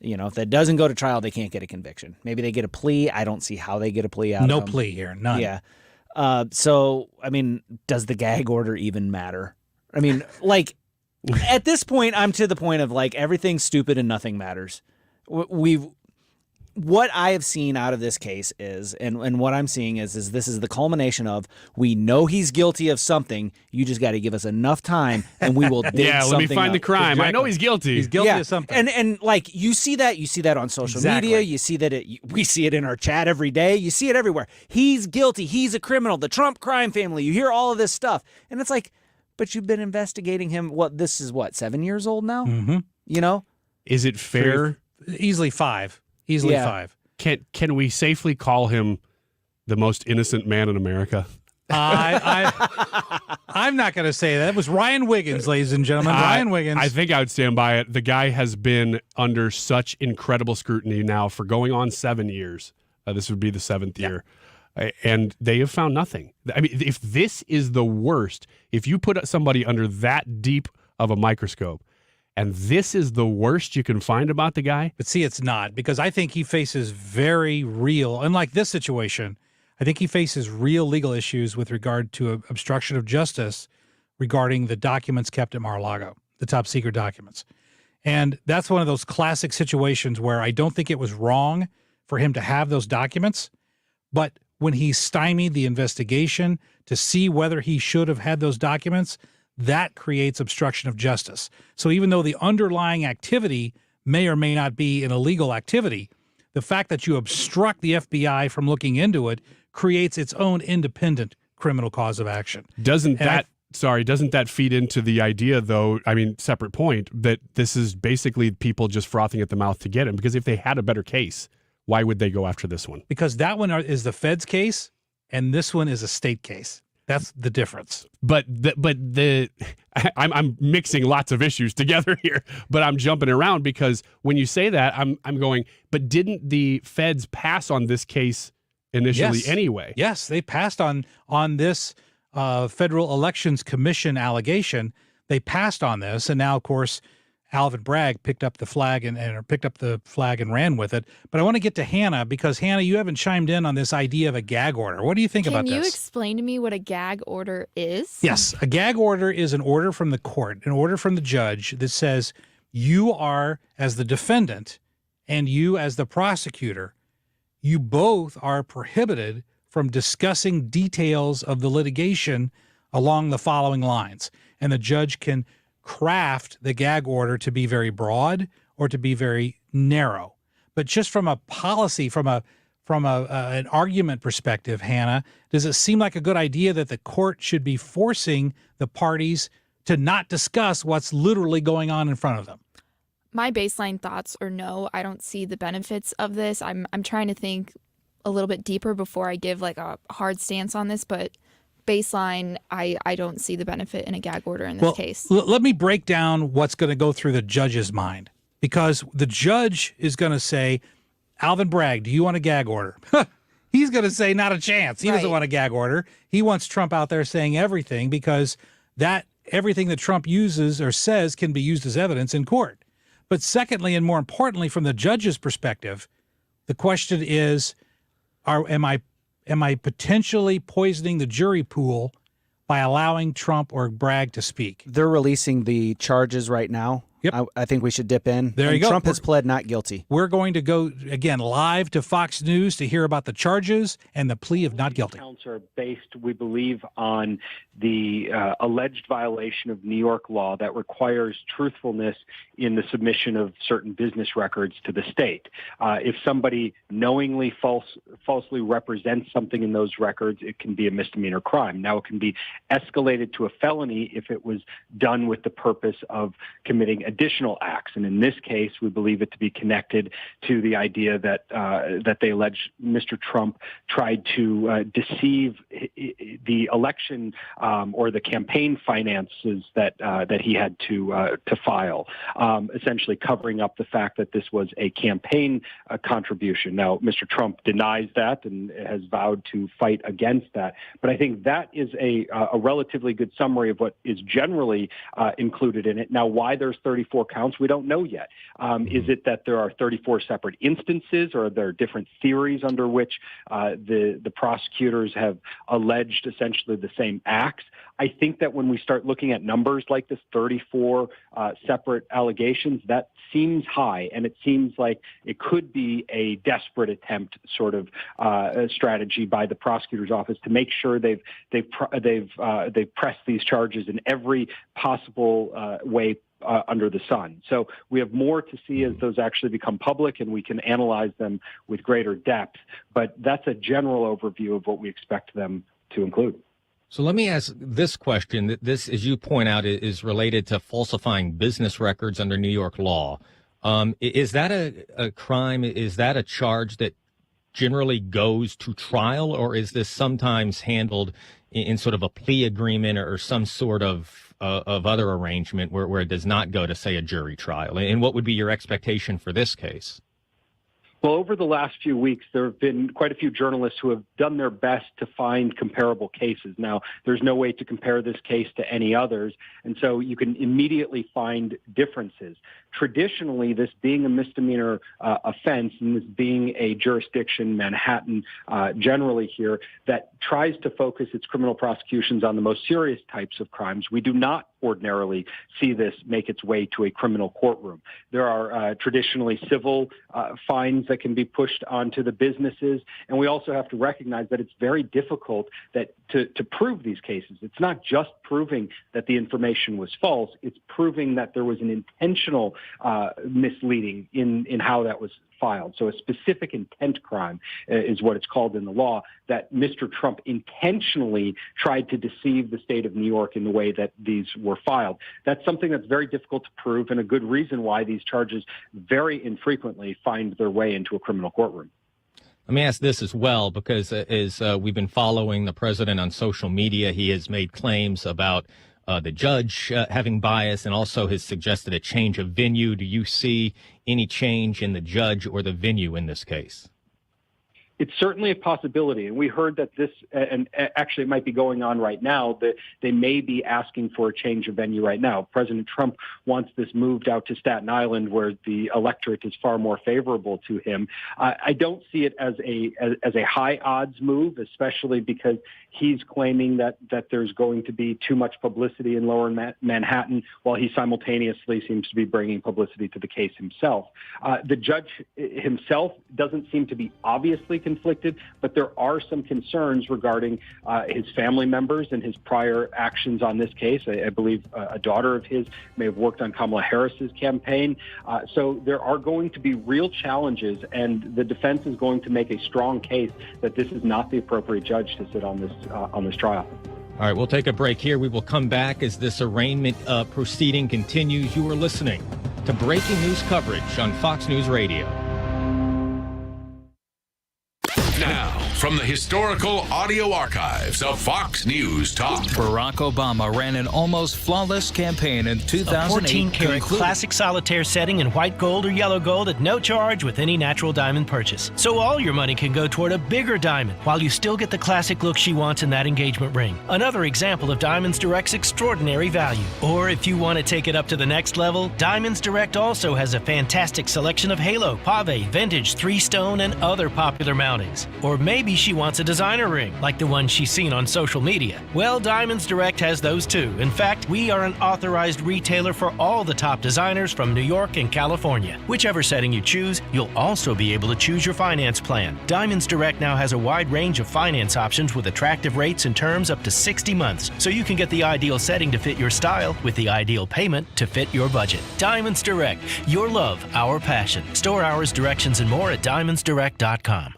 If that doesn't go to trial, they can't get a conviction. Maybe they get a plea. I don't see how they get a plea out of them. No plea here, none. Yeah. So, does the gag order even matter? At this point, I'm to the point of everything's stupid and nothing matters. What I have seen out of this case is, and what I'm seeing is this is the culmination of, we know he's guilty of something. You just got to give us enough time, and we will dig something let me find up. the crime. Exactly. I know he's guilty. He's guilty of something. And you see that on social media. You see that we see it in our chat every day. You see it everywhere. He's guilty. He's a criminal. The Trump crime family. You hear all of this stuff, and it's but you've been investigating him. This is 7 years old now. Mm-hmm. Is it fair? Easily 5. Easily 5. Can we safely call him the most innocent man in America? I'm not going to say that. It was Ryan Wiggins, ladies and gentlemen. Ryan Wiggins. I think I would stand by it. The guy has been under such incredible scrutiny now for going on 7 years. This would be the 7th year. And they have found nothing. If this is the worst, if you put somebody under that deep of a microscope, and this is the worst you can find about the guy? But see, it's not, because I think he faces very real, unlike this situation, I think he faces real legal issues with regard to obstruction of justice regarding the documents kept at Mar-a-Lago, the top secret documents. And that's one of those classic situations where I don't think it was wrong for him to have those documents, but when he stymied the investigation to see whether he should have had those documents, that creates obstruction of justice. So even though the underlying activity may or may not be an illegal activity, the fact that you obstruct the FBI from looking into it creates its own independent criminal cause of action. Doesn't that feed into the idea, though, separate point, that this is basically people just frothing at the mouth to get him? Because if they had a better case, why would they go after this one? Because that one is the Fed's case, and this one is a state case. That's the difference. I'm mixing lots of issues together here, but I'm jumping around because when you say that, I'm going, but didn't the feds pass on this case initially anyway? Yes, they passed on this Federal Elections Commission allegation. They passed on this, and now, of course, Alvin Bragg picked up the flag and ran with it. But I want to get to Hannah, because Hannah, you haven't chimed in on this idea of a gag order. What do you think about this? Can you explain to me what a gag order is? Yes, a gag order is an order from the court, an order from the judge that says you are, as the defendant, and you as the prosecutor, you both are prohibited from discussing details of the litigation along the following lines. And the judge can craft the gag order to be very broad or to be very narrow. But just from a policy, from an argument perspective, Hannah, does it seem like a good idea that the court should be forcing the parties to not discuss what's literally going on in front of them? My baseline thoughts are no. I don't see the benefits of this. I'm trying to think a little bit deeper before I give a hard stance on this, but baseline, I don't see the benefit in a gag order in this case. Let me break down what's going to go through the judge's mind, because the judge is going to say, Alvin Bragg, do you want a gag order? He's going to say not a chance. He doesn't want a gag order. He wants Trump out there saying everything, because everything that Trump uses or says can be used as evidence in court. But secondly, and more importantly, from the judge's perspective, the question is, am I potentially poisoning the jury pool by allowing Trump or Bragg to speak? They're releasing the charges right now. Yep. I think we should dip in. There you go. Trump has pled not guilty. We're going to go, again, live to Fox News to hear about the charges and the plea of not guilty. Counts are based, we believe, on the alleged violation of New York law that requires truthfulness in the submission of certain business records to the state. If somebody knowingly falsely represents something in those records, it can be a misdemeanor crime. Now, it can be escalated to a felony if it was done with the purpose of committing a additional acts. And in this case, we believe it to be connected to the idea that that they allege Mr. Trump tried to deceive the election or the campaign finances that he had to file, essentially covering up the fact that this was a campaign contribution. Now, Mr. Trump denies that and has vowed to fight against that. But I think that is a relatively good summary of what is generally included in it. Now, why there's 34 counts, we don't know yet. Is it that there are 34 separate instances, or are there different theories under which the prosecutors have alleged essentially the same acts? I think that when we start looking at numbers like this, 34 separate allegations, that seems high, and it seems like it could be a desperate attempt, sort of strategy by the prosecutor's office to make sure they've pressed these charges in every possible way under the sun. So we have more to see as those actually become public, and we can analyze them with greater depth. But that's a general overview of what we expect them to include. So let me ask this question. This, as you point out, is related to falsifying business records under New York law. Is that a crime? Is that a charge that generally goes to trial, or is this sometimes handled in sort of a plea agreement or some sort of other arrangement where it does not go to, say, a jury trial? And what would be your expectation for this case? Well, over the last few weeks, there have been quite a few journalists who have done their best to find comparable cases. Now, there's no way to compare this case to any others, and so you can immediately find differences. Traditionally, this being a misdemeanor offense, and this being a jurisdiction, Manhattan generally here, that tries to focus its criminal prosecutions on the most serious types of crimes, we do not ordinarily see this make its way to a criminal courtroom. There are traditionally civil fines that can be pushed onto the businesses, and we also have to recognize that it's very difficult to prove these cases. It's not just proving that the information was false, it's proving that there was an intentional misleading in how that was filed. So a specific intent crime is what it's called in the law, that Mr. Trump intentionally tried to deceive the state of New York in the way that these were filed. That's something that's very difficult to prove, and a good reason why these charges very infrequently find their way into a criminal courtroom. Let me ask this as well, because as we've been following the president on social media, he has made claims about the judge having bias, and also has suggested a change of venue. Do you see any change in the judge or the venue in this case? It's certainly a possibility, and we heard that this, and actually it might be going on right now, that they may be asking for a change of venue right now. President Trump wants this moved out to Staten Island, where the electorate is far more favorable to him. I don't see it as a high odds move, especially because he's claiming that there's going to be too much publicity in Lower Manhattan, while he simultaneously seems to be bringing publicity to the case himself. The judge himself doesn't seem to be obviously conflicted, but there are some concerns regarding his family members and his prior actions on this case. I believe a daughter of his may have worked on Kamala Harris's campaign. So there are going to be real challenges, and the defense is going to make a strong case that this is not the appropriate judge to sit on this trial. All right, we'll take a break here. We will come back as this arraignment proceeding continues. You are listening to breaking news coverage on Fox News Radio. Now, from the historical audio archives of Fox News Talk. Barack Obama ran an almost flawless campaign in 2008. A 14-karat classic solitaire setting in white gold or yellow gold at no charge with any natural diamond purchase. So all your money can go toward a bigger diamond, while you still get the classic look she wants in that engagement ring. Another example of Diamonds Direct's extraordinary value. Or if you want to take it up to the next level, Diamonds Direct also has a fantastic selection of halo, pave, vintage, 3-stone, and other popular mountings. Or maybe she wants a designer ring, like the one she's seen on social media. Well, Diamonds Direct has those too. In fact, we are an authorized retailer for all the top designers from New York and California. Whichever setting you choose, you'll also be able to choose your finance plan. Diamonds Direct now has a wide range of finance options with attractive rates and terms up to 60 months, so you can get the ideal setting to fit your style with the ideal payment to fit your budget. Diamonds Direct, your love, our passion. Store hours, directions, and more at diamondsdirect.com.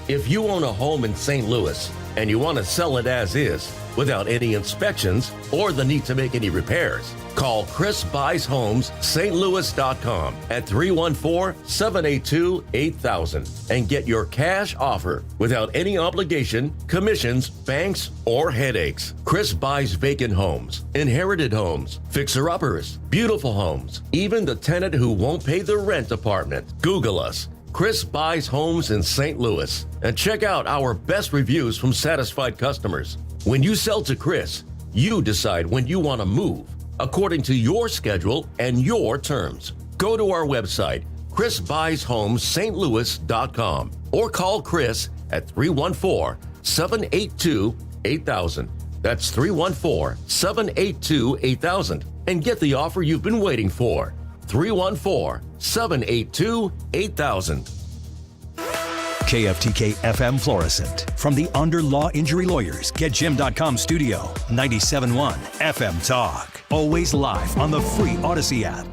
If you own a home in St. Louis and you want to sell it as is, without any inspections or the need to make any repairs. Call Chris Buys Homes St. Louis.com at 314-782-8000 and get your cash offer without any obligation, commissions, banks, or headaches. Chris buys vacant homes, inherited homes, fixer-uppers, beautiful homes, even the tenant who won't pay the rent apartment. Google us. Chris Buys Homes in St. Louis and check out our best reviews from satisfied customers. When you sell to Chris, you decide when you want to move according to your schedule and your terms. Go to our website, chrisbuyshomes.st.louis.com, or call Chris at 314-782-8000. That's 314-782-8000 and get the offer you've been waiting for. 314-782-8000. KFTK FM Florissant. From the Under Law Injury Lawyers, GetJim.com studio. 97.1 FM Talk. Always live on the free Odyssey app.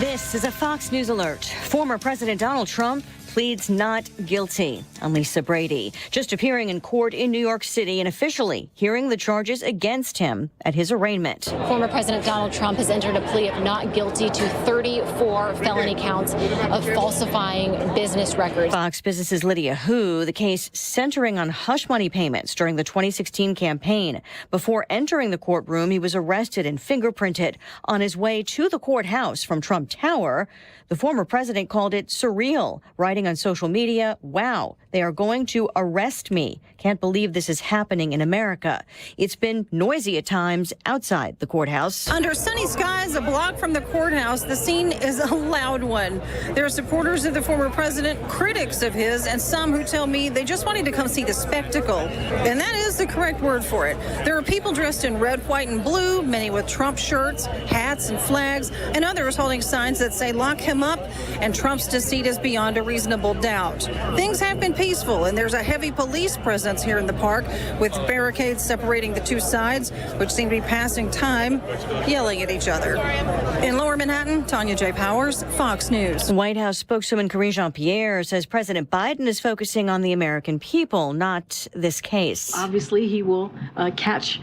This is a Fox News alert. Former President Donald Trump pleads not guilty. I'm Lisa Brady, just appearing in court in New York City and officially hearing the charges against him at his arraignment. Former President Donald Trump has entered a plea of not guilty to 34 felony counts of falsifying business records. Fox Business's Lydia Hu, the case centering on hush money payments during the 2016 campaign. Before entering the courtroom, he was arrested and fingerprinted. On his way to the courthouse from Trump Tower, the former president called it surreal, writing on social media, "Wow, they are going to arrest me. Can't believe this is happening in America." It's been noisy at times outside the courthouse. Under sunny skies, a block from the courthouse, the scene is a loud one. There are supporters of the former president, critics of his, and some who tell me they just wanted to come see the spectacle. And that is the correct word for it. There are people dressed in red, white, and blue, many with Trump shirts, hats, and flags, and others holding signs that say "Lock him up," and Trump's deceit is beyond a reasonable doubt. Things have been peaceful, and there's a heavy police presence here in the park with barricades separating the two sides, which seem to be passing time yelling at each other. In Lower Manhattan, Tanya J. Powers, Fox News. White House spokeswoman Karine Jean-Pierre says President Biden is focusing on the American people, not this case. Obviously, he will catch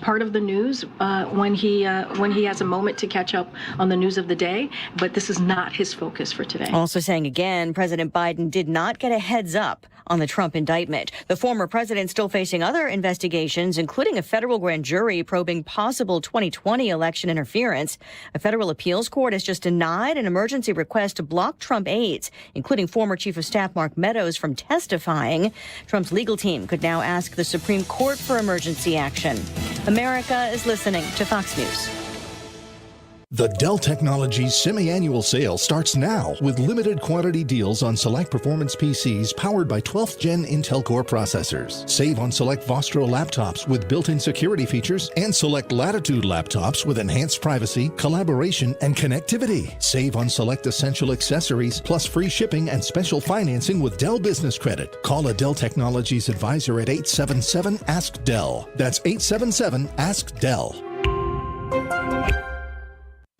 part of the news when he has a moment to catch up on the news of the day, but this is not his focus for today. Also saying again, President Biden did not get a heads up on the Trump indictment. The former president still facing other investigations, including a federal grand jury probing possible 2020 election interference. A federal appeals court has just denied an emergency request to block Trump aides, including former Chief of Staff Mark Meadows, from testifying. Trump's legal team could now ask the Supreme Court for emergency action. America is listening to Fox News. The Dell Technologies semi-annual sale starts now with limited quantity deals on select performance PCs powered by 12th Gen Intel Core processors. Save on select Vostro laptops with built-in security features and select Latitude laptops with enhanced privacy, collaboration, and connectivity. Save on select essential accessories plus free shipping and special financing with Dell Business Credit. Call a Dell Technologies advisor at 877-ASK-DELL. That's 877-ASK-DELL.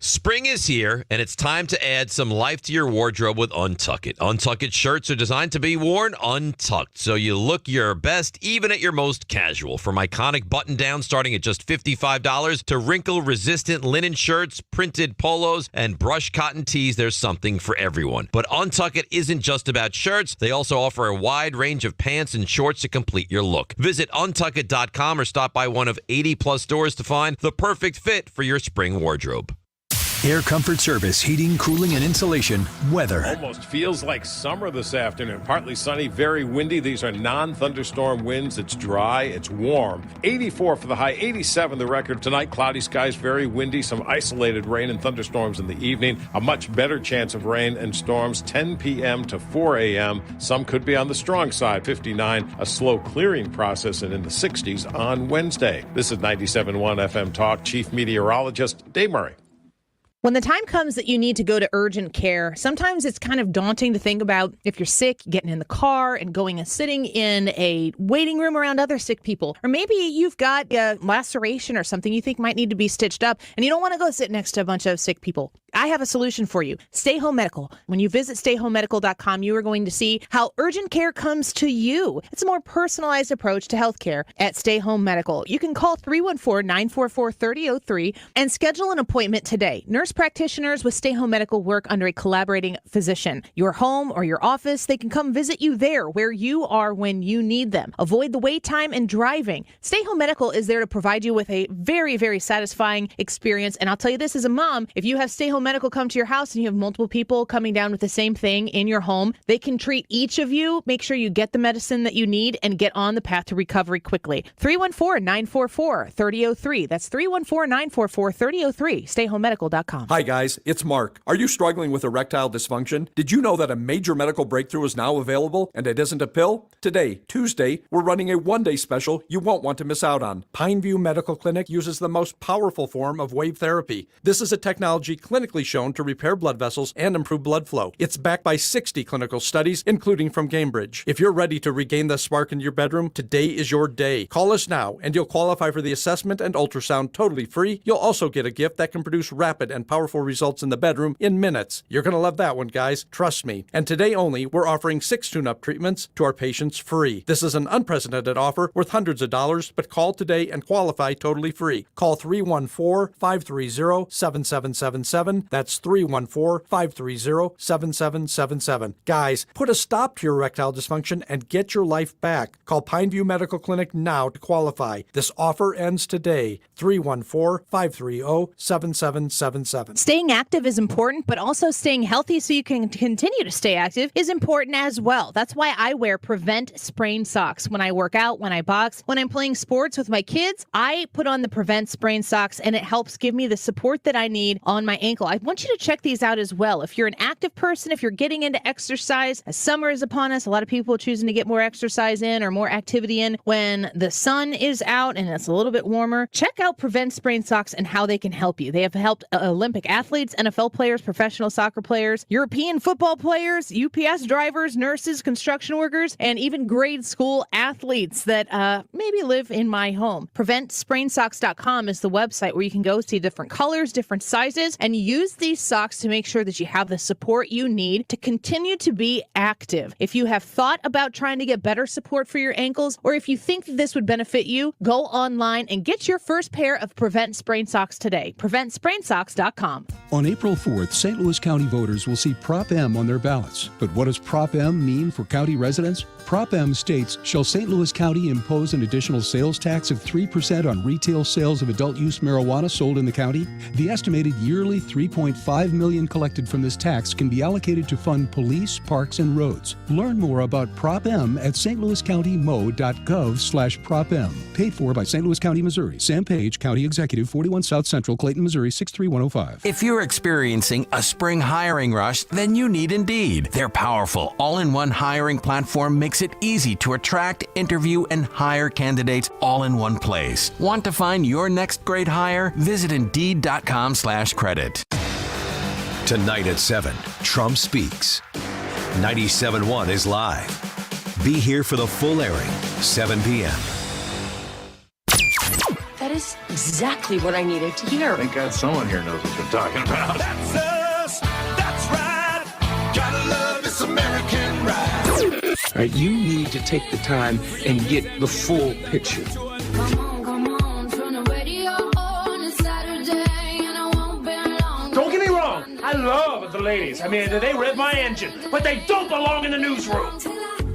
Spring is here, and it's time to add some life to your wardrobe with Untuck It. Untuck It shirts are designed to be worn untucked, so you look your best even at your most casual. From iconic button-downs starting at just $55 to wrinkle-resistant linen shirts, printed polos, and brushed cotton tees, there's something for everyone. But Untuck It isn't just about shirts. They also offer a wide range of pants and shorts to complete your look. Visit untuckit.com or stop by one of 80-plus stores to find the perfect fit for your spring wardrobe. Air Comfort Service, heating, cooling, and insulation, weather. Almost feels like summer this afternoon. Partly sunny, very windy. These are non-thunderstorm winds. It's dry, it's warm. 84 for the high, 87 the record tonight. Cloudy skies, very windy. Some isolated rain and thunderstorms in the evening. A much better chance of rain and storms 10 p.m. to 4 a.m. Some could be on the strong side, 59. A slow clearing process and in the 60s on Wednesday. This is 97.1 FM Talk. Chief Meteorologist Dave Murray. When the time comes that you need to go to urgent care, sometimes it's kind of daunting to think about if you're sick, getting in the car and going and sitting in a waiting room around other sick people. Or maybe you've got a laceration or something you think might need to be stitched up and you don't want to go sit next to a bunch of sick people. I have a solution for you. Stay Home Medical. When you visit stayhomemedical.com, you are going to see how urgent care comes to you. It's a more personalized approach to healthcare at Stay Home Medical. You can call 314-944-3003 and schedule an appointment today. Nurse practitioners with Stay Home Medical work under a collaborating physician. Your home or your office, they can come visit you there where you are when you need them. Avoid the wait time and driving. Stay Home Medical is there to provide you with a very, very satisfying experience. And I'll tell you this as a mom, if you have Stay Home Medical come to your house and you have multiple people coming down with the same thing in your home, they can treat each of you, make sure you get the medicine that you need, and get on the path to recovery quickly. 314-944-3003. That's 314-944-3003. StayHomeMedical.com. Hi guys, it's Mark. Are you struggling with erectile dysfunction? Did you know that a major medical breakthrough is now available and it isn't a pill? Today, Tuesday, we're running a one-day special you won't want to miss out on. Pineview Medical Clinic uses the most powerful form of wave therapy. This is a technology clinically shown to repair blood vessels and improve blood flow. It's backed by 60 clinical studies, including from Cambridge. If you're ready to regain the spark in your bedroom, today is your day. Call us now and you'll qualify for the assessment and ultrasound totally free. You'll also get a gift that can produce rapid and powerful results in the bedroom in minutes. You're going to love that one, guys. Trust me. And today only, we're offering 6 tune-up treatments to our patients free. This is an unprecedented offer worth hundreds of dollars, but call today and qualify totally free. Call 314-530-7777. That's 314-530-7777. Guys, put a stop to your erectile dysfunction and get your life back. Call Pineview Medical Clinic now to qualify. This offer ends today. 314-530-7777. Staying active is important, but also staying healthy so you can continue to stay active is important as well. That's why I wear Prevent Sprain socks. When I work out, when I box, when I'm playing sports with my kids, I put on the Prevent Sprain socks and it helps give me the support that I need on my ankle. I want you to check these out as well. If you're an active person, if you're getting into exercise, as summer is upon us, a lot of people are choosing to get more exercise in or more activity in when the sun is out and it's a little bit warmer. Check out Prevent Sprain socks and how they can help you. They have helped Olympic athletes, NFL players, professional soccer players, European football players, UPS drivers, nurses, construction workers, and even grade school athletes that maybe live in my home. PreventSprainSocks.com is the website where you can go see different colors, different sizes, and use these socks to make sure that you have the support you need to continue to be active. If you have thought about trying to get better support for your ankles, or if you think that this would benefit you, go online and get your first pair of Prevent Sprain socks today. PreventSprainsocks.com. On April 4th, St. Louis County voters will see Prop M on their ballots. But what does Prop M mean for county residents? Prop M states, shall St. Louis County impose an additional sales tax of 3% on retail sales of adult-use marijuana sold in the county? The estimated yearly $3.5 million collected from this tax can be allocated to fund police, parks, and roads. Learn more about Prop M at stlouiscountymo.gov/Prop M. Paid for by St. Louis County, Missouri. Sam Page, County Executive, 41 South Central, Clayton, Missouri, 63105. If you're experiencing a spring hiring rush, then you need Indeed. Their powerful, all-in-one hiring platform makes it easy to attract, interview, and hire candidates all in one place. Want to find your next great hire? Visit Indeed.com/credit. Tonight at 7, Trump Speaks. 97.1 is live. Be here for the full airing, 7 p.m. That is exactly what I needed to hear. Thank God someone here knows what they're talking about. That's us. That's right. Gotta love this American ride. All right, you need to take the time and get the full picture. Don't get me wrong. I love the ladies. I mean, they rev my engine, but they don't belong in the newsroom.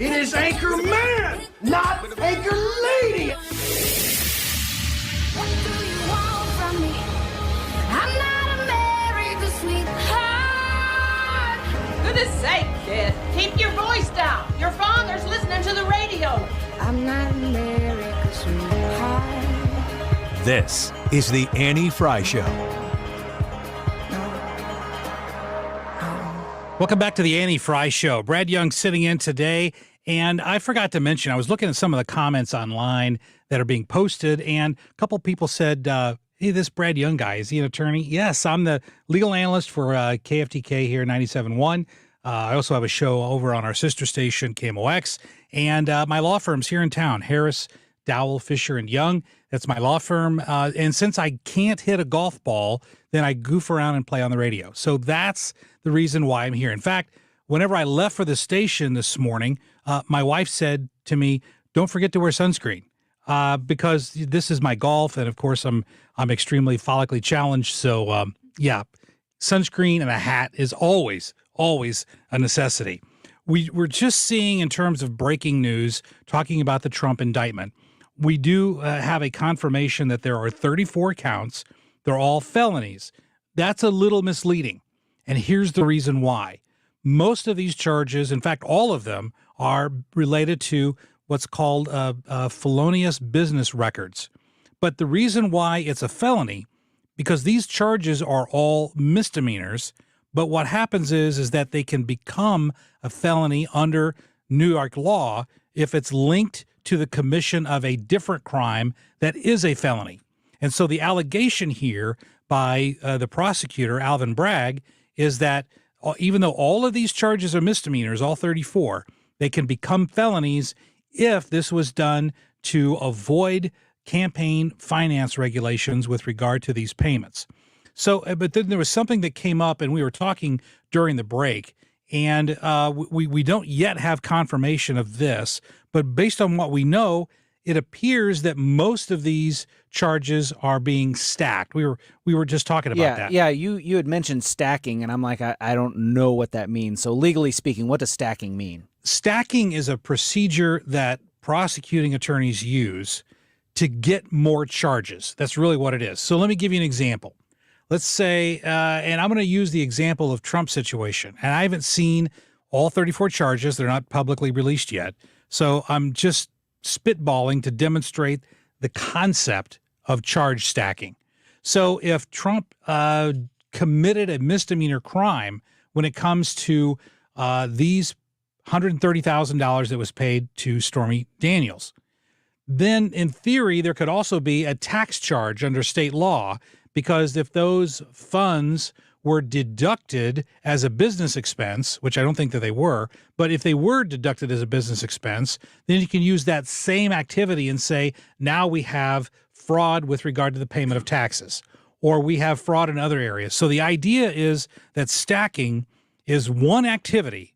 It is Anchor Man, not Anchor Lady. What do you want from me? I'm not America's sweetheart. Goodness sake, kid. Keep your voice down. Your father's listening to the radio. I'm not America's sweetheart. This is the Annie Frey Show. Welcome back to the Annie Frey Show. Brad Young sitting in today, and I forgot to mention, I was looking at some of the comments online that are being posted, and a couple people said, Hey, this Brad Young guy, is he an attorney? Yes, I'm the legal analyst for KFTK here, 97.1. I also have a show over on our sister station, KMOX, and my law firm's here in town, Harris, Dowell, Fisher, and Young. That's my law firm. And since I can't hit a golf ball, then I goof around and play on the radio. So that's the reason why I'm here. In fact, whenever I left for the station this morning, my wife said to me, don't forget to wear sunscreen. Because this is my golf, and of course I'm extremely follically challenged. So yeah, sunscreen and a hat is always a necessity. We're just seeing, in terms of breaking news, talking about the Trump indictment, we do have a confirmation that there are 34 counts. They're all felonies. That's a little misleading, and here's the reason why. Most of these charges, in fact, all of them, are related to what's called felonious business records. But the reason why it's a felony, because these charges are all misdemeanors, but what happens is that they can become a felony under New York law if it's linked to the commission of a different crime that is a felony. And so the allegation here by the prosecutor, Alvin Bragg, is that even though all of these charges are misdemeanors, all 34, they can become felonies if this was done to avoid campaign finance regulations with regard to these payments. So, but then there was something that came up, and we were talking during the break, and we don't yet have confirmation of this, but based on what we know, it appears that most of these charges are being stacked. We were just talking about that. Yeah, you had mentioned stacking, and I'm like, I don't know what that means. So legally speaking, what does stacking mean? Stacking is a procedure that prosecuting attorneys use to get more charges. That's really what it is. So let me give you an example. Let's say, and I'm going to use the example of Trump's situation, and I haven't seen all 34 charges. They're not publicly released yet. So I'm just spitballing to demonstrate the concept of charge stacking. So if Trump committed a misdemeanor crime when it comes to these $130,000 that was paid to Stormy Daniels, then in theory, there could also be a tax charge under state law, because if those funds were deducted as a business expense, which I don't think that they were, but if they were deducted as a business expense, then you can use that same activity and say, now we have fraud with regard to the payment of taxes, or we have fraud in other areas. So the idea is that stacking is one activity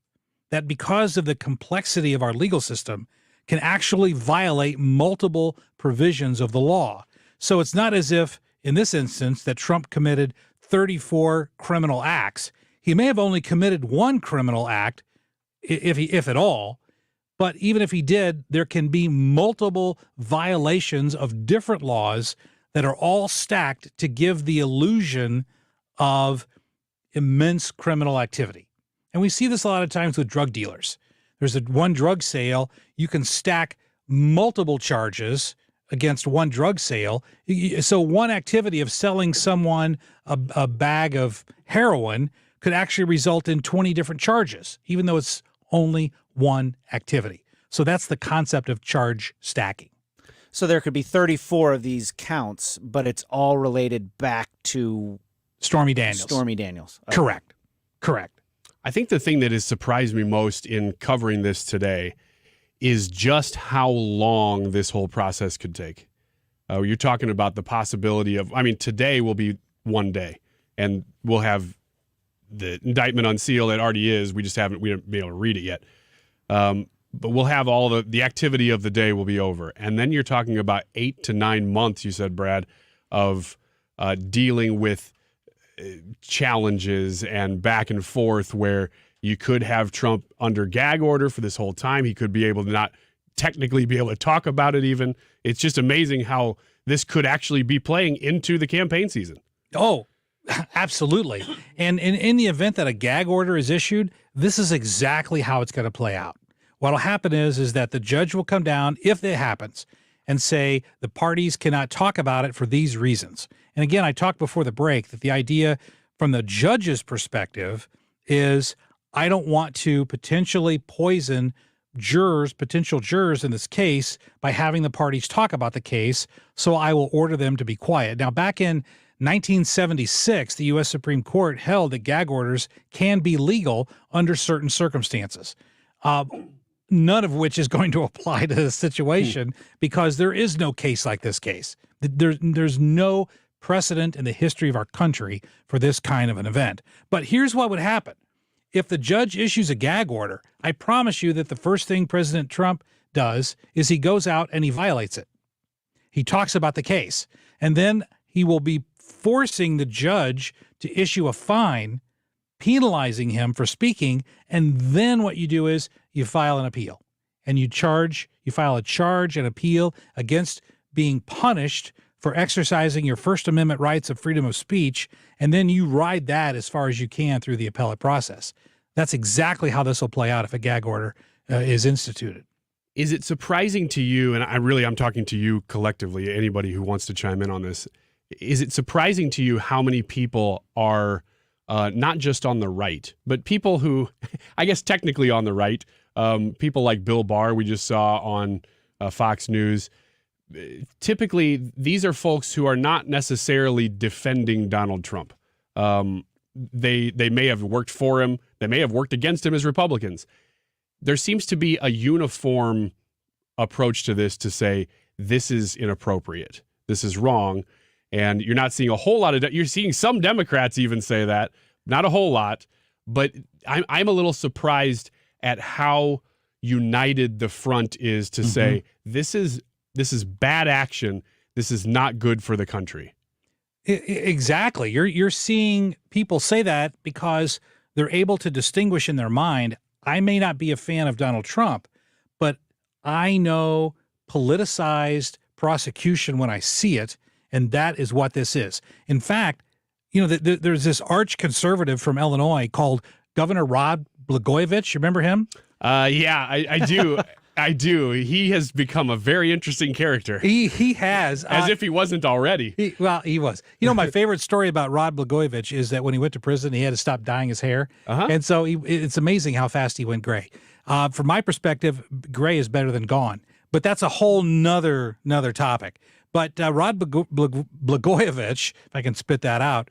that, because of the complexity of our legal system, can actually violate multiple provisions of the law. So it's not as if, in this instance, that Trump committed 34 criminal acts. He may have only committed one criminal act, if at all, but even if he did, there can be multiple violations of different laws that are all stacked to give the illusion of immense criminal activity. And we see this a lot of times with drug dealers. There's one drug sale, you can stack multiple charges against one drug sale. So one activity of selling someone a bag of heroin could actually result in 20 different charges, even though it's only one activity. So that's the concept of charge stacking. So there could be 34 of these counts, but it's all related back to Stormy Daniels. Stormy Daniels. Okay. Correct. I think the thing that has surprised me most in covering this today is just how long this whole process could take. You're talking about the possibility of, today will be one day, and we'll have the indictment unsealed. It already is. We haven't been able to read it yet. But we'll have all the activity of the day will be over. And then you're talking about 8 to 9 months, you said, Brad, of dealing with challenges and back and forth, where you could have Trump under gag order for this whole time. He could be able to not technically be able to talk about it even. It's just amazing how this could actually be playing into the campaign season. Oh, absolutely. And in the event that a gag order is issued, this is exactly how it's going to play out. What'll happen is that the judge will come down, if it happens, and say the parties cannot talk about it for these reasons. And again, I talked before the break that the idea from the judge's perspective is, I don't want to potentially poison potential jurors in this case by having the parties talk about the case, so I will order them to be quiet. Now, back in 1976, the U.S. Supreme Court held that gag orders can be legal under certain circumstances, none of which is going to apply to this situation because there is no case like this case. There's no precedent in the history of our country for this kind of an event. But here's what would happen. If the judge issues a gag order, I promise you that the first thing President Trump does is he goes out and he violates it. He talks about the case, and then he will be forcing the judge to issue a fine, penalizing him for speaking, and then what you do is you file an appeal, and you file a charge and appeal against being punished for exercising your First Amendment rights of freedom of speech, and then you ride that as far as you can through the appellate process. That's exactly how this will play out if a gag order is instituted. Is it surprising to you, and I'm talking to you collectively, anybody who wants to chime in on this, is it surprising to you how many people are not just on the right, but people who, I guess technically on the right, people like Bill Barr we just saw on Fox News, typically these are folks who are not necessarily defending Donald Trump. They may have worked for him. They may have worked against him as Republicans. There seems to be a uniform approach to this to say, this is inappropriate. This is wrong. And you're not seeing a whole lot of, you're seeing some Democrats even say that, not a whole lot, but I'm a little surprised at how united the front is to say, this is bad action. This is not good for the country. Exactly. You're seeing people say that because they're able to distinguish in their mind, I may not be a fan of Donald Trump, but I know politicized prosecution when I see it, and that is what this is. In fact, there's this arch conservative from Illinois called Governor Rod Blagojevich. You remember him? Yeah, I do. I do. He has become a very interesting character. He has. As if he wasn't already. He was. My favorite story about Rod Blagojevich is that when he went to prison, he had to stop dyeing his hair. And so it's amazing how fast he went gray. From my perspective, gray is better than gone. But that's a whole nother topic. But Rod Blagojevich, if I can spit that out,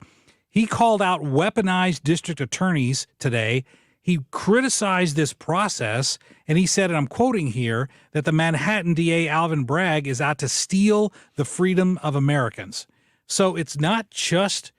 he called out weaponized district attorneys today. He criticized this process, and he said, and I'm quoting here, that the Manhattan DA Alvin Bragg is out to steal the freedom of Americans. So it's not just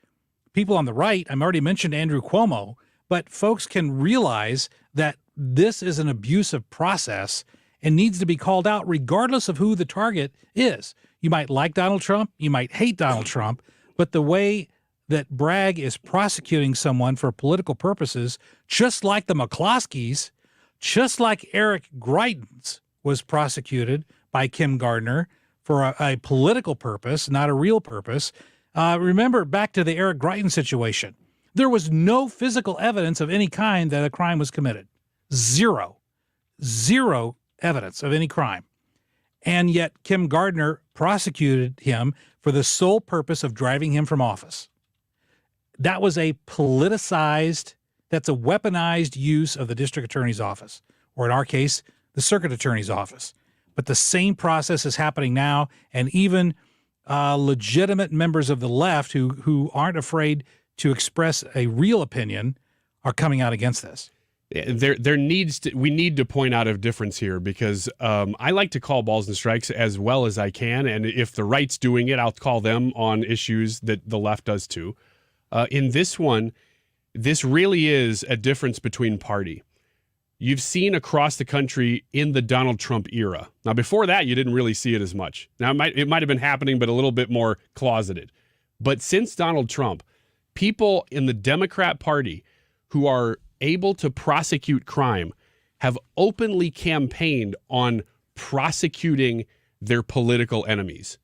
people on the right. I already mentioned Andrew Cuomo, but folks can realize that this is an abusive process and needs to be called out regardless of who the target is. You might like Donald Trump, you might hate Donald Trump, but the way that Bragg is prosecuting someone for political purposes, just like the McCloskeys, just like Eric Greitens was prosecuted by Kim Gardner for a political purpose, not a real purpose. Remember back to the Eric Greitens situation. There was no physical evidence of any kind that a crime was committed. Zero evidence of any crime. And yet Kim Gardner prosecuted him for the sole purpose of driving him from office. That was a politicized, that's a weaponized use of the district attorney's office, or in our case, the circuit attorney's office. But the same process is happening now, and even legitimate members of the left who aren't afraid to express a real opinion are coming out against this. We need to point out a difference here because I like to call balls and strikes as well as I can, and if the right's doing it, I'll call them on issues that the left does too. In this one, this really is a difference between party. You've seen across the country in the Donald Trump era. Now, before that, you didn't really see it as much. Now, it might have been happening, but a little bit more closeted. But since Donald Trump, people in the Democrat Party who are able to prosecute crime have openly campaigned on prosecuting their political enemies.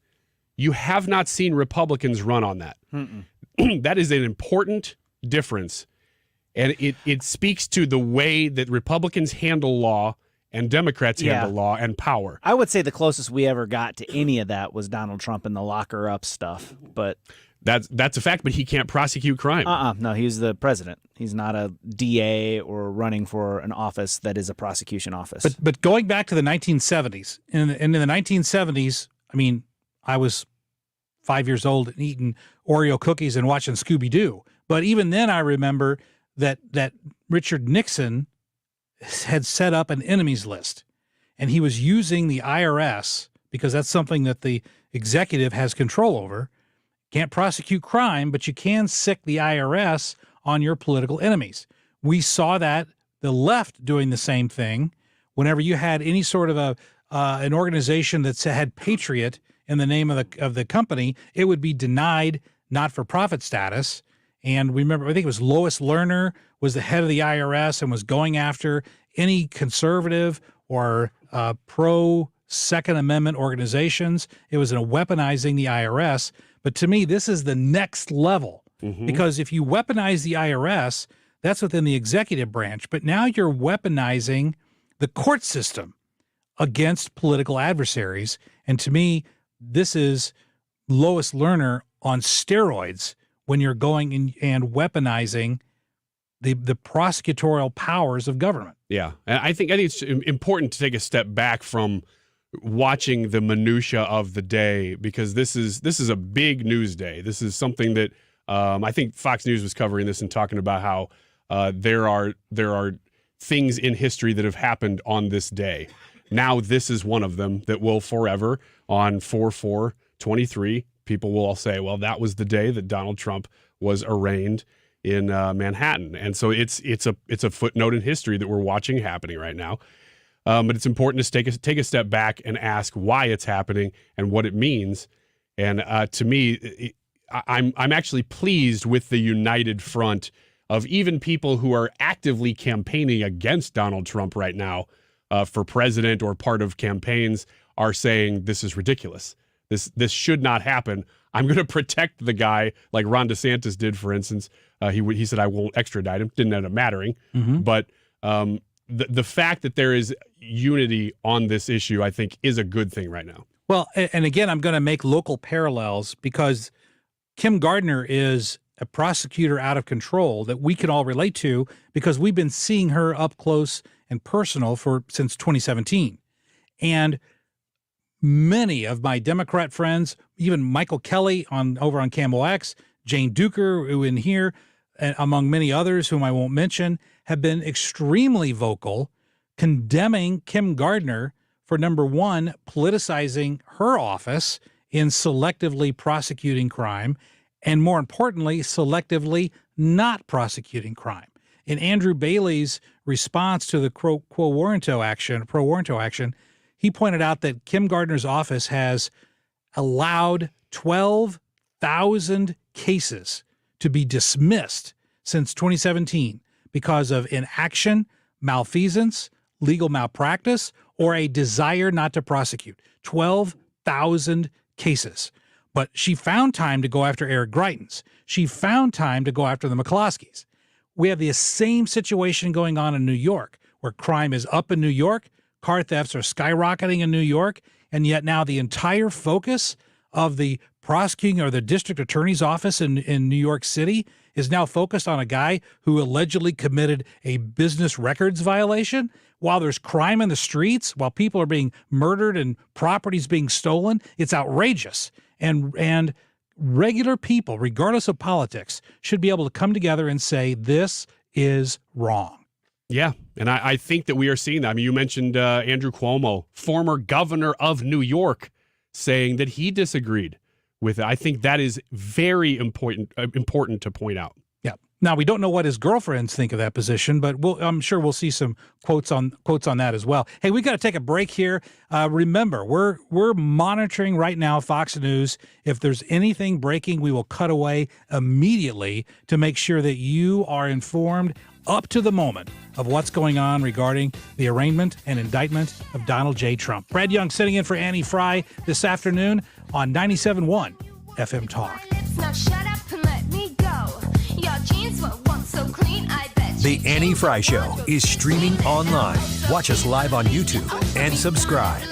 You have not seen Republicans run on that. That is an important difference. And it speaks to the way that Republicans handle law and Democrats handle law and power. I would say the closest we ever got to any of that was Donald Trump and the locker up stuff. But That's a fact, but he can't prosecute crime. No, he's the president. He's not a DA or running for an office that is a prosecution office. But going back to the 1970s, in the 1970s, I mean, I was 5 years old and eating Oreo cookies and watching Scooby-Doo. But even then, I remember that Richard Nixon had set up an enemies list, and he was using the IRS because that's something that the executive has control over. Can't prosecute crime, but you can sic the IRS on your political enemies. We saw that the left doing the same thing. Whenever you had any sort of an organization that had Patriot in the name of the company, it would be denied not-for-profit status. And remember, I think it was Lois Lerner was the head of the IRS and was going after any conservative or pro-Second Amendment organizations. It was weaponizing the IRS. But to me, this is the next level, because if you weaponize the IRS, that's within the executive branch. But now you're weaponizing the court system against political adversaries. And to me, this is Lois Lerner on steroids when you're going in and weaponizing the prosecutorial powers of government. Yeah, and I think it's important to take a step back from watching the minutia of the day, because this is a big news day. This is something that I think Fox News was covering this and talking about how there are things in history that have happened on this day. Now this is one of them that will forever, on 4/4/23, people will all say, well, that was the day that Donald Trump was arraigned in Manhattan. And so it's a footnote in history that we're watching happening right now. But it's important to take a step back and ask why it's happening and what it means. And to me, I'm actually pleased with the united front of even people who are actively campaigning against Donald Trump right now for president or part of campaigns are saying this is ridiculous. This should not happen. I'm going to protect the guy, like Ron DeSantis did, for instance. He said I won't extradite him. Didn't end up mattering, but. The fact that there is unity on this issue, I think, is a good thing right now. Well, and again, I'm going to make local parallels because Kim Gardner is a prosecutor out of control that we can all relate to because we've been seeing her up close and personal since 2017. And many of my Democrat friends, even Michael Kelly over on Camel X, Jane Duker, who in here, and among many others whom I won't mention, have been extremely vocal condemning Kim Gardner for, number one, politicizing her office in selectively prosecuting crime, and more importantly, selectively not prosecuting crime. In Andrew Bailey's response to the pro warranto action, he pointed out that Kim Gardner's office has allowed 12,000 cases to be dismissed since 2017 because of inaction, malfeasance, legal malpractice, or a desire not to prosecute. 12,000 cases. But she found time to go after Eric Greitens. She found time to go after the McCloskeys. We have the same situation going on in New York, where crime is up in New York, car thefts are skyrocketing in New York, and yet now the entire focus of the prosecuting or the district attorney's office in New York City is now focused on a guy who allegedly committed a business records violation. While there's crime in the streets, while people are being murdered and properties being stolen, it's outrageous. And regular people, regardless of politics, should be able to come together and say, this is wrong. Yeah, and I think that we are seeing that. I mean, you mentioned Andrew Cuomo, former governor of New York, saying that he disagreed with it. I think that is very important to point out. Yeah. Now, we don't know what his girlfriends think of that position, but I'm sure we'll see some quotes on that as well. Hey, we got to take a break here. Remember, we're monitoring right now Fox News. If there's anything breaking, we will cut away immediately to make sure that you are informed up to the moment of what's going on regarding the arraignment and indictment of Donald J. Trump. Brad Young sitting in for Annie Frey this afternoon on 97.1 FM Talk. Now shut up and let me go. Your jeans were once so clean, I bet The Annie Frey Show is streaming online. Watch us live on YouTube and subscribe.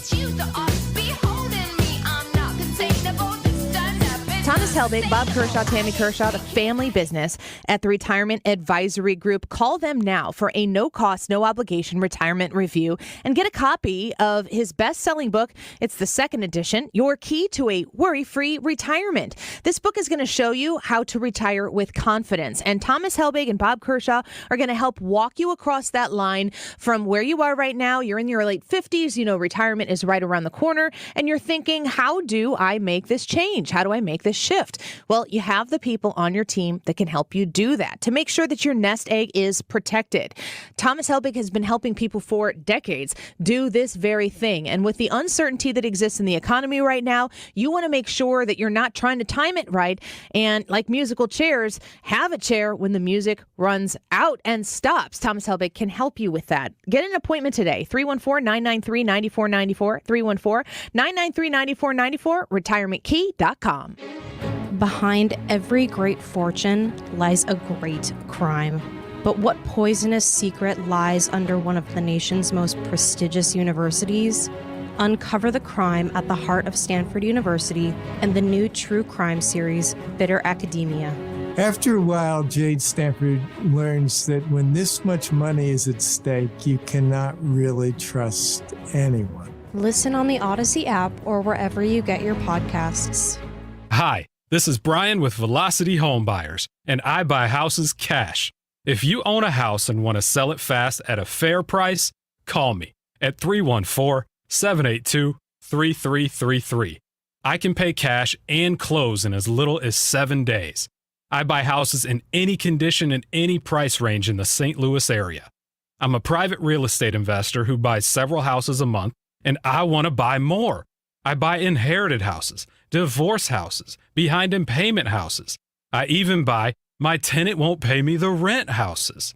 it's you that ought to be holding me. I'm not containable, just stand up and Thomas Helbig, Bob Kershaw, Tammy Kershaw, the family business at the Retirement Advisory Group. Call them now for a no-cost, no-obligation retirement review and get a copy of his best-selling book. It's the second edition, Your Key to a Worry-Free Retirement. This book is going to show you how to retire with confidence. And Thomas Helbig and Bob Kershaw are going to help walk you across that line from where you are right now. You're in your late 50s. You know, retirement is right around the corner. And you're thinking, how do I make this change? How do I make this shift? Well, you have the people on your team that can help you do that to make sure that your nest egg is protected. Thomas Helbig has been helping people for decades do this very thing. And with the uncertainty that exists in the economy right now, you want to make sure that you're not trying to time it right. And like musical chairs, have a chair when the music runs out and stops. Thomas Helbig can help you with that. Get an appointment today. 314-993-9494. 314-993-9494. retirementkey.com. Behind every great fortune lies a great crime. But what poisonous secret lies under one of the nation's most prestigious universities? Uncover the crime at the heart of Stanford University and the new true crime series, Bitter Academia. After a while, Jade Stanford learns that when this much money is at stake, you cannot really trust anyone. Listen on the Odyssey app or wherever you get your podcasts. Hi, this is Brian with Velocity Home Buyers, and I buy houses cash. If you own a house and want to sell it fast at a fair price, call me at 314-782-3333. I can pay cash and close in as little as 7 days. I buy houses in any condition and any price range in the St. Louis area. I'm a private real estate investor who buys several houses a month, and I want to buy more. I buy inherited houses, divorce houses, behind in payment houses. I even buy my tenant won't pay me the rent houses.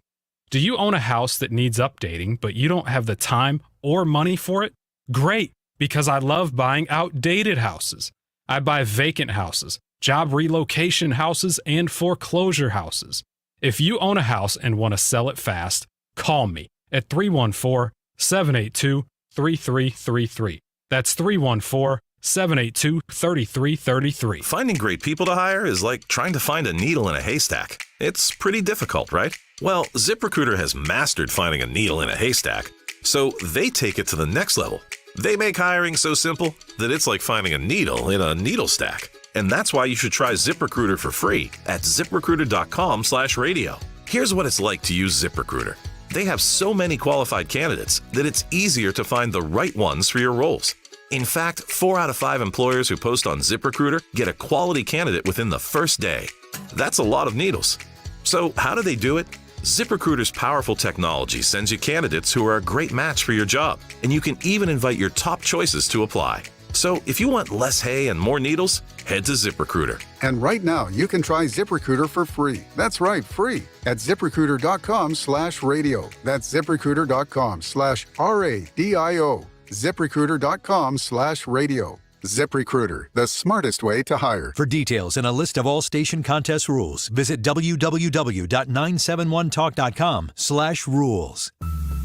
Do you own a house that needs updating, but you don't have the time or money for it? Great, because I love buying outdated houses. I buy vacant houses, job relocation houses, and foreclosure houses. If you own a house and want to sell it fast, call me at 314-782-3333. That's 314-782-3333. Finding great people to hire is like trying to find a needle in a haystack. It's pretty difficult, right? Well, ZipRecruiter has mastered finding a needle in a haystack, so they take it to the next level. They make hiring so simple that it's like finding a needle in a needle stack. And that's why you should try ZipRecruiter for free at ZipRecruiter.com/radio. Here's what it's like to use ZipRecruiter. They have so many qualified candidates that it's easier to find the right ones for your roles. In fact, 4 out of 5 employers who post on ZipRecruiter get a quality candidate within the first day. That's a lot of needles. So how do they do it? ZipRecruiter's powerful technology sends you candidates who are a great match for your job, and you can even invite your top choices to apply. So if you want less hay and more needles, head to ZipRecruiter. And right now, you can try ZipRecruiter for free. That's right, free at ZipRecruiter.com/radio. That's ZipRecruiter.com/RADIO. ZipRecruiter.com/radio. ZipRecruiter, the smartest way to hire. For details and a list of all station contest rules, visit www.971talk.com/rules.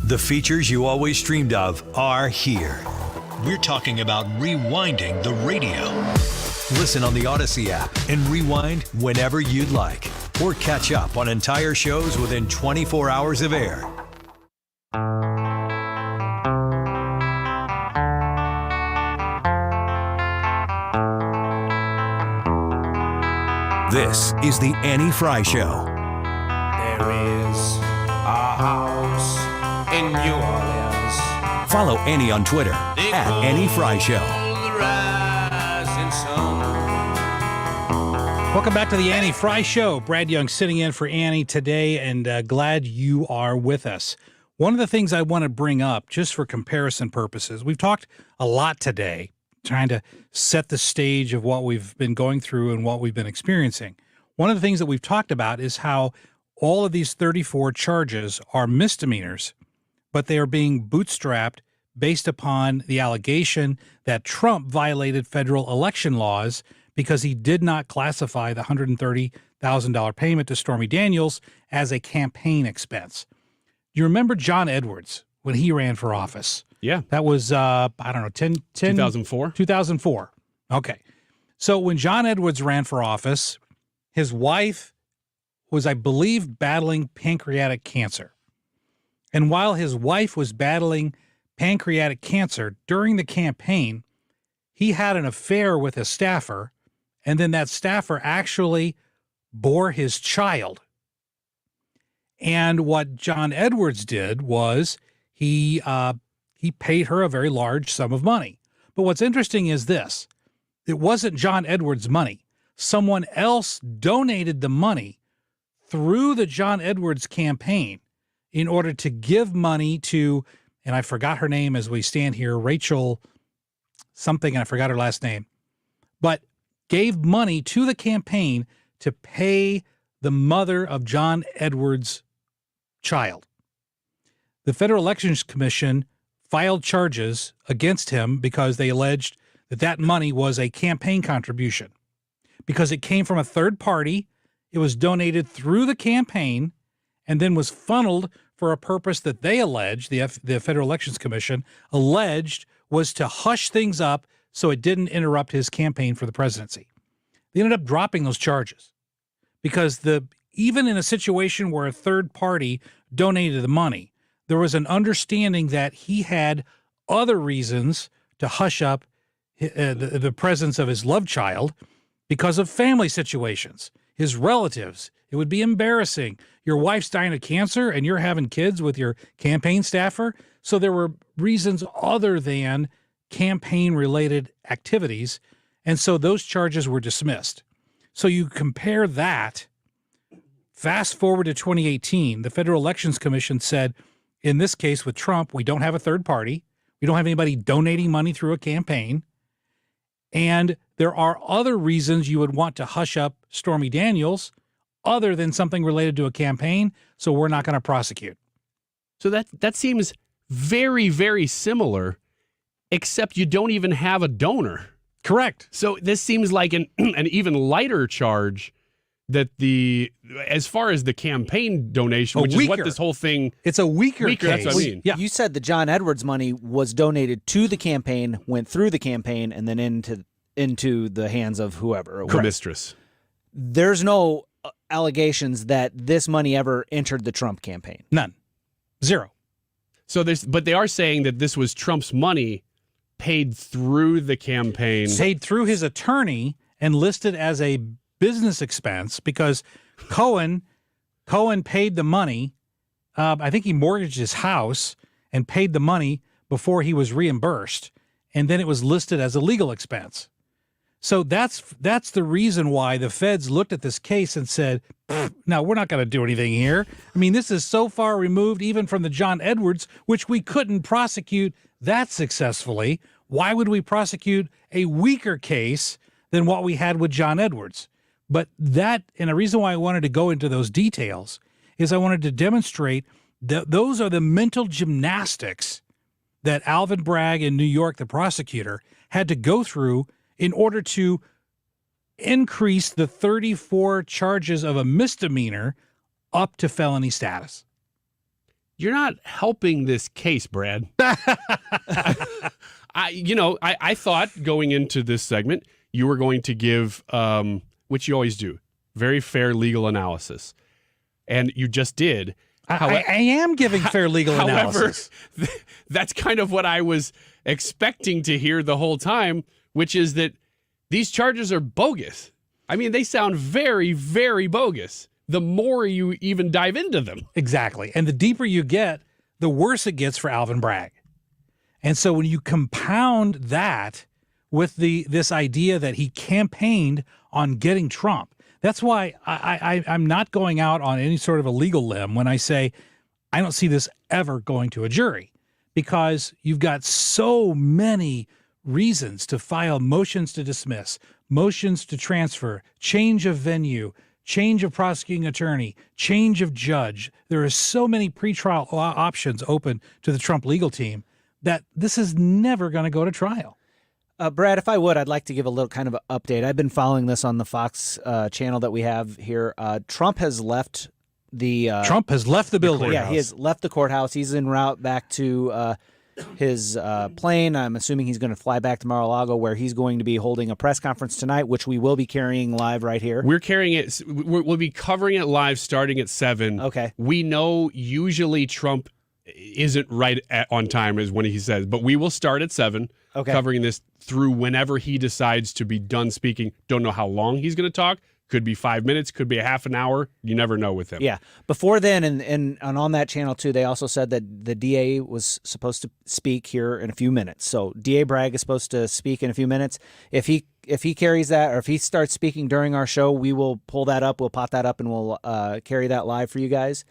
The features you always dreamed of are here. We're talking about rewinding the radio. Listen on the Odyssey app and rewind whenever you'd like. Or catch up on entire shows within 24 hours of air. This is the Annie Frey Show. There is a house in New Orleans. Follow Annie on Twitter at Annie Frey Show. Welcome back to the Annie Frey Show. Brad Young sitting in for Annie today, and glad you are with us. One of the things I want to bring up, just for comparison purposes, we've talked a lot today, trying to set the stage of what we've been going through and what we've been experiencing. One of the things that we've talked about is how all of these 34 charges are misdemeanors, but they are being bootstrapped based upon the allegation that Trump violated federal election laws because he did not classify the $130,000 payment to Stormy Daniels as a campaign expense. You remember John Edwards when he ran for office? Yeah. That was, 2004? 2004. Okay. So when John Edwards ran for office, his wife was, I believe, battling pancreatic cancer. And while his wife was battling pancreatic cancer during the campaign, he had an affair with a staffer, and then that staffer actually bore his child. And what John Edwards did was he paid her a very large sum of money. But what's interesting is this. It wasn't John Edwards' money. Someone else donated the money through the John Edwards campaign in order to give money to, and I forgot her name as we stand here, Rachel something, and I forgot her last name, but gave money to the campaign to pay the mother of John Edwards' child. The Federal Elections Commission filed charges against him because they alleged that that money was a campaign contribution because it came from a third party. It was donated through the campaign and then was funneled for a purpose that they alleged, the Federal Elections Commission alleged, was to hush things up so it didn't interrupt his campaign for the presidency. They ended up dropping those charges because even in a situation where a third party donated the money, there was an understanding that he had other reasons to hush up the presence of his love child because of family situations, his relatives. It would be embarrassing. Your wife's dying of cancer and you're having kids with your campaign staffer. So there were reasons other than campaign-related activities, and so those charges were dismissed. So you compare that, fast forward to 2018, the Federal Elections Commission said, in this case with Trump, we don't have a third party. We don't have anybody donating money through a campaign. And there are other reasons you would want to hush up Stormy Daniels other than something related to a campaign, so we're not going to prosecute. So that seems very, very similar, except you don't even have a donor. Correct. So this seems like an even lighter charge that as far as the campaign donation, which is what this whole thing... It's a weaker case. That's what I mean. Yeah. You said the John Edwards money was donated to the campaign, went through the campaign, and then into the hands of whoever. The mistress. There's no allegations that this money ever entered the Trump campaign. None. Zero. So but they are saying that this was Trump's money paid through the campaign. Paid through his attorney and listed as a business expense because Cohen paid the money. I think he mortgaged his house and paid the money before he was reimbursed, and then it was listed as a legal expense. So that's the reason why the feds looked at this case and said, no, we're not going to do anything here. I mean, this is so far removed even from the John Edwards, which we couldn't prosecute that successfully. Why would we prosecute a weaker case than what we had with John Edwards? But and the reason why I wanted to go into those details is I wanted to demonstrate that those are the mental gymnastics that Alvin Bragg in New York, the prosecutor, had to go through in order to increase the 34 charges of a misdemeanor up to felony status. You're not helping this case, Brad. I thought going into this segment, you were going to give, which you always do, very fair legal analysis. And you just did. I am giving fair legal analysis. However, that's kind of what I was expecting to hear the whole time, which is that these charges are bogus. I mean, they sound very, very bogus the more you even dive into them. Exactly. And the deeper you get, the worse it gets for Alvin Bragg. And so when you compound that with this idea that he campaigned on getting Trump, that's why I'm not going out on any sort of a legal limb when I say I don't see this ever going to a jury, because you've got so many reasons to file motions to dismiss, motions to transfer, change of venue, change of prosecuting attorney, change of judge. There are so many pretrial options open to the Trump legal team that this is never going to go to trial. Brad, if I would, I'd like to give a little kind of an update. I've been following this on the Fox channel that we have here. Trump has left the building. Yeah, he has left the courthouse. He's en route back to his plane. I'm assuming he's going to fly back to Mar-a-Lago, where he's going to be holding a press conference tonight, which we will be carrying live right here. We're carrying it. We'll be covering it live starting at 7. Okay. We know usually Trump isn't right on time is when he says, but we will start at 7. Okay. Covering this through whenever he decides to be done speaking. Don't know how long he's going to talk. Could be 5 minutes, could be a half an hour. You never know with him. Yeah. Before then, and on that channel too, they also said that the DA was supposed to speak here in a few minutes. So DA Bragg is supposed to speak in a few minutes. If he carries that, or if he starts speaking during our show, we will pull that up. We'll pop that up and we'll carry that live for you guys.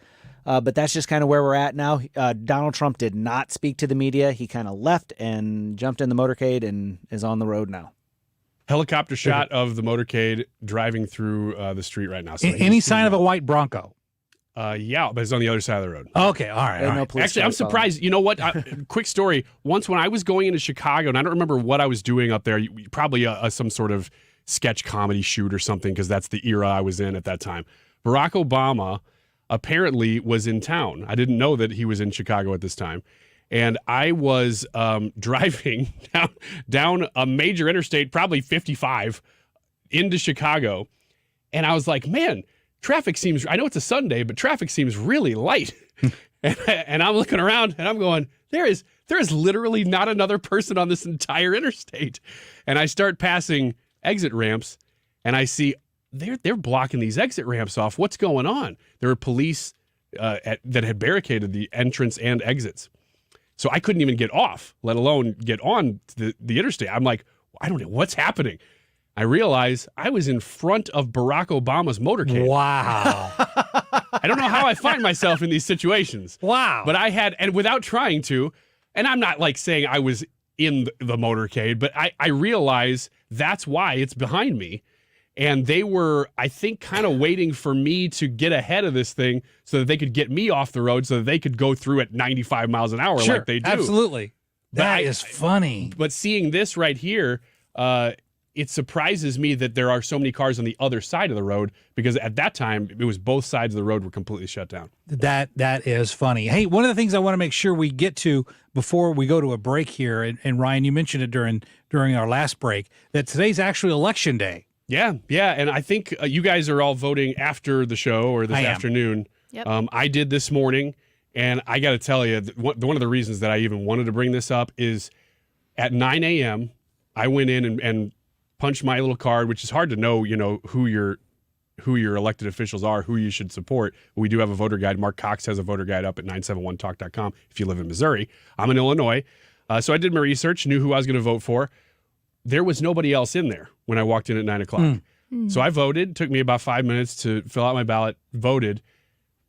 But that's just kind of where we're at now. Donald Trump did not speak to the media. He kind of left and jumped in the motorcade and is on the road now. Helicopter shot of the motorcade driving through the street right now. So Any sign of a white Bronco? Yeah, but it's on the other side of the road. Okay, all right. No police Actually, I'm cars surprised. You know what? Quick story. Once when I was going into Chicago, and I don't remember what I was doing up there, probably some sort of sketch comedy shoot or something, because that's the era I was in at that time. Barack Obama apparently was in town. I didn't know that he was in Chicago at this time. And I was driving down a major interstate, probably 55, into Chicago. And I was like, man, traffic seems, I know it's a Sunday, but traffic seems really light. and I'm looking around and I'm going, there is literally not another person on this entire interstate. And I start passing exit ramps and I see they're blocking these exit ramps off. What's going on? There were police that had barricaded the entrance and exits. So I couldn't even get off, let alone get on the interstate. I'm like, I don't know what's happening. I realize I was in front of Barack Obama's motorcade. Wow. I don't know how I find myself in these situations. Wow. But I had, and without trying to, and I'm not like saying I was in the motorcade, but I realize that's why it's behind me. And they were, I think, kind of waiting for me to get ahead of this thing so that they could get me off the road so that they could go through at 95 miles an hour like they do. Absolutely. That is funny. But seeing this right here, it surprises me that there are so many cars on the other side of the road, because at that time, it was both sides of the road were completely shut down. That is funny. Hey, one of the things I want to make sure we get to before we go to a break here, and Ryan, you mentioned it during our last break, that today's actually Election Day. Yeah, and I think you guys are all voting after the show or this afternoon. Yep. I did this morning, and I got to tell you, one of the reasons that I even wanted to bring this up is at 9 a.m., I went in and punched my little card, which is hard to know, who your elected officials are, who you should support. We do have a voter guide. Mark Cox has a voter guide up at 971talk.com if you live in Missouri. I'm in Illinois. So I did my research, knew who I was going to vote for. There was nobody else in there when I walked in at 9 o'clock. So I voted. Took me about 5 minutes to fill out my ballot, voted.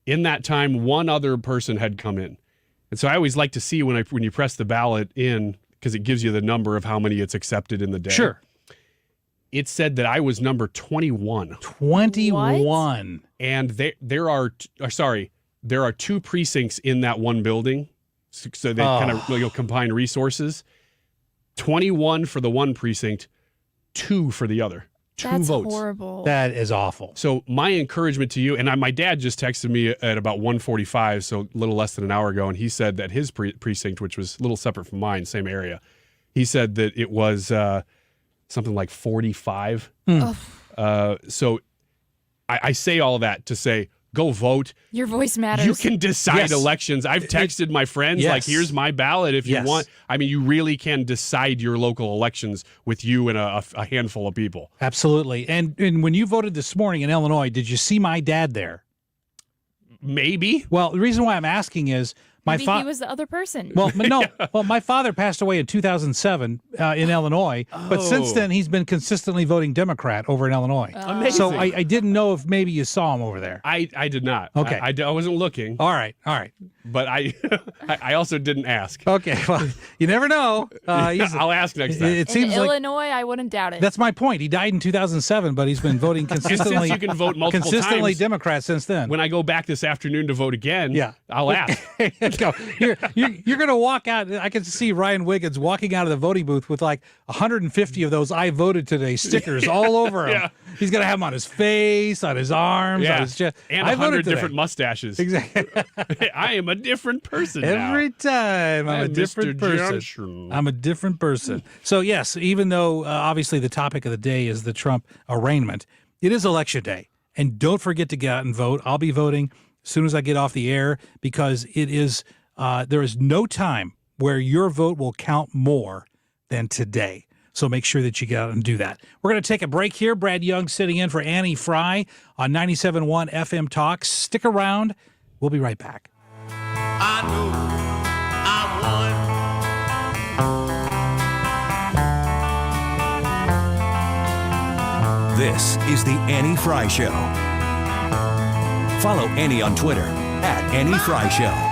In that time, one other person had come in. And so I always like to see when you press the ballot in, because it gives you the number of how many it's accepted in the day. Sure. It said that I was number 21. 21. And there are two precincts in that one building. So they kind of combine resources. 21 for the one precinct, 2 for the other. Two votes. That's horrible. That is awful. So my encouragement to you, and my dad just texted me at about 1:45, so a little less than an hour ago, and he said that his precinct, which was a little separate from mine, same area, he said that it was something like 45. So I say all that to say, go vote. Your voice matters. You can decide elections. I've texted my friends, like, here's my ballot if you want. I mean, you really can decide your local elections with you and a handful of people. Absolutely. And when you voted this morning in Illinois, did you see my dad there? Maybe. Well, the reason why I'm asking is Maybe he was the other person. Well, no. Well, my father passed away in 2007 in Illinois, but since then he's been consistently voting Democrat over in Illinois. Amazing. So I didn't know if maybe you saw him over there. I did not. Okay. I wasn't looking. All right. But I also didn't ask. Okay. Well, you never know. I'll ask next time. It seems in like Illinois, I wouldn't doubt it. that's my point. He died in 2007, but he's been voting consistently. Since you can vote multiple consistently times, Democrat since then. when I go back this afternoon to vote again, I'll ask. let's go. You're going to walk out. I can see Ryan Wiggins walking out of the voting booth with like 150 of those "I voted today" stickers all over him. Yeah. He's going to have them on his face, on his arms, on his chest. And I voted 100 today. different mustaches. Exactly. I am a different person Every now. time I'm a different Mr. person. Johnson. I'm a different person. So yes, even though obviously the topic of the day is the Trump arraignment, it is Election Day. And don't forget to get out and vote. I'll be voting as soon as I get off the air because it is there is no time where your vote will count more than today. So make sure that you get out and do that. We're going to take a break here. Brad Young sitting in for Annie Frey on 97.1 FM Talk. Stick around. We'll be right back. I know I won. This is the Annie Frey Show. Follow Annie on Twitter @AnnieFryShow.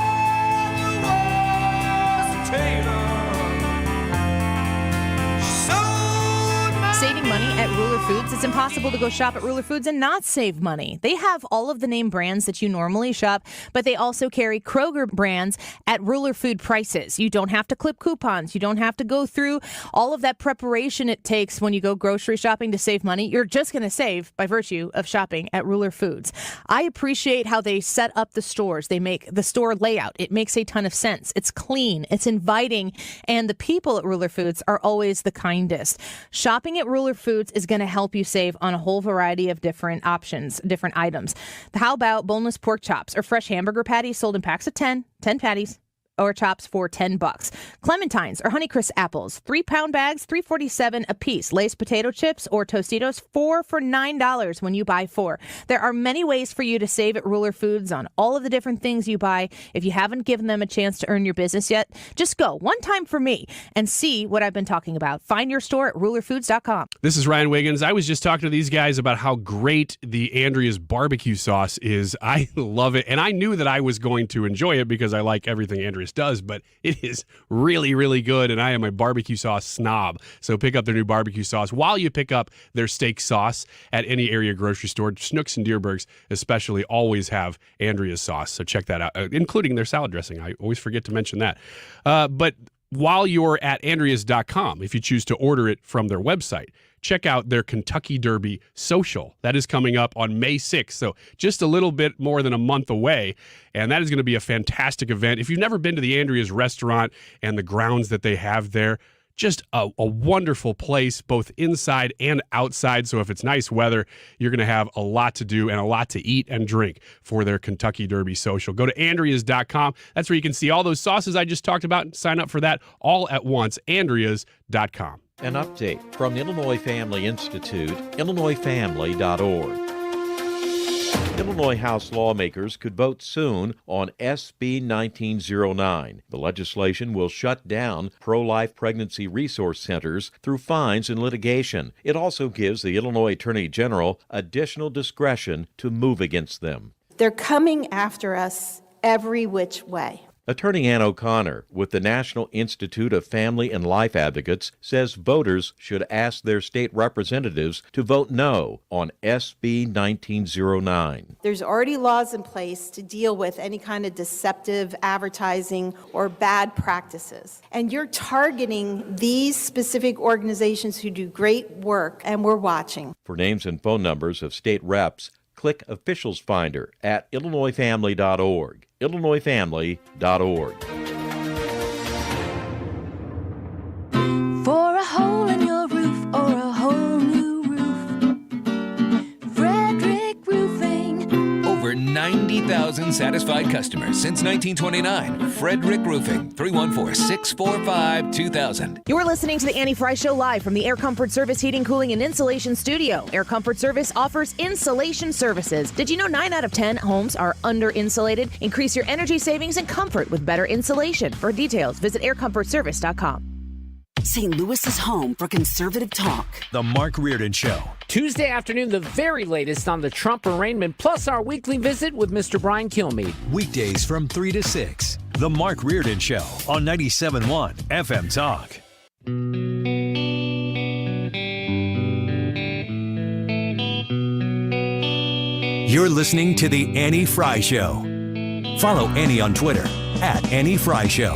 Saving money at Ruler Foods. It's impossible to go shop at Ruler Foods and not save money. They have all of the name brands that you normally shop, but they also carry Kroger brands at Ruler Food prices. You don't have to clip coupons. You don't have to go through all of that preparation it takes when you go grocery shopping to save money. You're just going to save by virtue of shopping at Ruler Foods. I appreciate how they set up the stores. They make the store layout. It makes a ton of sense. It's clean. It's inviting. And the people at Ruler Foods are always the kindest. Shopping at Ruler Foods is going to help you save on a whole variety of different options, different items. How about boneless pork chops or fresh hamburger patties sold in packs of 10 patties or chops for $10. Clementines or Honeycrisp apples, 3-pound bags, $3.47 a piece. Lay's potato chips or Tostitos, 4 for $9 when you buy 4. There are many ways for you to save at Ruler Foods on all of the different things you buy. If you haven't given them a chance to earn your business yet, just go one time for me and see what I've been talking about. Find your store at rulerfoods.com. This is Ryan Wiggins. I was just talking to these guys about how great the Andrea's barbecue sauce is. I love it. And I knew that I was going to enjoy it because I like everything Andrea's does, but it is really, really good. And I am a barbecue sauce snob. So pick up their new barbecue sauce while you pick up their steak sauce at any area grocery store. Schnucks and Deerbergs especially always have Andrea's sauce. So check that out, including their salad dressing. I always forget to mention that. But while you're at Andreas.com, if you choose to order it from their website, check out their Kentucky Derby social. That is coming up on May 6th, so just a little bit more than a month away, and that is going to be a fantastic event. If you've never been to the Andrea's restaurant and the grounds that they have there, just a wonderful place, both inside and outside. So if it's nice weather, you're going to have a lot to do and a lot to eat and drink for their Kentucky Derby social. Go to Andreas.com. That's where you can see all those sauces I just talked about and sign up for that all at once. Andreas.com. An update from the Illinois Family Institute, IllinoisFamily.org. Illinois House lawmakers could vote soon on SB 1909. The legislation will shut down pro-life pregnancy resource centers through fines and litigation. It also gives the Illinois Attorney General additional discretion to move against them. They're coming after us every which way. Attorney Ann O'Connor with the National Institute of Family and Life Advocates says voters should ask their state representatives to vote no on SB 1909. There's already laws in place to deal with any kind of deceptive advertising or bad practices. And you're targeting these specific organizations who do great work, and we're watching. For names and phone numbers of state reps, click Officials Finder at IllinoisFamily.org. IllinoisFamily.org. For a hole in your roof or a whole new roof, Frederick Roofing. Over 90,000 satisfied customers since 1929. Frederick Roofing, 314-645-2000. You're listening to the Annie Frey Show live from the Air Comfort Service Heating, Cooling, and Insulation Studio. Air Comfort Service offers insulation services. Did you know 9 out of 10 homes are under-insulated? Increase your energy savings and comfort with better insulation. For details, visit aircomfortservice.com. St. Louis's home for conservative talk. The Mark Reardon Show. Tuesday afternoon, the very latest on the Trump arraignment, plus our weekly visit with Mr. Brian Kilmeade. Weekdays from 3 to 6. The Mark Reardon Show on 97.1 FM Talk. You're listening to The Annie Frey Show. Follow Annie on Twitter @anniefrey show.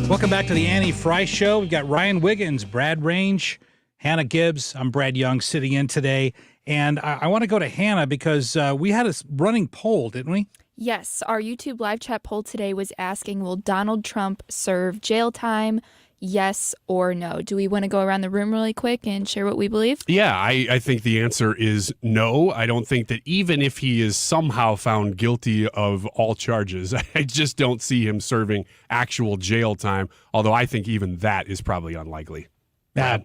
Welcome back to the Annie Frey Show. We've got Ryan Wiggins, Brad Range, Hannah Gibbs. I'm Brad Young sitting in today. And I want to go to Hannah because we had a running poll, didn't we? Yes, our YouTube live chat poll today was asking, will Donald Trump serve jail time? Yes or no? Do we want to go around the room really quick and share what we believe? Yeah, I think the answer is no. I don't think that even if he is somehow found guilty of all charges, I just don't see him serving actual jail time, although I think even that is probably unlikely. Nah,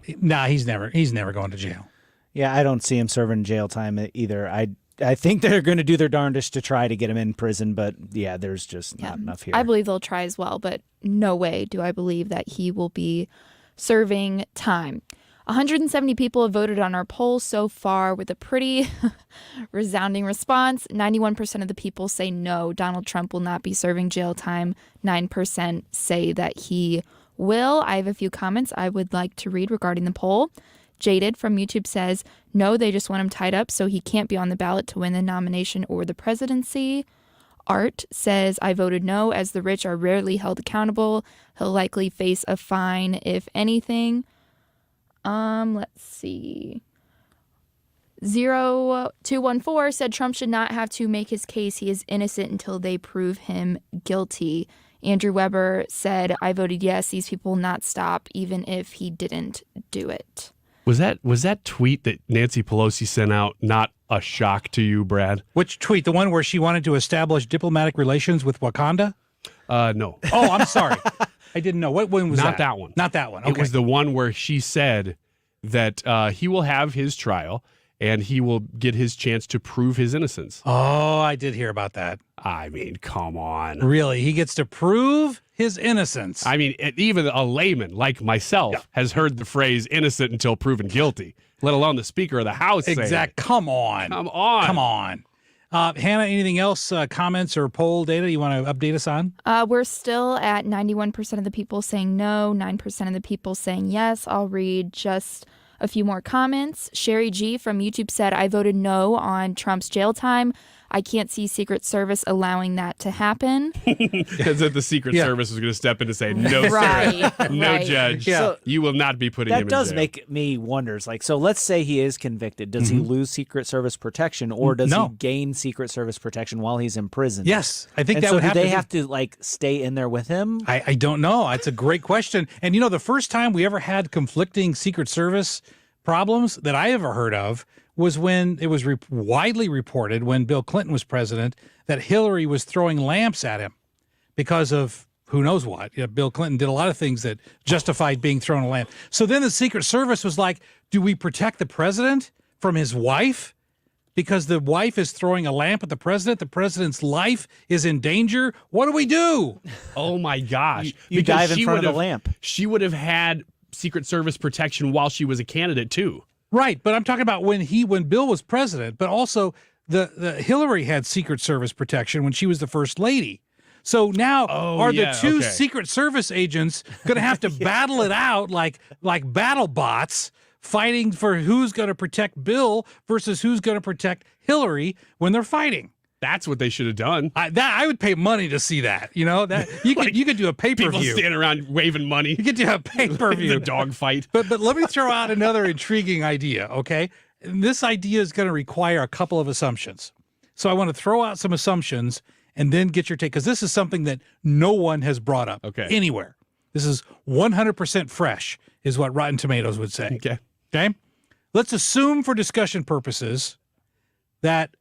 he's never going to jail. Yeah, I don't see him serving jail time either. I think they're going to do their darndest to try to get him in prison, but yeah, there's just not enough here. I believe they'll try as well, but no way do I believe that he will be serving time. 170 people have voted on our poll so far with a pretty resounding response. 91% of the people say no, Donald Trump will not be serving jail time. 9% say that he will. I have a few comments I would like to read regarding the poll. Jaded from YouTube says, no, they just want him tied up so he can't be on the ballot to win the nomination or the presidency. Art says, I voted no, as the rich are rarely held accountable. He'll likely face a fine, if anything. Let's see. 0214 said Trump should not have to make his case. He is innocent until they prove him guilty. Andrew Weber said, I voted yes. These people will not stop, even if he didn't do it. Was that tweet that Nancy Pelosi sent out not a shock to you, Brad? Which tweet? The one where she wanted to establish diplomatic relations with Wakanda? No. Oh, I'm sorry. I didn't know. What one was that? Not that one. Not that one. Okay. It was the one where she said that he will have his trial and he will get his chance to prove his innocence. Oh, I did hear about that. I mean, come on. Really? He gets to prove his innocence. I mean, even a layman like myself has heard the phrase innocent until proven guilty, let alone the Speaker of the House saying it. Come on. Come on. Come on. Hannah, anything else, comments or poll data you want to update us on? We're still at 91% of the people saying no, 9% of the people saying yes. I'll read just a few more comments. Sherry G from YouTube said, I voted no on Trump's jail time. I can't see Secret Service allowing that to happen. Because the Secret Service was going to step in and say, no, right, sir, no right. judge, So you will not be putting him in jail. That does make me wonder. Like, so let's say he is convicted. Does he lose Secret Service protection, or does he gain Secret Service protection while he's in prison? Yes, I think and that so would have do they to have to like stay in there with him? I don't know. It's a great question. And the first time we ever had conflicting Secret Service problems that I ever heard of was when it was widely reported when Bill Clinton was president that Hillary was throwing lamps at him because of who knows what. Bill Clinton did a lot of things that justified being thrown a lamp. So then the Secret Service was like, do we protect the president from his wife? Because the wife is throwing a lamp at the president's life is in danger. What do we do? Oh my gosh. You dive in front of the lamp. She would have had Secret Service protection while she was a candidate too. Right, but I'm talking about when Bill was president, but also the Hillary had Secret Service protection when she was the first lady. So now the two Secret Service agents going to have to battle it out like battle bots, fighting for who's going to protect Bill versus who's going to protect Hillary when they're fighting. That's what they should have done. I would pay money to see that. That you could do a pay-per-view. People standing around waving money. You could do a pay-per-view. The dog fight. But let me throw out another intriguing idea, okay? And this idea is going to require a couple of assumptions. So I want to throw out some assumptions and then get your take, because this is something that no one has brought up anywhere. This is 100% fresh, is what Rotten Tomatoes would say. Okay? Let's assume for discussion purposes that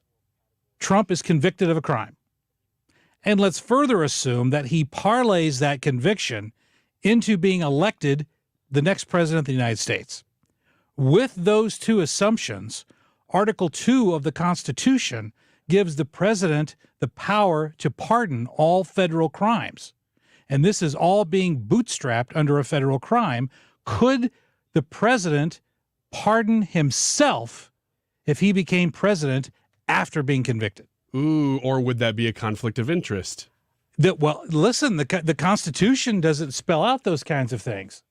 Trump is convicted of a crime. And let's further assume that he parlays that conviction into being elected the next president of the United States. With those two assumptions, Article 2 of the Constitution gives the president the power to pardon all federal crimes. And this is all being bootstrapped under a federal crime. Could the president pardon himself if he became president after being convicted? Ooh, or would that be a conflict of interest? Well, listen, the Constitution doesn't spell out those kinds of things.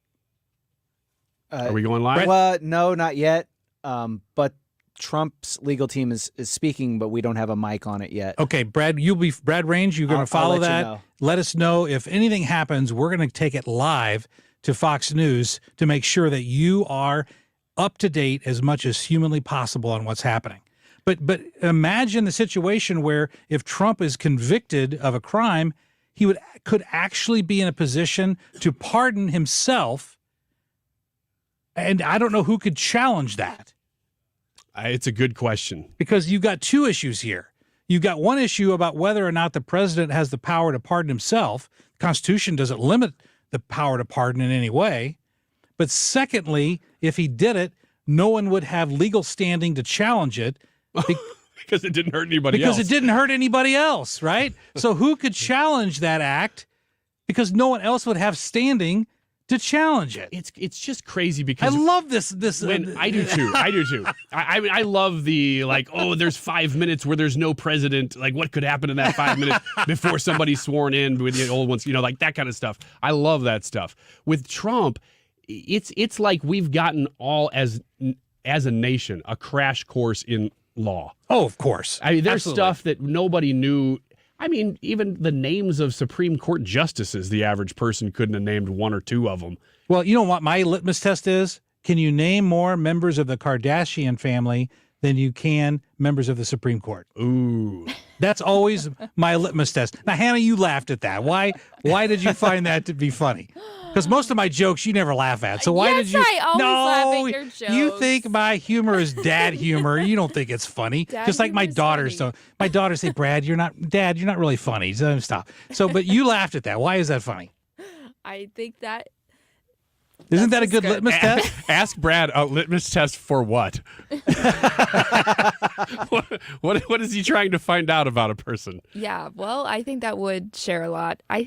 Are we going live? Well, no, not yet. But Trump's legal team is speaking, but we don't have a mic on it yet. Okay, Brad, Brad Range, you're going to follow I'll let that. you know. Let us know if anything happens. We're going to take it live to Fox News to make sure that you are up to date as much as humanly possible on what's happening. But imagine the situation where if Trump is convicted of a crime, he could actually be in a position to pardon himself. And I don't know who could challenge that. It's a good question. Because you've got two issues here. You've got one issue about whether or not the president has the power to pardon himself. The Constitution doesn't limit the power to pardon in any way. But secondly, if he did it, no one would have legal standing to challenge it. Because it didn't hurt anybody else. Because it didn't hurt anybody else, right? So who could challenge that act? Because no one else would have standing to challenge it. It's just crazy because I love this. I do too. I love the there's 5 minutes where there's no president. Like what could happen in that 5 minutes before somebody's sworn in with the old ones, like that kind of stuff. I love that stuff. With Trump, it's like we've gotten all as a nation a crash course in law. Oh, of course. I mean, there's Absolutely. stuff that nobody knew. I mean, even the names of Supreme Court justices, the average person couldn't have named one or two of them. Well, you know what my litmus test is? Can you name more members of the Kardashian family than you can members of the Supreme Court? Ooh. That's always my litmus test. Now, Hannah, you laughed at that. Why did you find that to be funny? Because most of my jokes you never laugh at. So why did you? I always laugh at your jokes. You think my humor is dad humor. You don't think it's funny. Dad Just like my humor is daughters funny. don't. My daughters say, Dad, you're not really funny. So stop. So, but you laughed at that. Why is that funny? I think that. Isn't that a good litmus test? Ask Brad a litmus test for what? What is he trying to find out about a person? Yeah, well, I think that would share a lot. I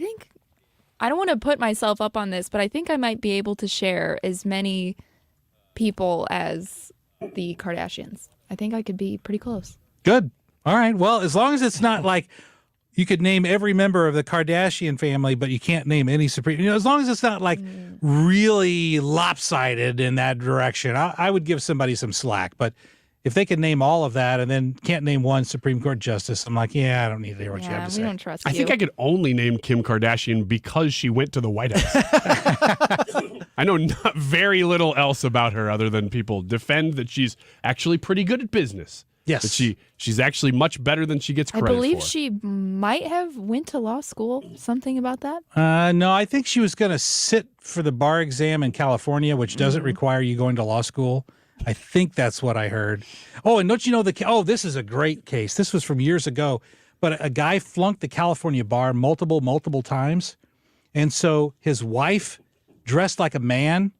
don't want to put myself up on this, but I think I might be able to share as many people as the Kardashians. I think I could be pretty close. Good. All right. Well, as long as it's not like you could name every member of the Kardashian family, but you can't name any Supreme. As long as it's not like really lopsided in that direction, I would give somebody some slack. But if they can name all of that and then can't name one Supreme Court justice, I'm like, yeah, I don't need to hear what you have to say. We don't trust I you. think I could only name Kim Kardashian because she went to the White House. I know very little else about her other than people defend that she's actually pretty good at business. Yes. That she's actually much better than she gets credit for. I believe she might have went to law school. Something about that? No, I think she was going to sit for the bar exam in California, which doesn't require you going to law school. I think that's what I heard. Oh, and don't you know this is a great case. This was from years ago, but a guy flunked the California bar multiple times. And so his wife dressed like a man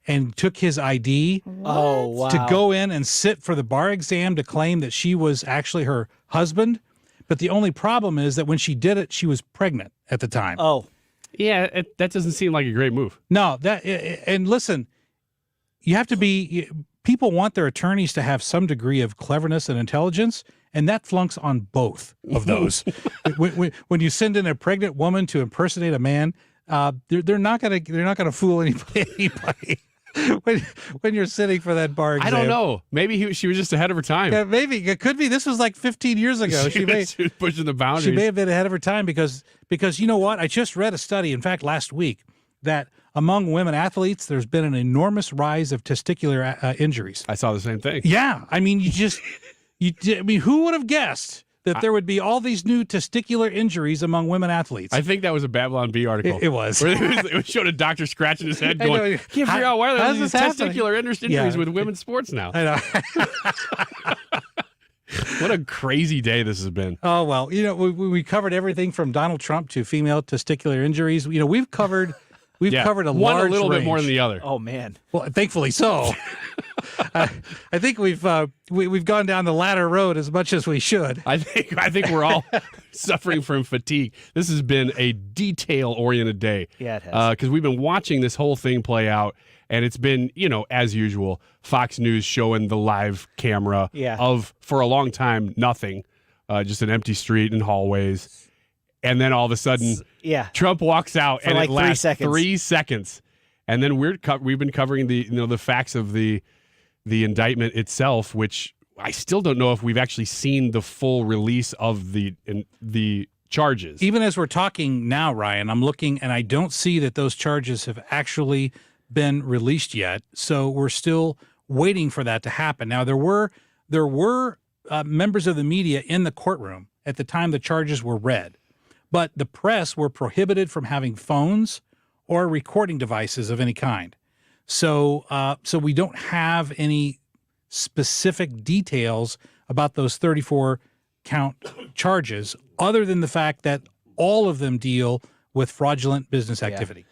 and took his ID to go in and sit for the bar exam to claim that she was actually her husband. But the only problem is that when she did it, she was pregnant at the time. Oh. Yeah, that doesn't seem like a great move. No, and listen, you have to be, people want their attorneys to have some degree of cleverness and intelligence, and that flunks on both of those. when you send in a pregnant woman to impersonate a man, they're not gonna fool anybody. When you're sitting for that bar exam. I don't know. Maybe she was just ahead of her time. Yeah, maybe it could be. This was like 15 years ago. She was pushing the boundaries. She may have been ahead of her time because you know what? I just read a study, in fact, last week, that among women athletes, there's been an enormous rise of testicular injuries. I saw the same thing. Yeah, I mean, who would have guessed that there would be all these new testicular injuries among women athletes? I think that was a Babylon Bee article. It was. Where it showed a doctor scratching his head going, can't figure out why there's these testicular injuries with women's sports now. I know. What a crazy day this has been. Oh, well, we covered everything from Donald Trump to female testicular injuries. We've covered a one large a little range. bit more than the other. Oh, man. Well, thankfully so. I think we've gone down the ladder road as much as we should. I think we're all suffering from fatigue. This has been a detail-oriented day. Yeah, it has. Because we've been watching this whole thing play out, and it's been, as usual, Fox News showing the live camera of, for a long time, nothing, just an empty street and hallways. And then all of a sudden, Trump walks out, for and like it lasts 3 seconds. 3 seconds. And then we've been covering the facts of the indictment itself, which I still don't know if we've actually seen the full release of the charges. Even as we're talking now, Ryan, I'm looking and I don't see that those charges have actually been released yet. So we're still waiting for that to happen. Now, there were members of the media in the courtroom at the time the charges were read, but the press were prohibited from having phones or recording devices of any kind. So we don't have any specific details about those 34 count charges, other than the fact that all of them deal with fraudulent business activity.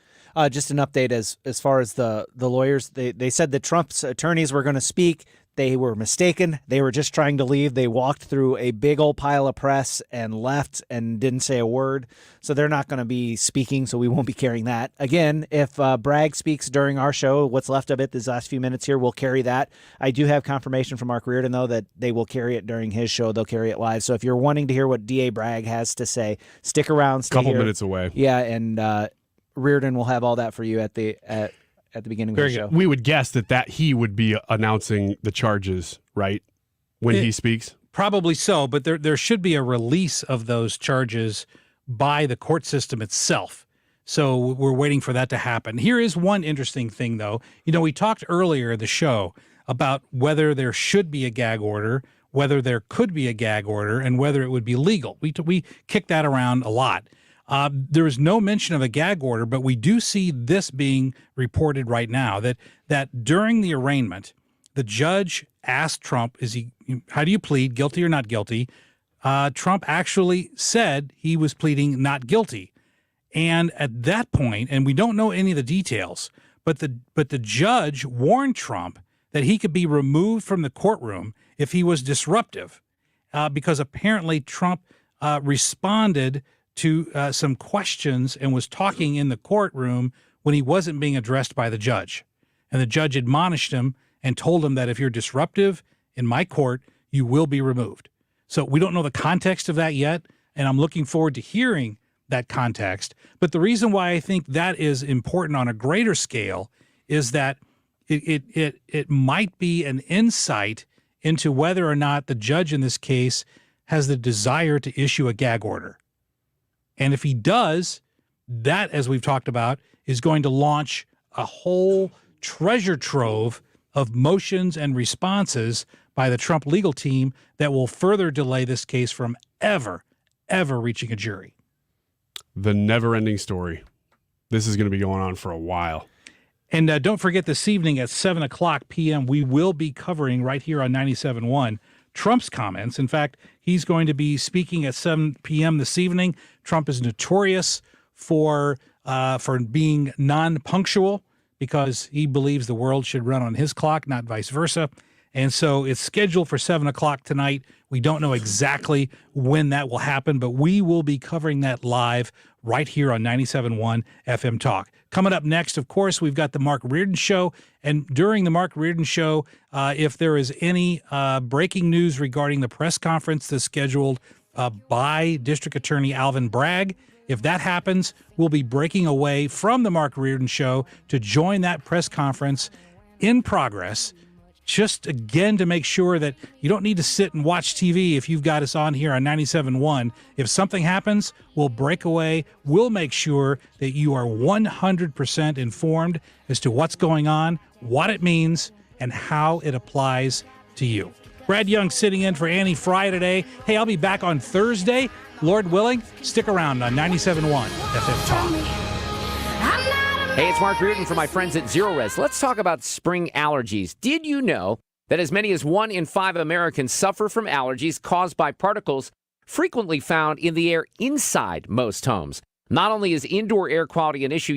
Just an update as far as the lawyers. They said that Trump's attorneys were going to speak. They were mistaken. They were just trying to leave. They walked through a big old pile of press and left and didn't say a word. So they're not going to be speaking, so we won't be carrying that. Again, if Bragg speaks during our show, what's left of it, these last few minutes here, we'll carry that. I do have confirmation from Mark Reardon, though, that they will carry it during his show. They'll carry it live. So if you're wanting to hear what D.A. Bragg has to say, stick around. Stay Couple here. minutes away. Yeah, and Reardon will have all that for you at the beginning of the show. We would guess that he would be announcing the charges, right, when he speaks? Probably so, but there should be a release of those charges by the court system itself. So we're waiting for that to happen. Here is one interesting thing, though. We talked earlier in the show about whether there should be a gag order, whether there could be a gag order, and whether it would be legal. We kicked that around a lot. There is no mention of a gag order, but we do see this being reported right now, that during the arraignment, the judge asked Trump, how do you plead, guilty or not guilty? Trump actually said he was pleading not guilty. And at that point, and we don't know any of the details, but the judge warned Trump that he could be removed from the courtroom if he was disruptive, because apparently Trump responded to some questions and was talking in the courtroom when he wasn't being addressed by the judge. And the judge admonished him and told him that if you're disruptive in my court, you will be removed. So we don't know the context of that yet, and I'm looking forward to hearing that context. But the reason why I think that is important on a greater scale is that it might be an insight into whether or not the judge in this case has the desire to issue a gag order. And if he does, that, as we've talked about, is going to launch a whole treasure trove of motions and responses by the Trump legal team that will further delay this case from ever reaching a jury. The never-ending story. This is going to be going on for a while. And don't forget, this evening at 7 o'clock p.m., we will be covering right here on 97.1 Trump's comments. In fact, he's going to be speaking at 7 p.m. this evening. Trump is notorious for being non-punctual because he believes the world should run on his clock, not vice versa. And so it's scheduled for 7 o'clock tonight. We don't know exactly when that will happen, but we will be covering that live right here on 97.1 FM Talk. Coming up next, of course, we've got the Mark Reardon Show. And during the Mark Reardon Show, if there is any breaking news regarding the press conference that's scheduled by District Attorney Alvin Bragg, if that happens, we'll be breaking away from the Mark Reardon Show to join that press conference in progress, just again to make sure that you don't need to sit and watch TV if you've got us on here on 97.1. If something happens, we'll break away. We'll make sure that you are 100% informed as to what's going on, what it means, and how it applies to you. Brad Young sitting in for Annie Frey today. Hey, I'll be back on Thursday. Lord willing, stick around on 97.1 FM Talk. Hey, it's Mark Reardon for my friends at Zero Res. Let's talk about spring allergies. Did you know that as many as 1 in 5 Americans suffer from allergies caused by particles frequently found in the air inside most homes? Not only is indoor air quality an issue